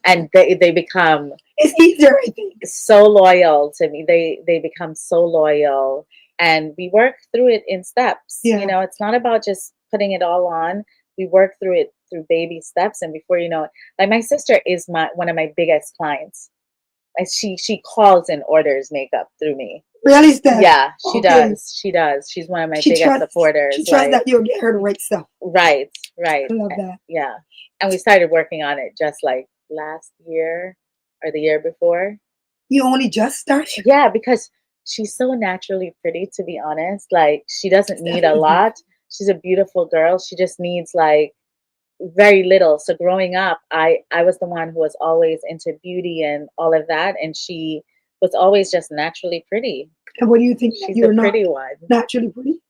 Speaker 2: And they become
Speaker 1: It's easier, I think.
Speaker 2: so loyal to me. They become so loyal, and we work through it in steps. You
Speaker 1: Yeah.
Speaker 2: know, it's not about just putting it all on. We work through it through baby steps, and before you know it, like my sister is my one of my biggest clients. And she calls and orders makeup through me.
Speaker 1: Really, Steph?
Speaker 2: Yeah, she
Speaker 1: Okay.
Speaker 2: does. She does. She's one of my
Speaker 1: She
Speaker 2: biggest
Speaker 1: trusts. She
Speaker 2: supporters.
Speaker 1: trusts
Speaker 2: Like,
Speaker 1: that you'll get her the right stuff.
Speaker 2: right, right.
Speaker 1: I love that.
Speaker 2: Yeah. And we started working on it just like last year or the year before.
Speaker 1: You only just started.
Speaker 2: Yeah, because she's so naturally pretty, to be honest. Like, she doesn't
Speaker 1: Steph
Speaker 2: need a
Speaker 1: is
Speaker 2: lot. She's a beautiful girl. She just needs like very little. So growing up, I was the one who was always into beauty and all of that, and she was always just naturally pretty.
Speaker 1: And what do you think that
Speaker 2: She's the
Speaker 1: you're not
Speaker 2: pretty one.
Speaker 1: naturally pretty?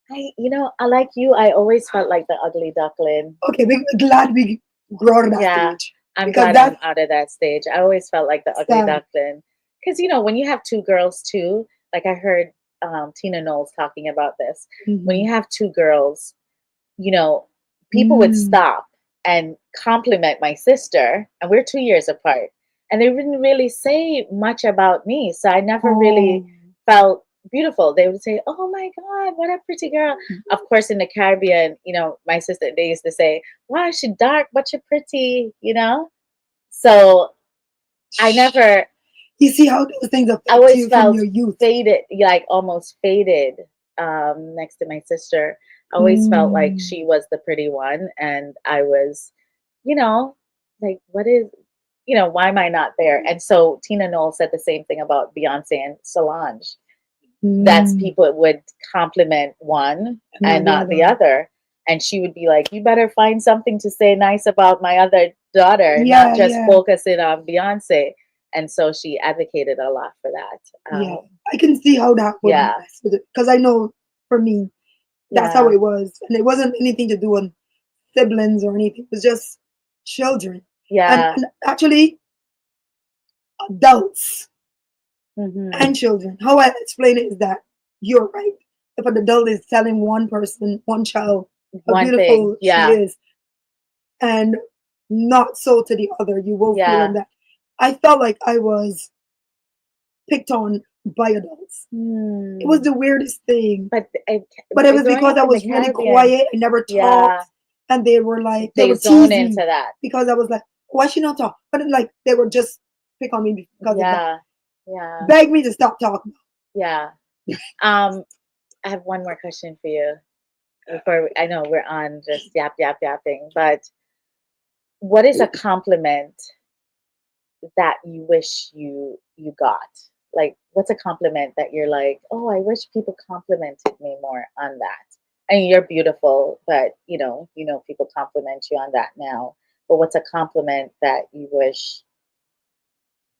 Speaker 2: I like you. I always felt like the ugly duckling.
Speaker 1: Okay, we're glad we grow to that
Speaker 2: Yeah,
Speaker 1: stage
Speaker 2: I'm
Speaker 1: because
Speaker 2: glad I'm
Speaker 1: that's
Speaker 2: out of that stage. I always felt like the ugly
Speaker 1: sad.
Speaker 2: duckling. Because, when you have two girls too, like I heard Tina Knowles talking about this. When
Speaker 1: Hmm.
Speaker 2: you have two girls, you know, people would
Speaker 1: Mm.
Speaker 2: stop and compliment my sister, and we're 2 years apart. And they didn't really say much about me. So I never really
Speaker 1: Oh,
Speaker 2: felt beautiful. They would say, "Oh my God, what a pretty girl." Of course, in the Caribbean, my sister, they used to say, "Wow, she dark, but she pretty." So I never,
Speaker 1: You see how those things
Speaker 2: I
Speaker 1: affect
Speaker 2: always
Speaker 1: you from
Speaker 2: felt
Speaker 1: your youth.
Speaker 2: faded, like almost faded, next to my sister. I always felt like
Speaker 1: Mm.
Speaker 2: she was the pretty one, and I was, you know, like, why am I not there? And so Tina Knoll said the same thing about Beyonce and Solange. That's
Speaker 1: Mm.
Speaker 2: people would compliment one
Speaker 1: And not
Speaker 2: and
Speaker 1: the
Speaker 2: not the
Speaker 1: other.
Speaker 2: other. And she would be like, "You better find something to say nice about my other daughter, not
Speaker 1: Yeah,
Speaker 2: just
Speaker 1: yeah,
Speaker 2: focusing on Beyonce." And so she advocated a lot for that.
Speaker 1: yeah. I can see how that would
Speaker 2: Yeah,
Speaker 1: mess with it because I know for me that's how
Speaker 2: yeah,
Speaker 1: it was, and it wasn't anything to do with siblings or anything. It was just children, and,
Speaker 2: yeah.
Speaker 1: and actually adults
Speaker 2: Hmm.
Speaker 1: and children. How I explain it is that you're right. If an adult is telling one person, one child, how
Speaker 2: One thing.
Speaker 1: beautiful she
Speaker 2: Yeah,
Speaker 1: is, and not so to the other, you will feel in
Speaker 2: yeah.
Speaker 1: that. I felt like I was picked on by adults. It was
Speaker 2: Hmm.
Speaker 1: the weirdest thing.
Speaker 2: But
Speaker 1: But it was
Speaker 2: growing
Speaker 1: because
Speaker 2: up
Speaker 1: I
Speaker 2: in the
Speaker 1: was really
Speaker 2: Caribbean,
Speaker 1: quiet. I never
Speaker 2: yeah,
Speaker 1: talked. And they were like, they
Speaker 2: they
Speaker 1: would
Speaker 2: zone
Speaker 1: tease
Speaker 2: into
Speaker 1: me
Speaker 2: that.
Speaker 1: because I was like, why she not talk? But like, they would just pick on me because of that.
Speaker 2: Yeah, yeah,
Speaker 1: Beg me to stop talking.
Speaker 2: yeah. Um, I have one more question for you. I know we're on just yapping, but what is a compliment that you wish you got? Like, what's a compliment that you're like, oh, I wish people complimented me more on that? I mean, you're beautiful, but people compliment you on that now. But what's a compliment that you wish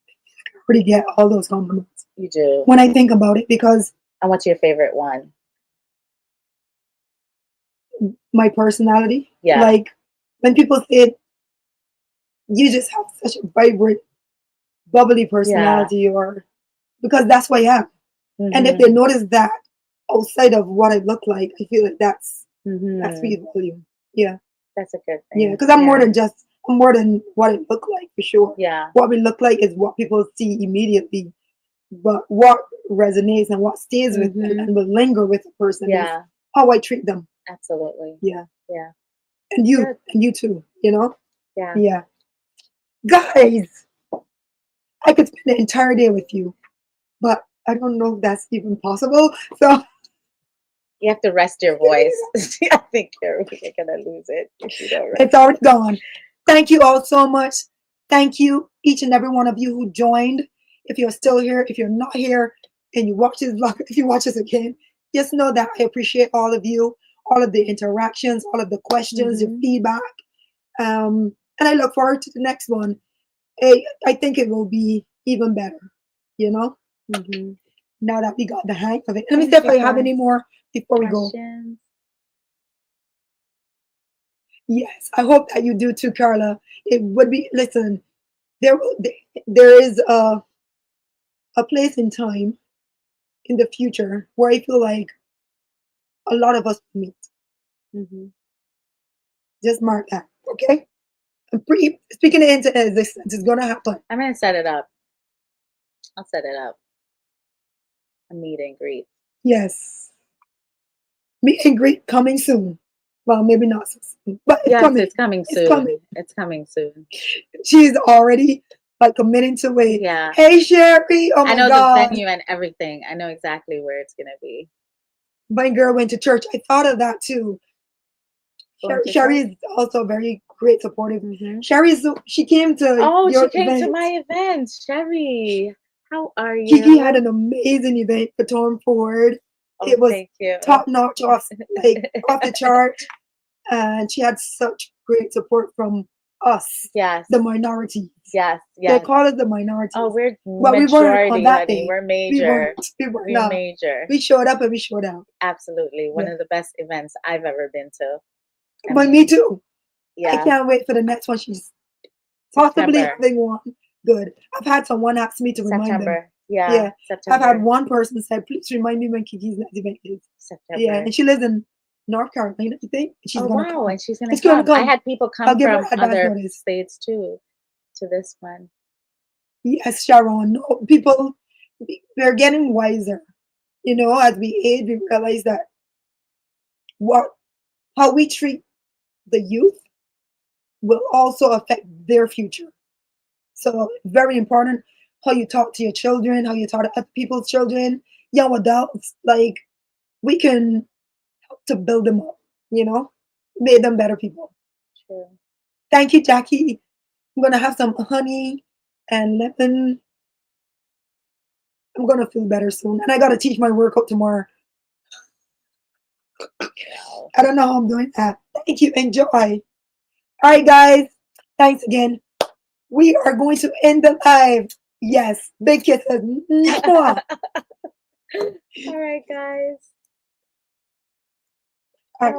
Speaker 1: I already get all those compliments
Speaker 2: you do?
Speaker 1: when I think about it because
Speaker 2: And what's your favorite one?
Speaker 1: my personality,
Speaker 2: Yeah.
Speaker 1: like when people say, you just have such a vibrant, bubbly
Speaker 2: Yeah.
Speaker 1: personality, or because that's what I am. And if they
Speaker 2: Mhm.
Speaker 1: notice that outside of what I look like, I feel like that
Speaker 2: Mhm.
Speaker 1: speaks volume. Yeah.
Speaker 2: That's a good
Speaker 1: Yeah,
Speaker 2: thing.
Speaker 1: because
Speaker 2: Yeah.
Speaker 1: I'm more than what it look like for sure.
Speaker 2: Yeah.
Speaker 1: What we look like is what people see immediately, but what resonates and what stays with them
Speaker 2: Mhm.
Speaker 1: and will linger with a person is
Speaker 2: Yeah.
Speaker 1: how I treat them.
Speaker 2: Absolutely.
Speaker 1: Yeah,
Speaker 2: Yeah. Good.
Speaker 1: and you too. You know.
Speaker 2: Yeah.
Speaker 1: Yeah, guys, I could spend the entire day with you, but I don't know if that's even possible. So
Speaker 2: You have to rest your voice. I think you're gonna lose it if you don't
Speaker 1: it's
Speaker 2: rest it.
Speaker 1: already gone. Thank you all so much. Thank you, each and every one of you who joined. If you're still here, if you're not here, and you watch this vlog, if you watch this again, just know that I appreciate all of you, all of the interactions, all of the questions, your
Speaker 2: Mhm.
Speaker 1: feedback. And I look forward to the next one. I think it will be even better, you know,
Speaker 2: Mhm.
Speaker 1: now that we got the hang of it. Let me see
Speaker 2: Thank
Speaker 1: if
Speaker 2: you,
Speaker 1: I have any
Speaker 2: guys.
Speaker 1: more before we go.
Speaker 2: Questions?
Speaker 1: Yes, I hope that you do too, Carla. It would be, listen, there there is a place in time in the future where I feel like a lot of us will meet.
Speaker 2: Mhm.
Speaker 1: Just mark that, okay? I'm pretty speaking it into existence. It's gonna happen.
Speaker 2: I'm gonna set it up. I'll set it up. A meet and greet.
Speaker 1: Yes, meet and greet coming soon. Well, maybe not so soon, but it's
Speaker 2: Yes,
Speaker 1: coming.
Speaker 2: it's coming
Speaker 1: It's coming.
Speaker 2: soon. It's coming soon.
Speaker 1: She's already like committing to it.
Speaker 2: Yeah.
Speaker 1: Hey, Sherry. Oh
Speaker 2: I
Speaker 1: my
Speaker 2: know the
Speaker 1: God,
Speaker 2: venue and everything. I know exactly where it's gonna be.
Speaker 1: my girl went to church. I thought of that too.
Speaker 2: Going to
Speaker 1: Sherry
Speaker 2: church?
Speaker 1: is also very great, supportive.
Speaker 2: Mhm.
Speaker 1: She came to
Speaker 2: Oh, she
Speaker 1: your
Speaker 2: came to
Speaker 1: event.
Speaker 2: my event. Sherry, how are
Speaker 1: Keke had
Speaker 2: you?
Speaker 1: an amazing event for Tom Ford.
Speaker 2: Oh,
Speaker 1: It was
Speaker 2: thank you.
Speaker 1: top notch, off the chart, and she had such great support from us,
Speaker 2: Yes,
Speaker 1: the minorities.
Speaker 2: yes,
Speaker 1: They
Speaker 2: yes.
Speaker 1: call us the
Speaker 2: Oh,
Speaker 1: minorities.
Speaker 2: we're
Speaker 1: Well, we weren't on
Speaker 2: majority,
Speaker 1: that
Speaker 2: honey.
Speaker 1: day.
Speaker 2: We're
Speaker 1: We weren't.
Speaker 2: major.
Speaker 1: We weren't.
Speaker 2: We're
Speaker 1: No,
Speaker 2: major.
Speaker 1: we showed up and we showed out.
Speaker 2: Absolutely. One
Speaker 1: Yeah,
Speaker 2: of the best events I've ever been to. I
Speaker 1: but me
Speaker 2: mean,
Speaker 1: too. I
Speaker 2: yeah,
Speaker 1: can't wait for the next one. She's possibly
Speaker 2: September.
Speaker 1: having one. Good. I've had someone ask me to remind them.
Speaker 2: September. Yeah,
Speaker 1: Yeah, I've had
Speaker 2: September.
Speaker 1: one person say, "Please remind me when Kiki's next event is." Yeah,
Speaker 2: September.
Speaker 1: and she lives in North Carolina. You think she's
Speaker 2: Oh,
Speaker 1: gonna
Speaker 2: wow.
Speaker 1: come?
Speaker 2: And she's gonna
Speaker 1: She's gonna
Speaker 2: come. I
Speaker 1: come.
Speaker 2: had people
Speaker 1: I'll
Speaker 2: come
Speaker 1: give her
Speaker 2: from
Speaker 1: advance
Speaker 2: other
Speaker 1: notice.
Speaker 2: states too to this one.
Speaker 1: Yes, Sharon. No, people, they're getting wiser. You know, as we age, we realize that what how we treat the youth will also affect their future. So very important how you talk to your children, how you talk to other people's children, young adults. Like we can help to build them up, you know, make them better people.
Speaker 2: True.
Speaker 1: Thank you, Jackie. I'm gonna have some honey and lemon. I'm gonna feel better soon. And I gotta teach my workout tomorrow.
Speaker 2: Wow.
Speaker 1: I don't know how I'm doing that. Thank you. Enjoy. All right, guys. Thanks again. We are going to end the live. Yes. Big kisses. Mwah.
Speaker 2: All right, guys.
Speaker 1: All right. Let's